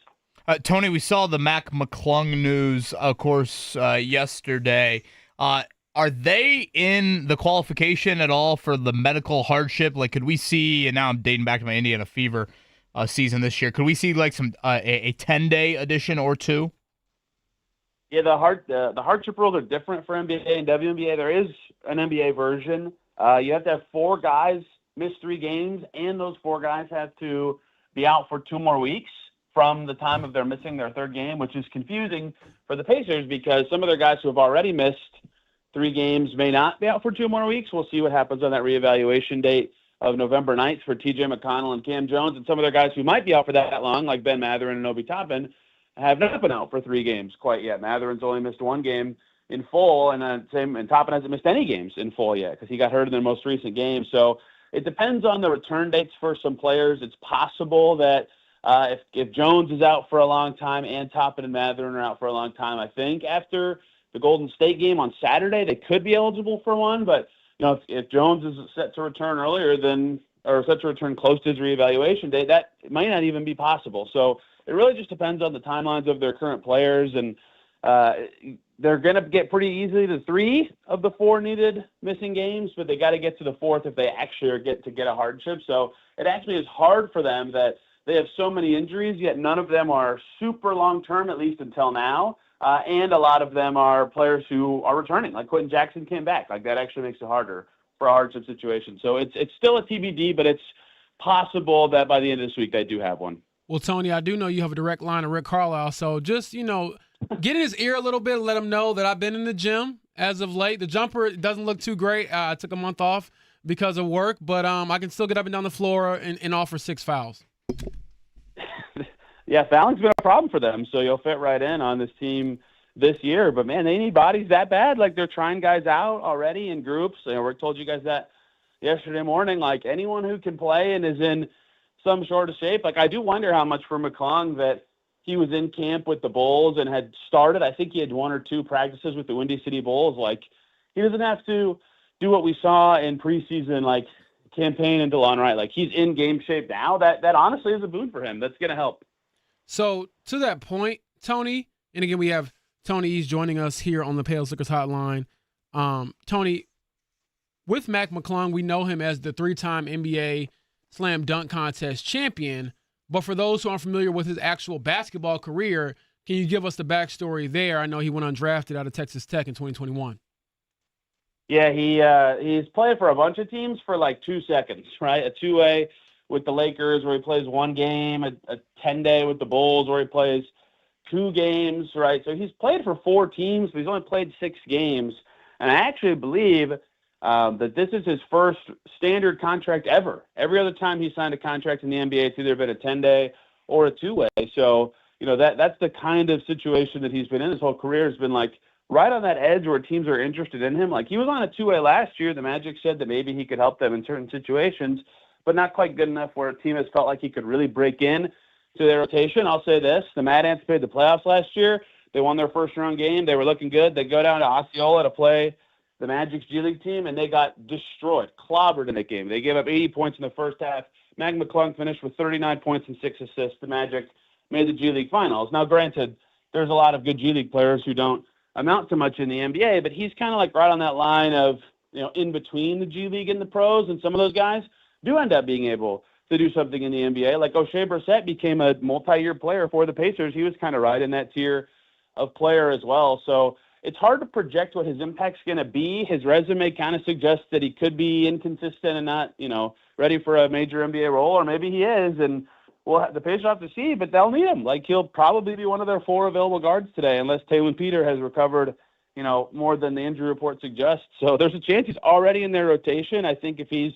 Tony, we saw the Mac McClung news, of course, yesterday. Are they in the qualification at all for the medical hardship? Like, could we see, and now I'm dating back to my Indiana Fever season this year, could we see like some a 10-day edition or two? Yeah, the hardship rules are different for NBA and WNBA. There is an NBA version. You have to have 4 guys miss 3 games, and those 4 guys have to be out for 2 more weeks from the time of their missing their 3rd game, which is confusing for the Pacers because some of their guys who have already missed 3 games may not be out for 2 more weeks. We'll see what happens on that reevaluation date of November 9th for TJ McConnell and Cam Jones, and some of their guys who might be out for that long, like Ben Mathurin and Obi Toppin, have not been out for 3 games quite yet. Mathurin's only missed 1 game in full, and Toppin hasn't missed any games in full yet because he got hurt in their most recent game. So it depends on the return dates for some players. It's possible that if Jones is out for a long time and Toppin and Matherin are out for a long time, I think after the Golden State game on Saturday, they could be eligible for one. But, if Jones is set to return earlier or set to return close to his reevaluation date, that might not even be possible. So it really just depends on the timelines of their current players. And they're going to get pretty easily to 3 of the 4 needed missing games, but they got to get to the 4th if they actually get a hardship. So it actually is hard for them that they have so many injuries, yet none of them are super long-term, at least until now. And a lot of them are players who are returning, like Quentin Jackson came back. Like that actually makes it harder for a hardship situation. So it's still a TBD, but it's possible that by the end of this week they do have one. Well, Tony, I do know you have a direct line to Rick Carlisle, so just, get in his ear a little bit and let him know that I've been in the gym as of late. The jumper doesn't look too great. I took a month off because of work, but I can still get up and down the floor and offer 6 fouls. Yeah, fouling's been a problem for them, so you'll fit right in on this team this year. But, man, they need bodies that bad. Like, they're trying guys out already in groups. Rick told you guys that yesterday morning. Like, anyone who can play and is in some sort of shape. Like, I do wonder how much for McClung that he was in camp with the Bulls and had started. I think he had 1 or 2 practices with the Windy City Bulls. Like, he doesn't have to do what we saw in preseason, like Campaign and DeLon Wright. Like, he's in game shape now. That honestly is a boon for him. That's going to help. So, to that point, Tony, and again, we have Tony East joining us here on the Pale Liquors Hotline. Tony, with Mac McClung, we know him as the 3-time NBA Slam Dunk Contest champion. But for those who aren't familiar with his actual basketball career, can you give us the backstory there? I know he went undrafted out of Texas Tech in 2021. Yeah, he's played for a bunch of teams for like 2 seconds, right? A 2-way with the Lakers where he plays 1 game, a 10-day with the Bulls where he plays 2 games, right? So he's played for 4 teams, but he's only played 6 games. And I actually believe that this is his first standard contract ever. Every other time he signed a contract in the NBA, it's either been a 10-day or a 2-way. So, that's the kind of situation that he's been in. His whole career has been like right on that edge where teams are interested in him. Like he was on a 2-way last year. The Magic said that maybe he could help them in certain situations, but not quite good enough where a team has felt like he could really break in to their rotation. I'll say this. The Mad Ants made the playoffs last year. They won their first-round game. They were looking good. They go down to Osceola to play the Magic's G League team, and they got destroyed, clobbered in that game. They gave up 80 points in the first half. Mac McClung finished with 39 points and 6 assists. The Magic made the G League finals. Now, granted, there's a lot of good G League players who don't amount to much in the NBA, but he's kind of like right on that line of, in between the G League and the pros, and some of those guys do end up being able to do something in the NBA. Like O'Shea Brissett became a multi-year player for the Pacers. He was kind of right in that tier of player as well. So it's hard to project what his impact's going to be. His resume kind of suggests that he could be inconsistent and not, ready for a major NBA role, or maybe he is, and the Pacers have to see, but they'll need him. Like he'll probably be one of their 4 available guards today, unless Taylor Peter has recovered, more than the injury report suggests. So there's a chance he's already in their rotation. I think if he's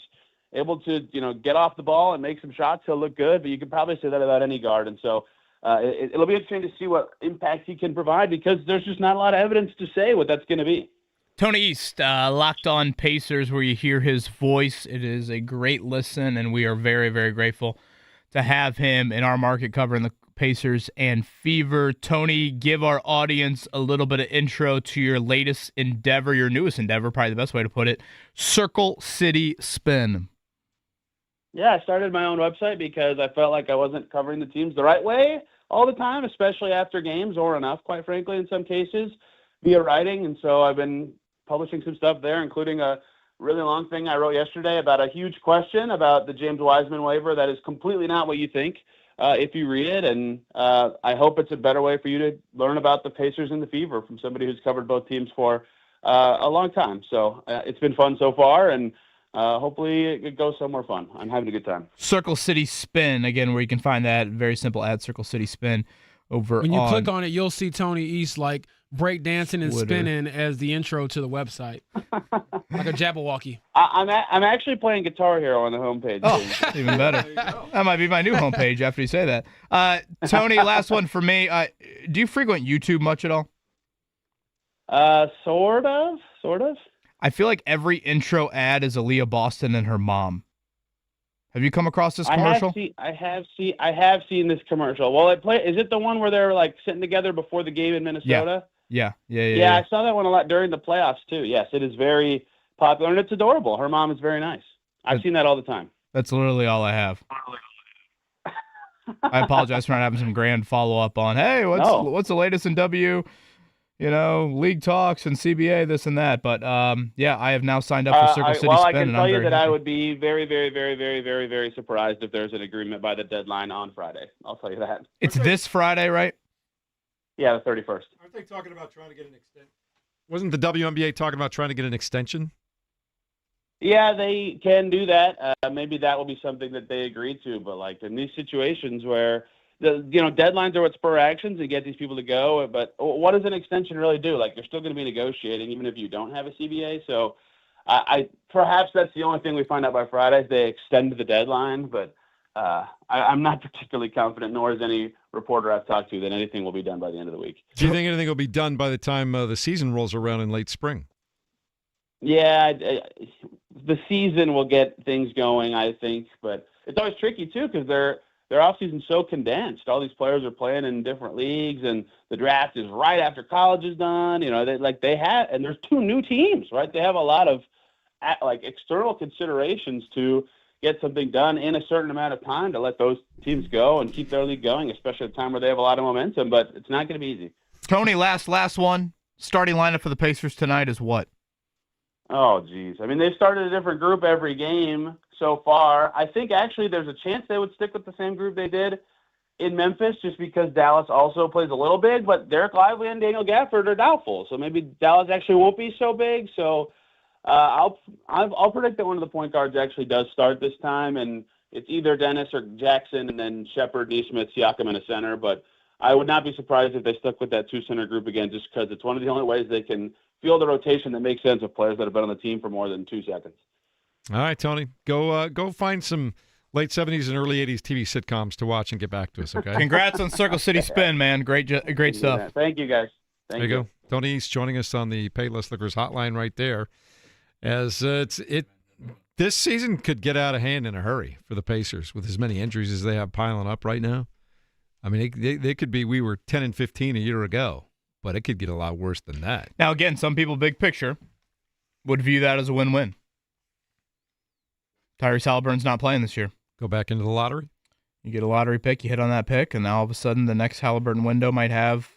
able to, get off the ball and make some shots, he'll look good, but you could probably say that about any guard. And so it'll be interesting to see what impact he can provide, because there's just not a lot of evidence to say what that's going to be. Tony East, Locked On Pacers, where you hear his voice. It is a great listen, and we are very, very grateful to have him in our market covering the Pacers and Fever. Tony, give our audience a little bit of intro to your latest endeavor, your newest endeavor, probably the best way to put it, Circle City Spin. Yeah, I started my own website because I felt like I wasn't covering the teams the right way all the time, especially after games, or enough, quite frankly, in some cases, via writing. And so I've been publishing some stuff there, including a really long thing I wrote yesterday about a huge question about the James Wiseman waiver that is completely not what you think if you read it. And I hope it's a better way for you to learn about the Pacers and the Fever from somebody who's covered both teams for a long time. So it's been fun so far, and hopefully it goes somewhere fun. I'm having a good time. Circle City Spin, again, where you can find that very simple ad, Circle City Spin, over when you click on it, you'll see Tony East like break dancing and spinning as the intro to the website, like a Jabberwocky. I'm actually playing Guitar Hero on the homepage. Oh, even better. That might be my new homepage after you say that. Tony, last one for me. Do you frequent YouTube much at all? Sort of. I feel like every intro ad is Aaliyah Boston and her mom. Have you come across this commercial? I have seen this commercial. Well, is it the one where they're like sitting together before the game in Minnesota? Yeah. I saw that one a lot during the playoffs too. Yes, it is very popular and it's adorable. Her mom is very nice. I've seen that all the time. That's literally all I have. I apologize for not having some grand follow-up on, hey, what's the latest in league talks and CBA, this and that. But, I have now signed up for Circle City Spin. I can tell you that I would be very, very, very, very, very, very surprised if there's an agreement by the deadline on Friday. I'll tell you that. It's this Friday, right? Yeah, the 31st. Aren't they talking about trying to get an extension? Wasn't the WNBA talking about trying to get an extension? Yeah, they can do that. Maybe that will be something that they agree to. But like in these situations where deadlines are what spur actions and get these people to go. But what does an extension really do? Like you're still going to be negotiating even if you don't have a CBA. So I perhaps that's the only thing we find out by Friday. They extend the deadline, but I'm not particularly confident, nor is any reporter I've talked to, that anything will be done by the end of the week. Do you think anything will be done by the time the season rolls around in late spring? Yeah, the season will get things going, I think, but it's always tricky too because their offseason's so condensed. All these players are playing in different leagues, and the draft is right after college is done. And there's 2 new teams, right? They have a lot of external considerations to get something done in a certain amount of time to let those teams go and keep their league going, especially at a time where they have a lot of momentum. But it's not going to be easy. Tony, last one. Starting lineup for the Pacers tonight is what? Oh, geez. I mean, they've started a different group every game so far. I think actually there's a chance they would stick with the same group they did in Memphis just because Dallas also plays a little big, but Derek Lively and Daniel Gafford are doubtful. So maybe Dallas actually won't be so big. So I'll predict that one of the point guards actually does start this time, and it's either Dennis or Jackson, and then Shepard, Nesmith, Siakam in a center. But I would not be surprised if they stuck with that 2-center group again just because it's one of the only ways they can field a rotation that makes sense of players that have been on the team for more than 2 seconds. All right, Tony, go find some late 70s and early 80s TV sitcoms to watch and get back to us, okay? Congrats on Circle City Spin, man. Great stuff. Thank you, guys. There you go. Tony East joining us on the Payless Liquors hotline right there. As this season could get out of hand in a hurry for the Pacers with as many injuries as they have piling up right now. I mean, they could be, we were 10-15 a year ago, but it could get a lot worse than that. Now, again, some people, big picture, would view that as a win-win. Tyrese Halliburton's not playing this year. Go back into the lottery? You get a lottery pick, you hit on that pick, and now all of a sudden the next Halliburton window might have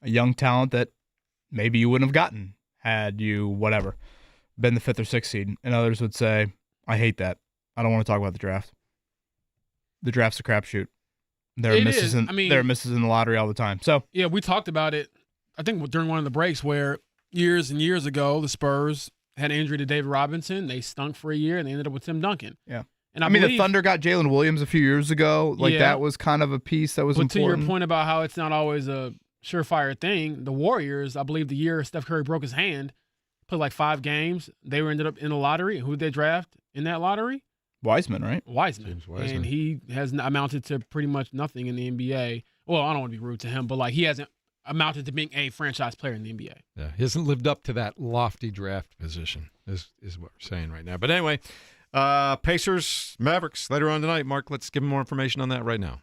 a young talent that maybe you wouldn't have gotten had you, been the 5th or 6th seed. And others would say, I hate that. I don't want to talk about the draft. The draft's a crapshoot. There are misses in the lottery all the time. So yeah, we talked about it, I think, during one of the breaks where years and years ago, the Spurs had an injury to David Robinson. They stunk for a year, and they ended up with Tim Duncan. Yeah. And I mean, the Thunder got Jalen Williams a few years ago. That was kind of a piece that was important. But to your point about how it's not always a surefire thing, the Warriors, I believe the year Steph Curry broke his hand, played like 5 games. They ended up in the lottery. Who did they draft in that lottery? Wiseman, right? Wiseman. And he has amounted to pretty much nothing in the NBA. Well, I don't want to be rude to him, but he hasn't amounted to being a franchise player in the NBA. Yeah, he hasn't lived up to that lofty draft position, is what we're saying right now. But anyway, Pacers, Mavericks later on tonight. Mark, let's give them more information on that right now.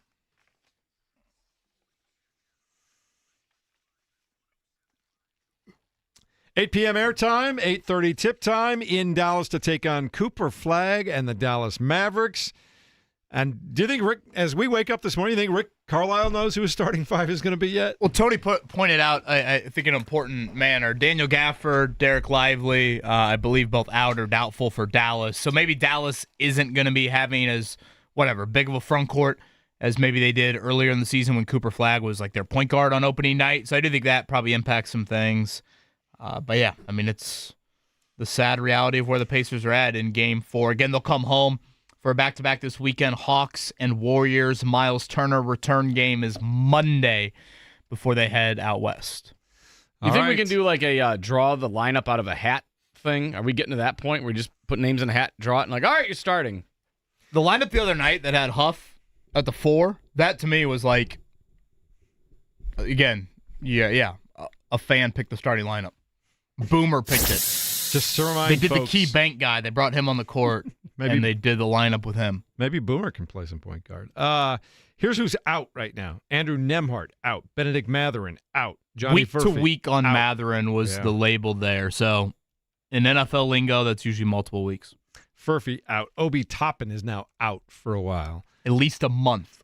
8 p.m. airtime, 8:30 tip time in Dallas to take on Cooper Flagg and the Dallas Mavericks. And do you think, Rick, as we wake up this morning, you think Rick Carlisle knows who his starting 5 is going to be yet? Well, Tony pointed out, I think, an important manner. Daniel Gafford, Derek Lively, I believe both out or doubtful for Dallas. So maybe Dallas isn't going to be having as, big of a front court as maybe they did earlier in the season when Cooper Flagg was their point guard on opening night. So I do think that probably impacts some things. But yeah, I mean, it's the sad reality of where the Pacers are at in Game 4. Again, they'll come home for a back-to-back this weekend. Hawks and Warriors. Miles Turner return game is Monday before they head out west. You think we can do a draw the lineup out of a hat thing? Are we getting to that point where we just put names in a hat, draw it, and all right, you're starting? The lineup the other night that had Huff at the 4, that to me was again, a fan picked the starting lineup. Boomer picked it. Just to remind They did folks, the key bank guy. They brought him on the court. and they did the lineup with him. Maybe Boomer can play some point guard. Here's who's out right now. Andrew Nemhart, out. Benedict Matherin, out. Johnny Week Furphy, to week on out. Matherin was the label there. So in NFL lingo, that's usually multiple weeks. Furphy, out. Obi Toppin is now out for a while. At least a month.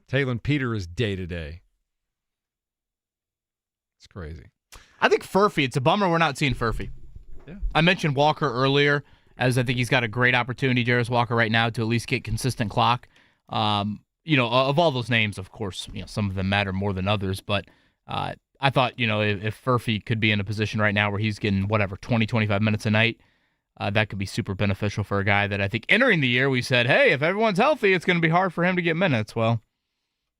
Talon Peter is day-to-day. It's crazy. I think Furphy, it's a bummer we're not seeing Furphy. Yeah. I mentioned Walker earlier, as I think he's got a great opportunity, Jarris Walker, right now to at least get consistent clock. Of all those names, of course, some of them matter more than others, but I thought, if Furphy could be in a position right now where he's getting, 20, 25 minutes a night, that could be super beneficial for a guy that I think entering the year we said, hey, if everyone's healthy, it's going to be hard for him to get minutes. Well,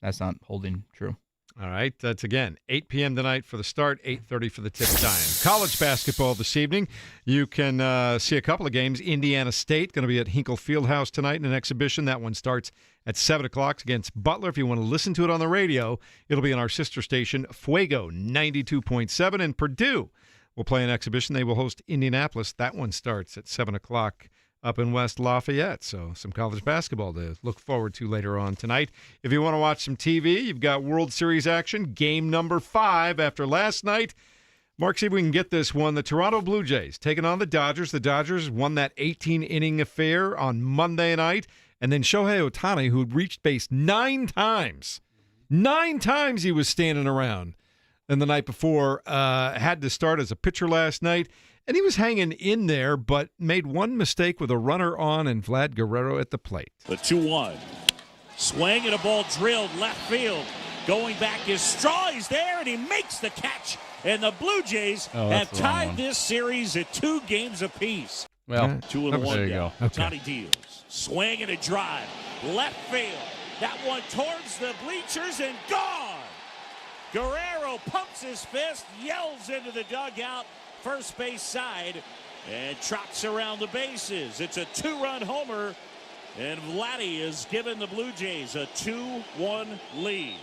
that's not holding true. All right, that's again 8 p.m. tonight for the start, 8:30 for the tip time. College basketball this evening. You can see a couple of games. Indiana State going to be at Hinkle Fieldhouse tonight in an exhibition. That one starts at 7 o'clock against Butler. If you want to listen to it on the radio, it'll be on our sister station, Fuego 92.7. And Purdue will play an exhibition. They will host Indianapolis. That one starts at 7 o'clock. Up in West Lafayette. So some college basketball to look forward to later on tonight. If you want to watch some TV, you've got World Series action, game number 5 after last night. Mark, see if we can get this one. The Toronto Blue Jays taking on the Dodgers. The Dodgers won that 18-inning affair on Monday night. And then Shohei Ohtani, who reached base 9 times. 9 times he was standing around. And the night before, had to start as a pitcher last night. And he was hanging in there, but made one mistake with a runner on and Vlad Guerrero at the plate. The 2-1. Swing and a ball drilled left field. Going back is Straw. He's there, and he makes the catch. And the Blue Jays have tied this series at 2 games apiece. Well, 2-1 there you down. go. Ohtani deals. Swing and a drive. Left field. That one towards the bleachers and gone. Guerrero pumps his fist, yells into the dugout. First base side, and trots around the bases. It's a 2-run homer, and Vladdy has given the Blue Jays a 2-1 lead.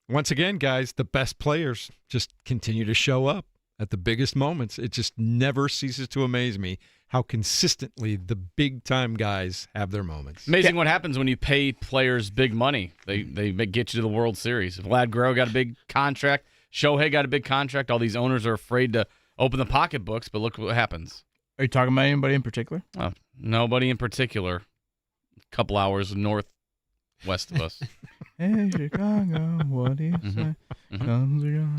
Once again, guys, the best players just continue to show up at the biggest moments. It just never ceases to amaze me how consistently the big-time guys have their moments. Amazing what happens when you pay players big money. They get you to the World Series. Vlad Guerrero got a big contract. Shohei got a big contract. All these owners are afraid to open the pocketbooks, but look what happens. Are you talking about anybody in particular? Nobody in particular. A couple hours northwest of us. Hey, Chicago, what do you say?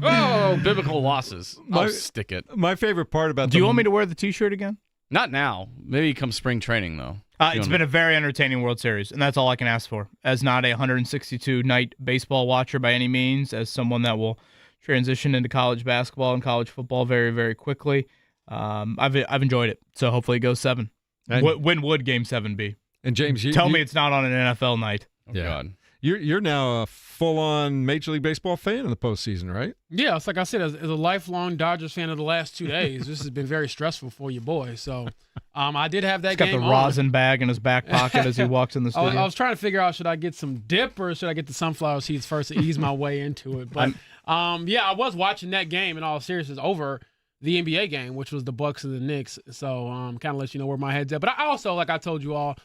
Oh, biblical losses. I'll stick it. My favorite part about Do you want me to wear the T-shirt again? Not now. Maybe come spring training, though. It's been a very entertaining World Series, and that's all I can ask for. As not a 162-night baseball watcher by any means, as someone that will transition into college basketball and college football very, very quickly. I've enjoyed it. So hopefully it goes 7. When would Game 7 be? And James, tell me it's not on an NFL night. Oh, God. You're now a full-on Major League Baseball fan in the postseason, right? Yeah, it's like I said, as a lifelong Dodgers fan of the last 2 days, this has been very stressful for your boy. So I did have that game He's got the rosin bag in his back pocket as he walks in the studio. I was trying to figure out, should I get some dip or should I get the sunflower seeds first to ease my way into it? But I was watching that game in all seriousness over the NBA game, which was the Bucks and the Knicks. So kind of let you know where my head's at. But I also, like I told you all,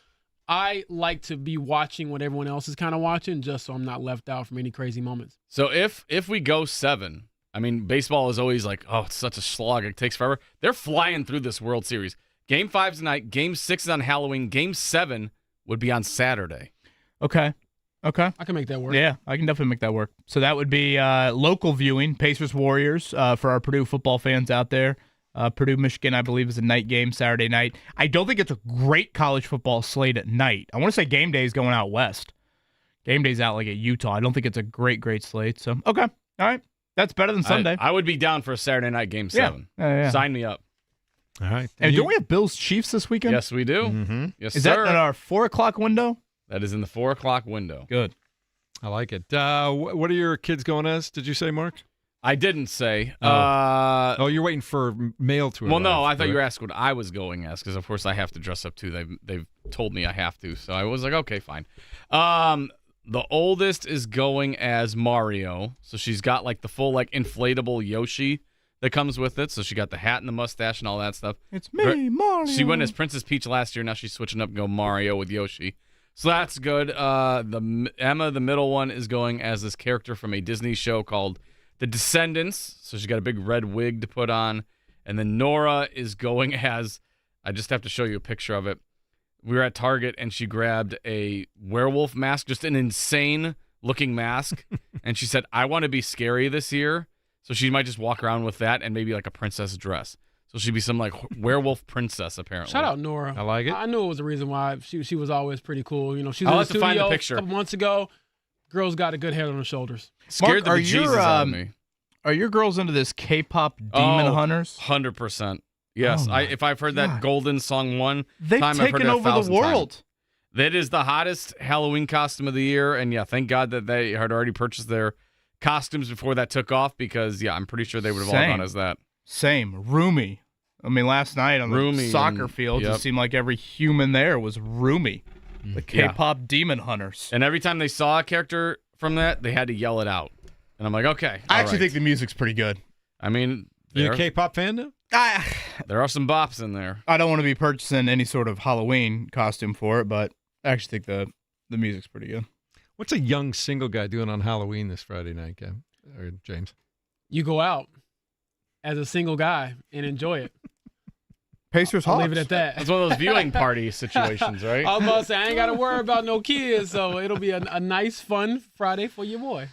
I like to be watching what everyone else is kind of watching just so I'm not left out from any crazy moments. So if we go 7, I mean, baseball is always like, oh, it's such a slog. It takes forever. They're flying through this World Series. Game 5's tonight. Game 6 is on Halloween. Game 7 would be on Saturday. Okay. I can make that work. Yeah, I can definitely make that work. So that would be local viewing, Pacers-Warriors, for our Purdue football fans out there. Purdue-Michigan, I believe, is a night game Saturday night. I don't think it's a great college football slate at night. I want to say game day is going out west. Game day's out like at Utah. I don't think it's a great slate. So, okay. All right. That's better than Sunday. I would be down for a Saturday night game 7. Yeah. Sign me up. All right. And don't we have Bills-Chiefs this weekend? Yes, we do. Mm-hmm. Yes, is sir. that in our 4 o'clock window? That is in the 4 o'clock window. Good. I like it. What are your kids going as, did you say, Mark? I didn't say. You're waiting for mail to arrive. Well, no, I thought you were asking what I was going as, because, of course, I have to dress up, too. They've told me I have to, so I was like, okay, fine. The oldest is going as Mario, so she's got, like, the full, like, inflatable Yoshi that comes with it. So she got the hat and the mustache and all that stuff. It's me, Mario. She went as Princess Peach last year. Now she's switching up and go Mario with Yoshi. So that's good. Emma, the middle one, is going as this character from a Disney show called The Descendants. So she's got a big red wig to put on. And then Nora is going as, I just have to show you a picture of it. We were at Target and she grabbed a werewolf mask, just an insane looking mask. And she said, I want to be scary this year. So she might just walk around with that and maybe like a princess dress. So she'd be some like werewolf princess, apparently. Shout out Nora. I like it. I knew it was the reason why she was always pretty cool. You know, she's I'll in the have to find the studio picture. a couple months ago. Girl's got a good head on her shoulders. Scared the bejesus out of me. Are your girls into this K-pop demon hunters? 100%. Yes. Oh If I've heard that Golden Song one They've time, I've heard taken it over the 1,000 world. times. That is the hottest Halloween costume of the year. And yeah, thank God that they had already purchased their costumes before that took off because, yeah, I'm pretty sure they would have all gone as that. Same. Roomy. I mean, last night on the soccer field, it seemed like every human there was Roomy. The K-pop demon hunters. And every time they saw a character from that, they had to yell it out. And I'm like, okay. I actually think the music's pretty good. I mean, you a K-pop fan now? There are some bops in there. I don't want to be purchasing any sort of Halloween costume for it, but I actually think the music's pretty good. What's a young single guy doing on Halloween this Friday night, Kev? Or James? You go out as a single guy and enjoy it. Pacers I'll Hawks. leave it at that. It's one of those viewing party situations, right? I was about to say, I ain't got to worry about no kids, so it'll be a nice, fun Friday for your boy.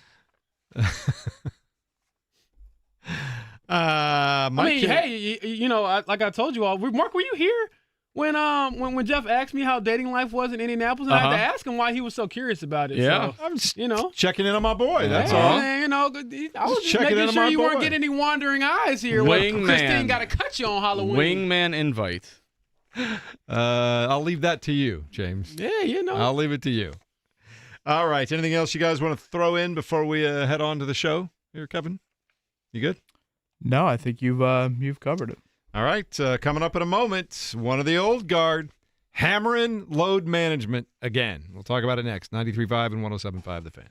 Hey, you know, like I told you all, Mark, were you here when Jeff asked me how dating life was in Indianapolis? And I had to ask him why he was so curious about it. Yeah. So, I'm just, you know, checking in on my boy. That's all. You know, I was just checking in making on sure my you weren't boy. getting any wandering eyes here. Wingman. Christine got to cut you on Halloween. Wingman invite. I'll leave that to you, James. Yeah, you know. I'll leave it to you. All right. Anything else you guys want to throw in before we head on to the show here, Kevin? You good? No, I think you've covered it. All right. Coming up in a moment, one of the old guard, hammering load management again. We'll talk about it next. 93.5 and 107.5 The Fan.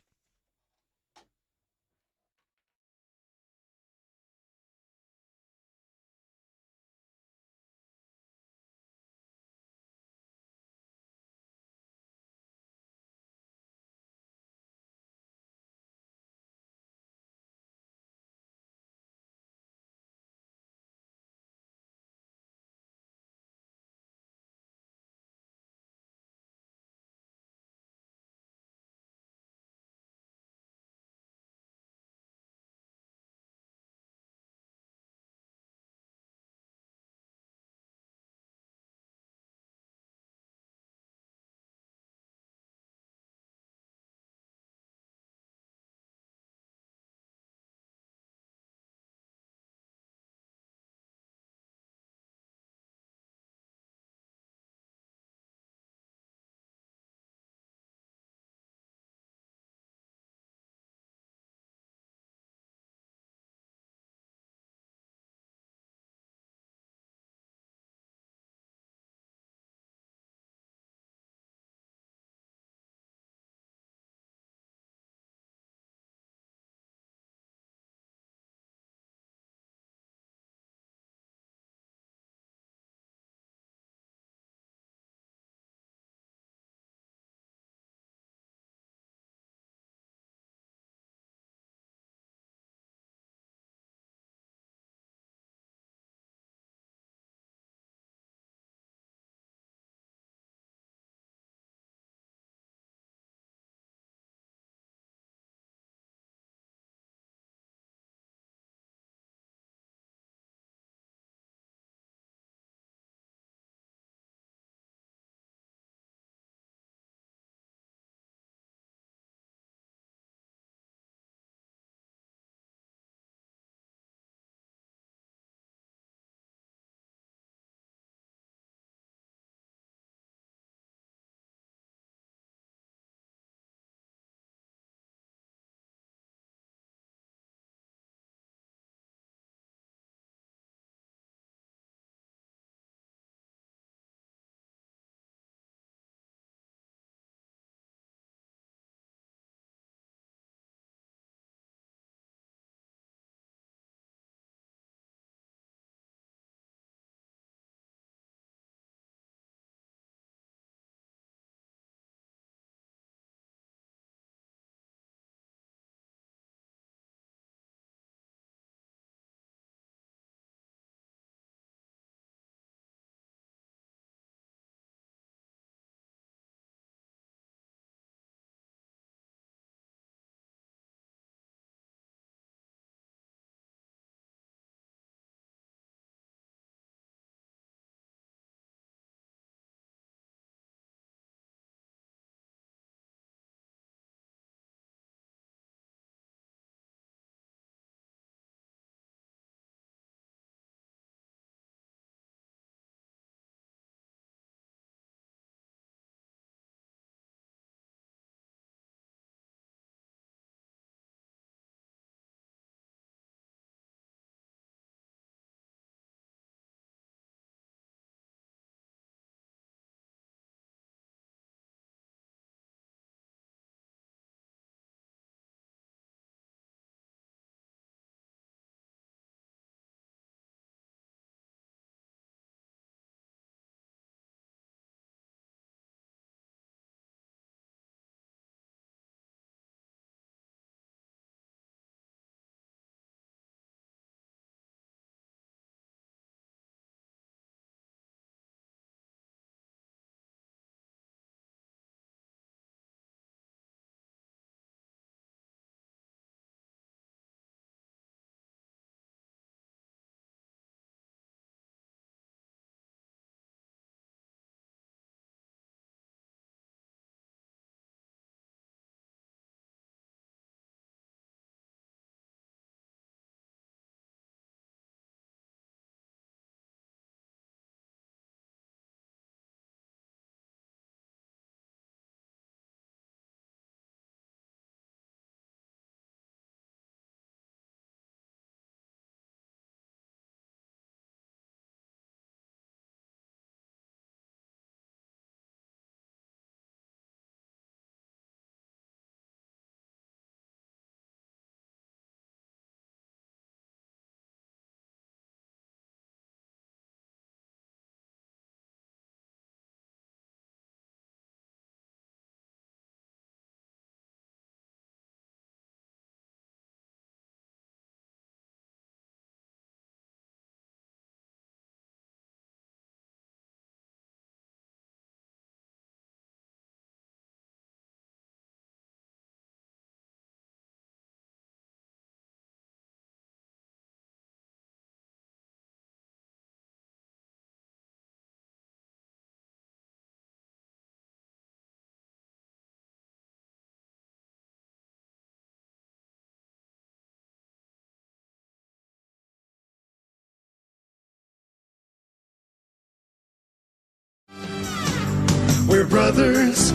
we're brothers.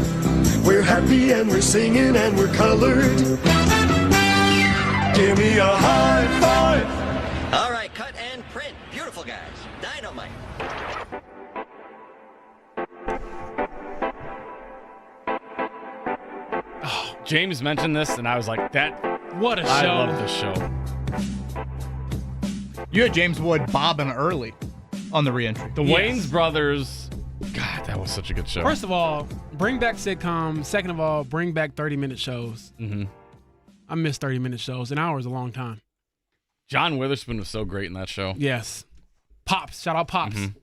We're happy and we're singing and we're colored. Give me a high five. All right, cut and print. Beautiful, guys. Dynamite. Oh, James mentioned this, and I was like, what a show. I love this show. You had James Wood bobbing early on the reentry. The Wayans brothers. God, that was such a good show. First of all, bring back sitcoms. Second of all, bring back 30-minute shows. Mm-hmm. I miss 30-minute shows. An hour is a long time. John Witherspoon was so great in that show. Yes. Pops. Shout out Pops. Mm-hmm.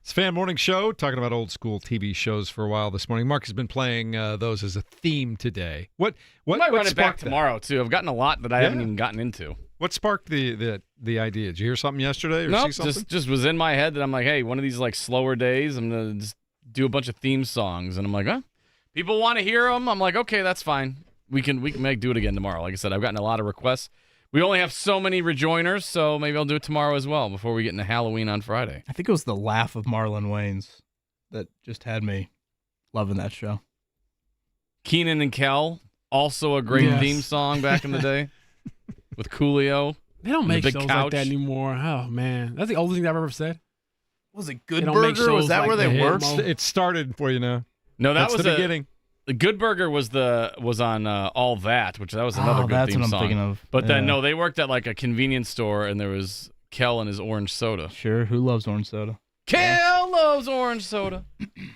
It's a Fan Morning Show, talking about old school TV shows for a while this morning. Mark has been playing those as a theme today. What might run it back sparked that? tomorrow, too. I've gotten a lot that I haven't even gotten into. What sparked the idea? Did you hear something yesterday or No, see something? just was in my head that I'm like, hey, one of these like slower days, I'm going to just do a bunch of theme songs. And I'm like, huh? People want to hear them. I'm like, okay, that's fine. We can do it again tomorrow. Like I said, I've gotten a lot of requests. We only have so many rejoiners, so maybe I'll do it tomorrow as well before we get into Halloween on Friday. I think it was the laugh of Marlon Wayans that just had me loving that show. Keenan and Kel, also a great theme song back in the day with Coolio. They don't make big shows couch. like that anymore. Oh, man. That's the oldest thing I've ever said. Was it They Good don't make Burger? Was shows that like where they that worked? anymore. It started for you now. No, that That's was the beginning. The Good Burger was on All That, which that was another good that's theme what I'm song. thinking of. But then Yeah. no, they worked at like a convenience store, and there was Kel and his orange soda. Sure, who loves orange soda? Kel loves orange soda.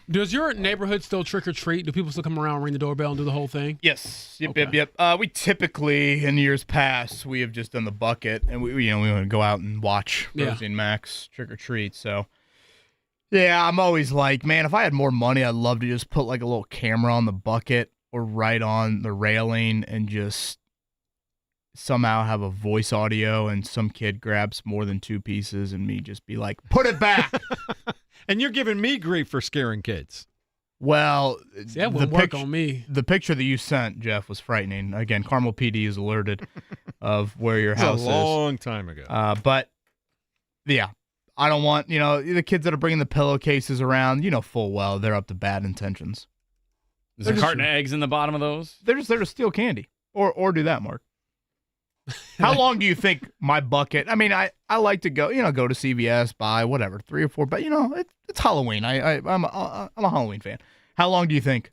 Does your neighborhood still trick or treat? Do people still come around, ring the doorbell, and do the whole thing? Yes. Yep. We typically, in years past, we have just done the bucket, and we want to go out and watch Rosie and Max trick or treat. So, yeah, I'm always like, man, if I had more money, I'd love to just put like a little camera on the bucket or right on the railing and just somehow have a voice audio and some kid grabs more than 2 pieces and me just be like, put it back. And you're giving me grief for scaring kids. Well, See, that wouldn't work on me. The picture that you sent, Jeff, was frightening. Again, Carmel PD is alerted of where your That house was a long time ago. But, yeah, I don't want, the kids that are bringing the pillowcases around, full well they're up to bad intentions. Is there a carton of eggs in the bottom of those? They're just there to steal candy. Or do that, Mark. How long do you think my bucket? I mean, I like to go to CVS, buy whatever 3 or 4, but it's Halloween. I'm a Halloween fan. How long do you think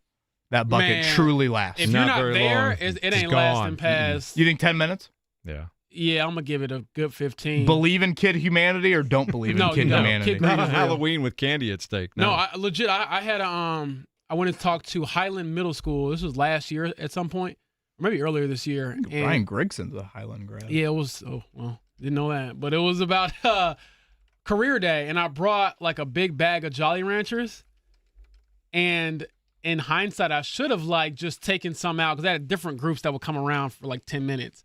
that bucket truly lasts? If you're not there, it ain't lasting past. You think 10 minutes? Yeah. Yeah, I'm gonna give it a good 15. Believe in kid humanity or don't believe in kid humanity? Kid Not on Halloween with candy at stake. No, I had I went and talked to Highland Middle School. This was last year at some point, or maybe earlier this year. And Brian Grigson's a Highland grad. Yeah, it was. Oh well, didn't know that, but it was about career day, and I brought like a big bag of Jolly Ranchers. And in hindsight, I should have just taken some out because I had different groups that would come around for like 10 minutes.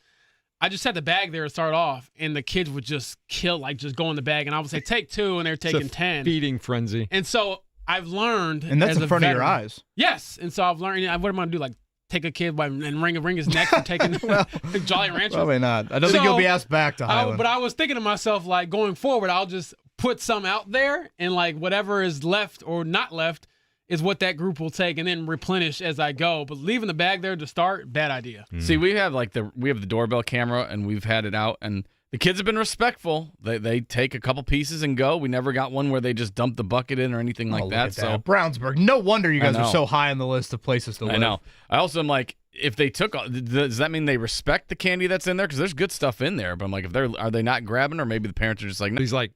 I just had the bag there to start off, and the kids would just just go in the bag, and I would say take 2, and they're taking 10. Feeding frenzy. And so I've learned, and that's in front of your eyes. Yes, and so I've learned. What am I gonna do? Like take a kid and wring his neck for taking Jolly Ranchers? Probably not. I don't think you'll be asked back to Highland. But I was thinking to myself, going forward, I'll just put some out there, and whatever is left or not left is what that group will take, and then replenish as I go. But leaving the bag there to start, bad idea. See, we have the doorbell camera, and we've had it out, and the kids have been respectful. They take a couple pieces and go. We never got one where they just dump the bucket in or anything like that. So Brownsburg, no wonder you guys are so high on the list of places to live. I know. I also am like, if they took, does that mean they respect the candy that's in there? Because there's good stuff in there. But I'm like, are they not grabbing, or maybe the parents are just like, no. He's like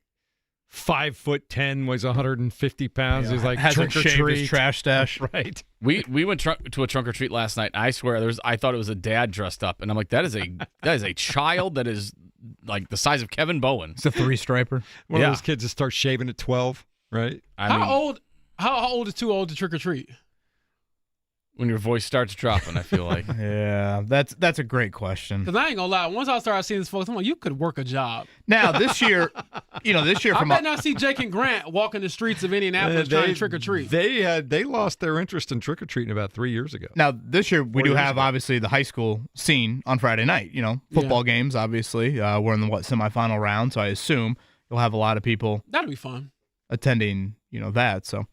5'10", weighs 150 pounds. Yeah. He's like Hasn't trick or shaved treat. his trash stash. Right. We went to a trunk or treat last night. I swear, I thought it was a dad dressed up, and I'm like, that is a child that is like the size of Kevin Bowen. It's a 3-striper. One of those kids that start shaving at 12, right? How old is too old to trick or treat? When your voice starts dropping, I feel like. Yeah, that's a great question. Because I ain't gonna lie, once I started seeing this folks, I'm like, you could work a job. Now this year, I bet not see Jake and Grant walking the streets of Indianapolis trying to trick or treat. They lost their interest in trick or treating about 3 years ago. Now this year we do have obviously the high school scene on Friday night. Football games. Obviously, we're in the semifinal round, so I assume you'll have a lot of people. That'll be fun. Attending, that. So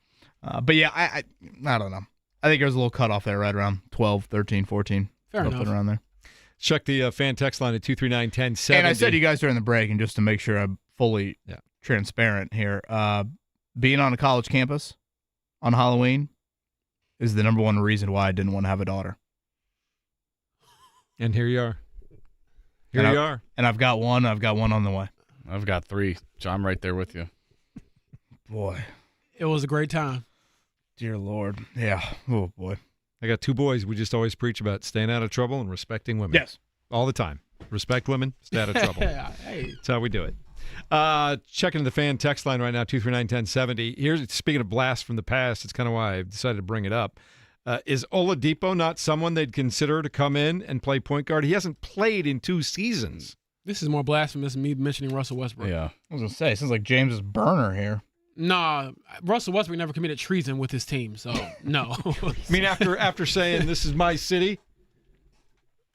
But yeah, I don't know. I think there's a little cutoff there right around 12, 13, 14. Fair something enough. around there. Check the fan text line at 239-1070. And I said to you guys during the break, and just to make sure I'm fully transparent here, being on a college campus on Halloween is the number one reason why I didn't want to have a daughter. And here you are. Here you are. And I've got one. I've got one on the way. I've got 3. So I'm right there with you. Boy. It was a great time. Dear Lord. Yeah. Oh, boy. I got 2 boys. We just always preach about staying out of trouble and respecting women. Yes. All the time. Respect women, stay out of trouble. Hey. That's how we do it. Checking the fan text line right now, 239-1070. Here's, speaking of blasts from the past, it's kind of why I decided to bring it up. Is Oladipo not someone they'd consider to come in and play point guard? He hasn't played in 2 seasons. This is more blasphemous than me mentioning Russell Westbrook. Yeah. I was going to say, it sounds like James's burner here. Nah, Russell Westbrook never committed treason with his team, so no. I mean, after saying this is my city?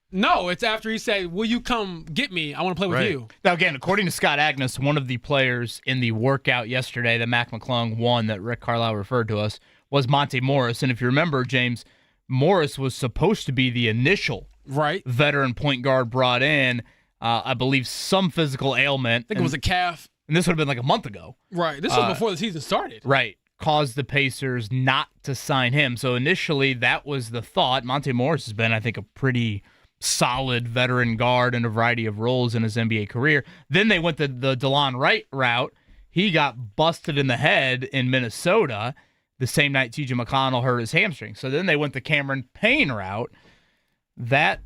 No, it's after he said, will you come get me? I want to play with you. Now, again, according to Scott Agnes, one of the players in the workout yesterday that Mac McClung won that Rick Carlisle referred to us was Monte Morris. And if you remember, James, Morris was supposed to be the initial veteran point guard brought in. I believe some physical ailment. I think it was a calf. And this would have been like a month ago. Right. This was before the season started. Right. Caused the Pacers not to sign him. So initially, that was the thought. Monte Morris has been, I think, a pretty solid veteran guard in a variety of roles in his NBA career. Then they went the DeLon Wright route. He got busted in the head in Minnesota the same night T.J. McConnell hurt his hamstring. So then they went the Cameron Payne route. That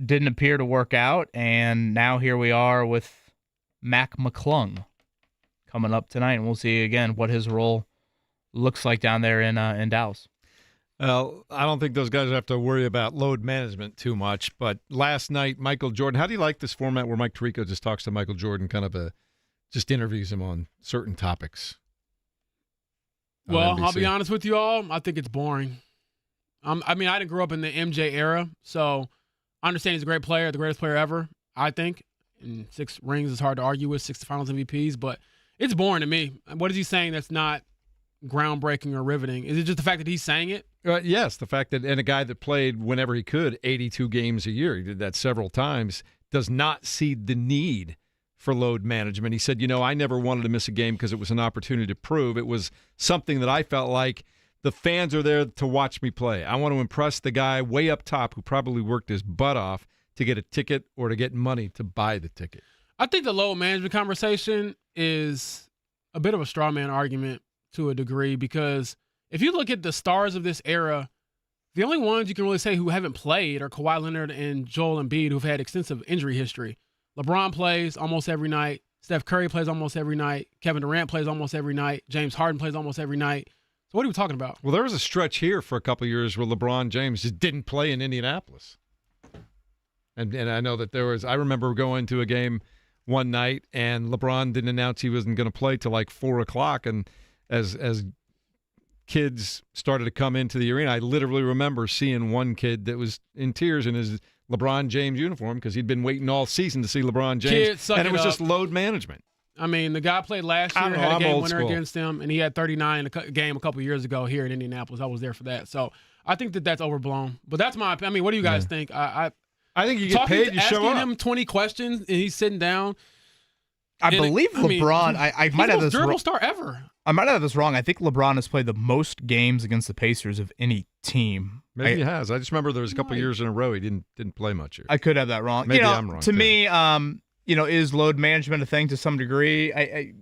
didn't appear to work out, and now here we are with Mac McClung coming up tonight, and we'll see again what his role looks like down there in Dallas. Well, I don't think those guys have to worry about load management too much, but last night, Michael Jordan, how do you like this format where Mike Tirico just talks to Michael Jordan, kind of just interviews him on certain topics? Well, I'll be honest with you all, I think it's boring. I mean, I didn't grow up in the MJ era, so I understand he's a great player, the greatest player ever, I think. And 6 rings is hard to argue with, 6 finals MVPs, but it's boring to me. What is he saying that's not groundbreaking or riveting? Is it just the fact that he's saying it? Yes, the fact that, and a guy that played whenever he could, 82 games a year, he did that several times, does not see the need for load management. He said, I never wanted to miss a game because it was an opportunity to prove. It was something that I felt like the fans are there to watch me play. I want to impress the guy way up top who probably worked his butt off to get a ticket or to get money to buy the ticket. I think the load management conversation is a bit of a straw man argument to a degree, because if you look at the stars of this era, the only ones you can really say who haven't played are Kawhi Leonard and Joel Embiid, who've had extensive injury history. LeBron plays almost every night. Steph Curry plays almost every night. Kevin Durant plays almost every night. James Harden plays almost every night. So what are we talking about? Well, there was a stretch here for a couple of years where LeBron James just didn't play in Indianapolis. And I know that I remember going to a game one night and LeBron didn't announce he wasn't going to play till like 4 o'clock. And as kids started to come into the arena, I literally remember seeing one kid that was in tears in his LeBron James uniform because he'd been waiting all season to see LeBron James. And it was just load management. I mean, the guy played last year, had a game winner against him, and he had 39 in a game a couple years ago here in Indianapolis. I was there for that. So I think that's overblown. But that's my opinion. I mean, what do you guys think? I think you get paid, you show up. Asking him 20 questions, and he's sitting down. I believe LeBron, I might have this durable wrong. star ever. I might have this wrong. I think LeBron has played the most games against the Pacers of any team. Maybe he has. I just remember there was a couple of years in a row he didn't play much here. I could have that wrong. Maybe I'm wrong. To me, is load management a thing to some degree?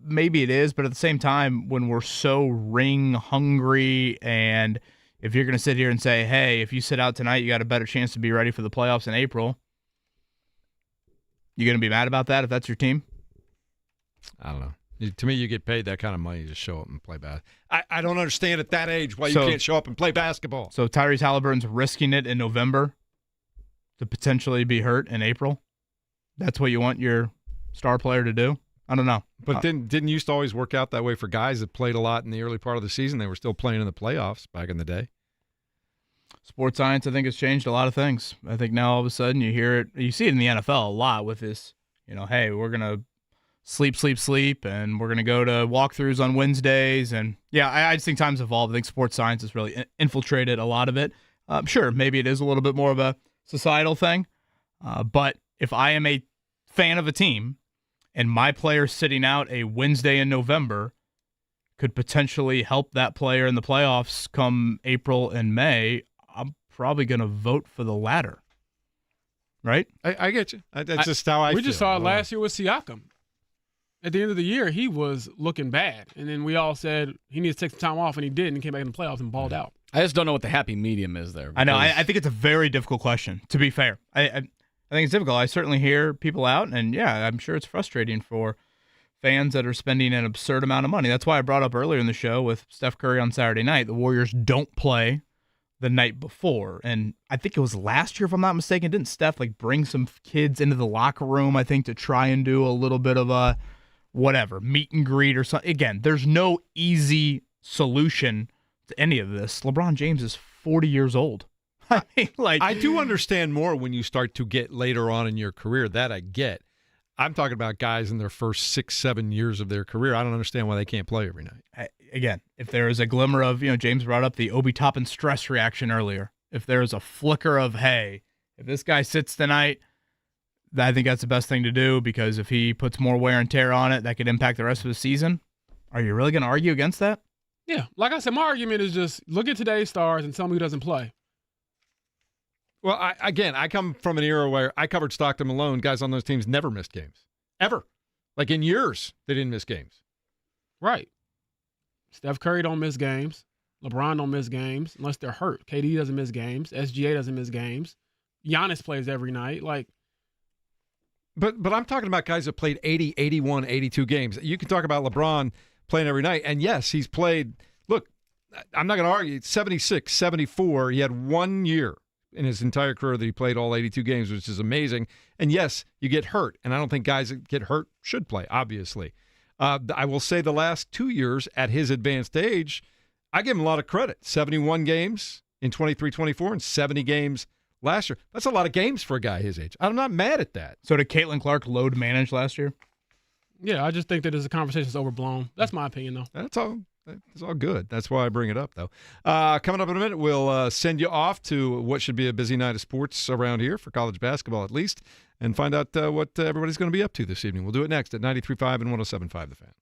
Maybe it is, but at the same time, when we're so ring hungry, and if you're going to sit here and say, hey, if you sit out tonight, you got a better chance to be ready for the playoffs in April, you going to be mad about that if that's your team? I don't know. To me, you get paid that kind of money to show up and play basketball. I don't understand at that age why you can't show up and play basketball. So Tyrese Halliburton's risking it in November to potentially be hurt in April? That's what you want your star player to do? I don't know. But didn't used to always work out that way for guys that played a lot in the early part of the season? They were still playing in the playoffs back in the day. Sports science, I think, has changed a lot of things. I think now all of a sudden you hear it, you see it in the NFL a lot with this, hey, we're going to sleep, and we're going to go to walkthroughs on Wednesdays. And, yeah, I just think times evolve. I think sports science has really infiltrated a lot of it. Sure, maybe it is a little bit more of a societal thing. But if I am a fan of a team and my player sitting out a Wednesday in November could potentially help that player in the playoffs come April and May, I'm probably going to vote for the latter. Right? I get you. That's just how I feel. We just saw it last year with Siakam. At the end of the year, he was looking bad. And then we all said he needs to take some time off, and he did, and he came back in the playoffs and balled out. I just don't know what the happy medium is there. I know. I think it's a very difficult question, to be fair. I think it's difficult. I certainly hear people out, and, yeah, I'm sure it's frustrating for fans that are spending an absurd amount of money. That's why I brought up earlier in the show with Steph Curry on Saturday night, the Warriors don't play the night before. And I think it was last year, if I'm not mistaken, didn't Steph bring some kids into the locker room, I think, to try and do a little bit of a meet and greet or something. Again, there's no easy solution to any of this. LeBron James is 40 years old. I mean, I do understand more when you start to get later on in your career. That I get. I'm talking about guys in their first 6-7 years of their career. I don't understand why they can't play every night. Again, if there is a glimmer of, James brought up the Obi Toppin stress reaction earlier. If there is a flicker of, hey, if this guy sits tonight, I think that's the best thing to do, because if he puts more wear and tear on it, that could impact the rest of the season. Are you really going to argue against that? Yeah. Like I said, my argument is just look at today's stars and tell me who doesn't play. Well, I come from an era where I covered Stockton Malone. Guys on those teams never missed games. Ever. In years, they didn't miss games. Right. Steph Curry don't miss games. LeBron don't miss games unless they're hurt. KD doesn't miss games. SGA doesn't miss games. Giannis plays every night. But I'm talking about guys that played 80, 81, 82 games. You can talk about LeBron playing every night. And, yes, he's played – look, I'm not going to argue. 76, 74. He had 1 year in his entire career that he played all 82 games, which is amazing. And, yes, you get hurt. And I don't think guys that get hurt should play, obviously. I will say the last 2 years at his advanced age, I give him a lot of credit. 71 games in 23-24 and 70 games last year. That's a lot of games for a guy his age. I'm not mad at that. So did Caitlin Clark load manage last year? Yeah, I just think that a conversation that's overblown. That's my opinion, though. That's all good. That's why I bring it up, though. Coming up in a minute, we'll send you off to what should be a busy night of sports around here, for college basketball at least, and find out what everybody's going to be up to this evening. We'll do it next at 93.5 and 107.5 The Fan.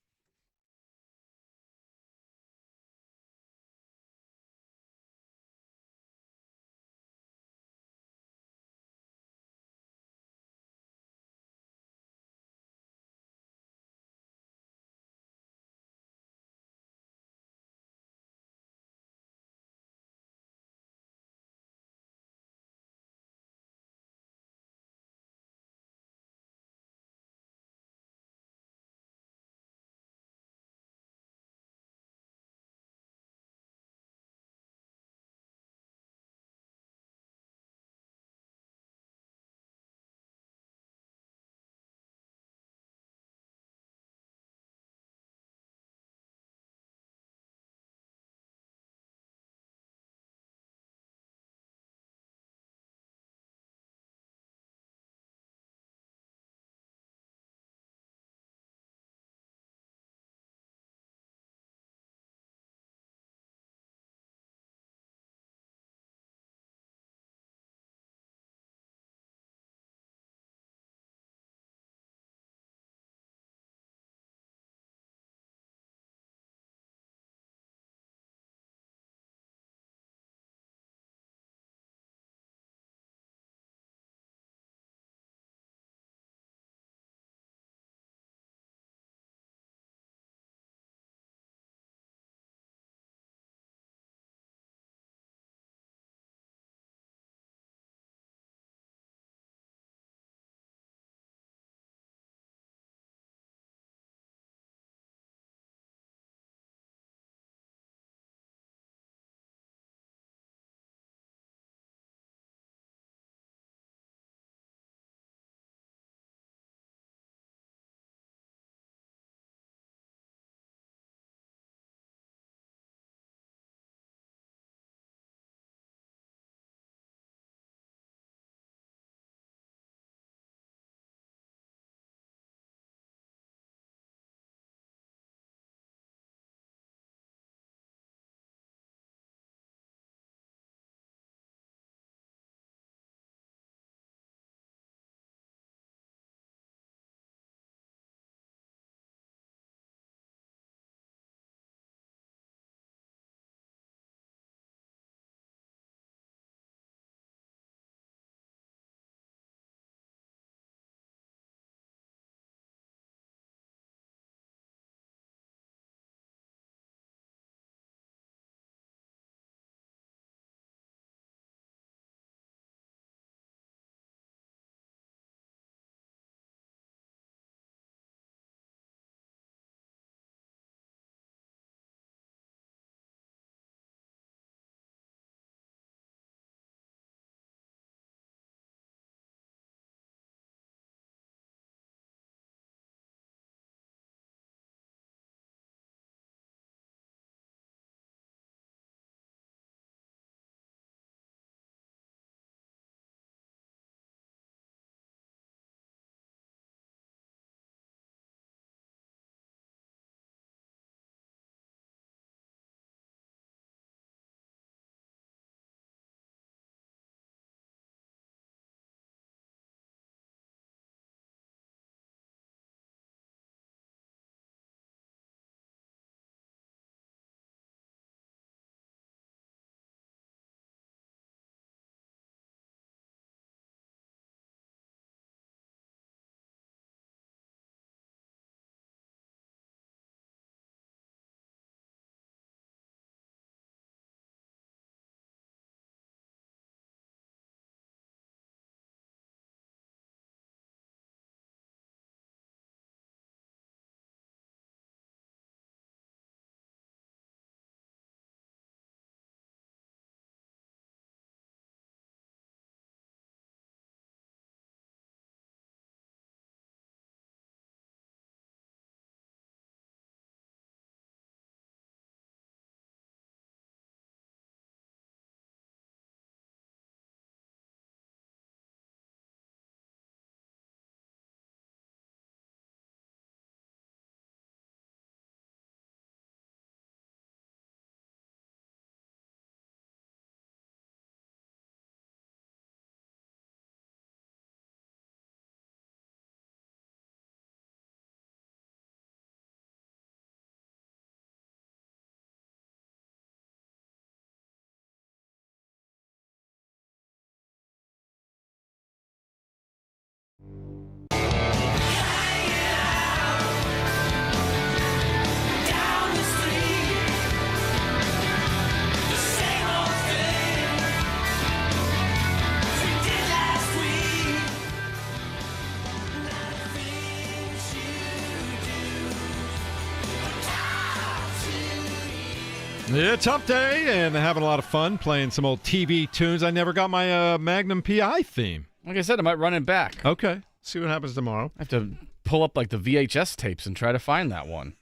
It's hump day, and they're having a lot of fun playing some old TV tunes. I never got my Magnum PI theme. Like I said, I might run it back. Okay. See what happens tomorrow. I have to pull up like the VHS tapes and try to find that one.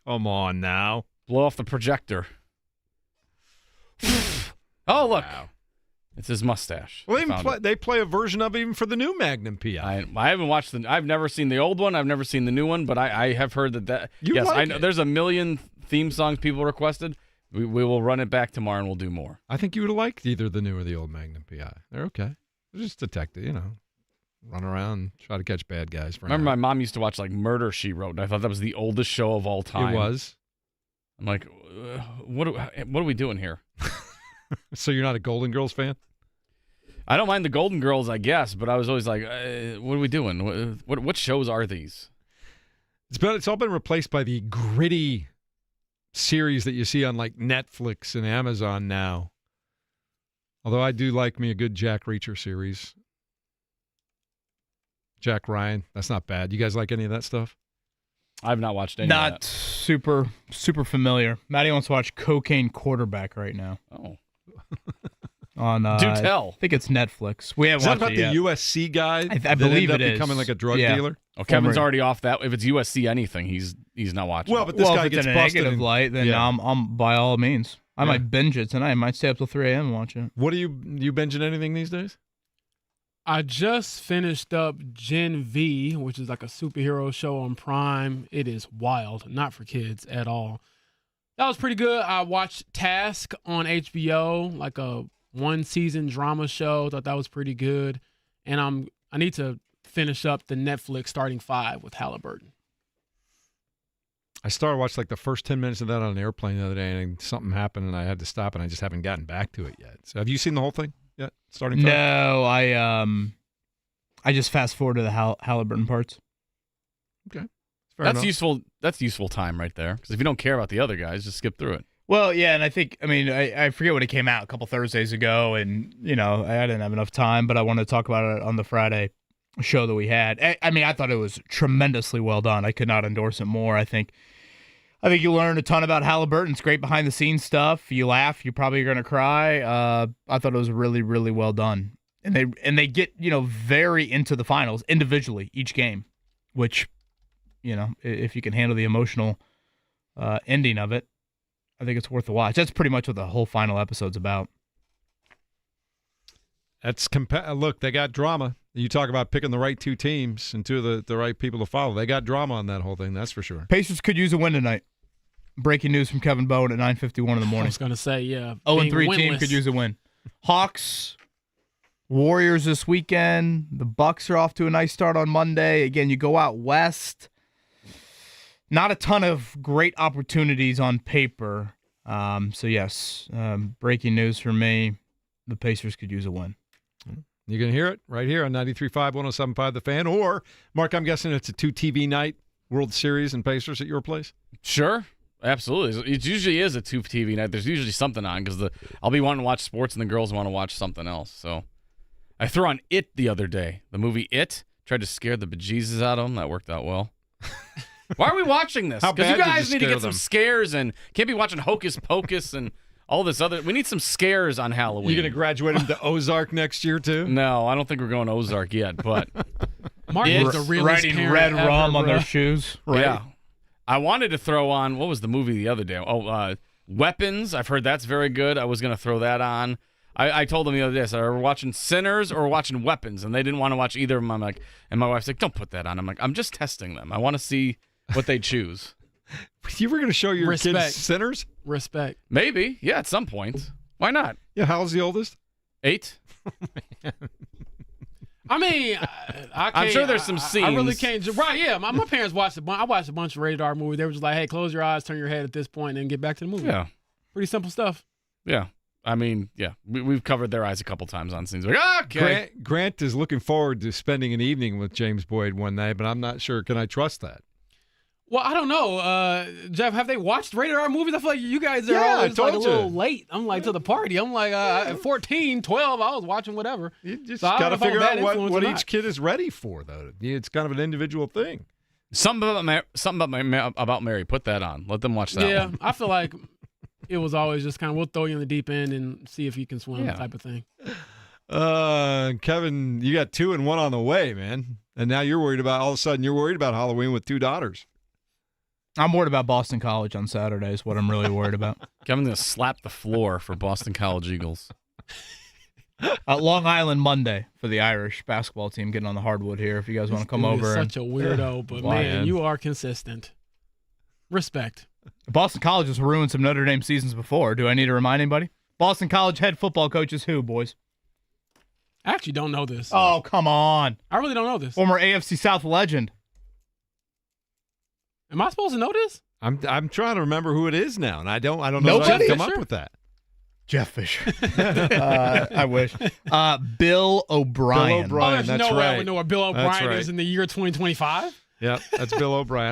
Come on now. Blow off the projector. Oh, look. Wow. It's his mustache. Well, they play a version of it even for the new Magnum PI. I haven't watched I've never seen the old one. I've never seen the new one, but I have heard that. Yes, I know. There's a million theme songs people requested. We will run it back tomorrow and we'll do more. I think you would have liked either the new or the old Magnum PI. They're okay. They're just detective, run around, try to catch bad guys. Remember, my mom used to watch like Murder, She Wrote, and I thought that was the oldest show of all time. It was. I'm like, what are we doing here? So you're not a Golden Girls fan? I don't mind the Golden Girls, I guess, but I was always like, what are we doing? What shows are these? It's all been replaced by the gritty series that you see on like Netflix and Amazon now. Although I do like me a good Jack Reacher series. Jack Ryan, that's not bad. You guys like any of that stuff? I've not watched any of Not that. super familiar. Maddie wants to watch Cocaine Quarterback right now. Oh. On Do tell. I think it's Netflix. We haven't Is that watched about it the yet. USC guy? I believe ended it up is. becoming like a drug Yeah. dealer? Oh, Kevin's already off that. If it's USC anything, he's not watching. Well, but this guy if it's gets in a busted. negative light, then I'm by all means. I might binge it tonight. I might stay up till 3 a.m. and watch it. What are you binging anything these days? I just finished up Gen V, which is like a superhero show on Prime. It is wild, not for kids at all. That was pretty good. I watched Task on HBO, like a one-season drama show. Thought that was pretty good. And I need to finish up the Netflix Starting Five with Halliburton. I started watching like the first 10 minutes of that on an airplane the other day, and something happened, and I had to stop, and I just haven't gotten back to it yet. So have you seen the whole thing yet? Starting Five? No, I just fast forward to the Halliburton parts. Okay. That's useful. That's useful time right there. Because if you don't care about the other guys, just skip through it. Well, yeah, and I forget when it came out a couple Thursdays ago, and I didn't have enough time, but I wanted to talk about it on the Friday show that we had. I thought it was tremendously well done. I could not endorse it more. I think you learned a ton about Halliburton. It's great behind the scenes stuff. You laugh, you're probably going to cry. I thought it was really, really well done. And they get, very into the finals individually each game, which, if you can handle the emotional ending of it, I think it's worth a watch. That's pretty much what the whole final episode's about. That's look, they got drama. You talk about picking the right two teams and two of the right people to follow. They got drama on that whole thing, that's for sure. Pacers could use a win tonight. Breaking news from Kevin Bowen at 9:51 in the morning. I was going to say, yeah. 0-3 team could use a win. Hawks, Warriors this weekend. The Bucks are off to a nice start on Monday. Again, you go out west. Not a ton of great opportunities on paper. So, yes, breaking news for me. The Pacers could use a win. You're going to hear it right here on 93.5, 107.5 The Fan. Or, Mark, I'm guessing it's a 2-TV night, World Series and Pacers at your place? Sure. Absolutely. It usually is a 2-TV night. There's usually something on because I'll be wanting to watch sports and the girls want to watch something else. So I threw on It the other day, the movie It. Tried to scare the bejesus out of them. That worked out well. Why are we watching this? Because you guys need to get some scares and can't be watching Hocus Pocus and all this other. We need some scares on Halloween. You going to graduate them to Ozark next year, too? No, I don't think we're going to Ozark yet, but. Martin's the realest writing parent red ever, rum on bro. their shoes. Right. Yeah. I wanted to throw on, what was the movie the other day? Weapons. I've heard that's very good. I was going to throw that on. I told them the other day, I said, are we watching Sinners or watching Weapons? And they didn't want to watch either of them. I'm like, and my wife's like, don't put that on. I'm like, I'm just testing them. I want to see what they choose. You were going to show your Respect. kids Sinners? Respect. Maybe. Yeah, at some point. Why not? Yeah, how's the oldest? 8. I mean, I'm sure there's some scenes. I really can't. Right, yeah. My parents watched I watched a bunch of rated R movies. They were just like, hey, close your eyes, turn your head at this point, and then get back to the movie. Yeah. Pretty simple stuff. Yeah. I mean, yeah. We've covered their eyes a couple times on scenes. Like, okay. Grant is looking forward to spending an evening with James Boyd one night, but I'm not sure. Can I trust that? Well, I don't know. Jeff, have they watched rated R movies? I feel like you guys are Yeah, always I like told a little you. late. I'm like to the party. I'm like at 14, 12, I was watching whatever. You just So I got to don't know if figure I'm out that influenced what or each not. kid is ready for, though. It's kind of an individual thing. Something about Mary. Put that on. Let them watch that Yeah, one. I feel like it was always just kind of we'll throw you in the deep end and see if you can swim type of thing. Kevin, you got 2 and 1 on the way, man. And now you're worried about, all of a sudden, you're worried about Halloween with 2 daughters. I'm worried about Boston College on Saturday is what I'm really worried about. Kevin's going to slap the floor for Boston College Eagles. Long Island Monday for the Irish basketball team getting on the hardwood here. If you guys want to come over. Such a weirdo, but man, you are consistent. Respect. Boston College has ruined some Notre Dame seasons before. Do I need to remind anybody? Boston College head football coach is who, boys? I actually don't know this. Oh, come on. I really don't know this. Former AFC South legend. Am I supposed to know this? I'm trying to remember who it is now, and I don't know Nobody? if I can come up with that. Jeff Fisher. I wish. Bill O'Brien. Bill O'Brien, There's that's no way I right. would know what Bill O'Brien right. is in the year 2025. Yep, that's Bill O'Brien.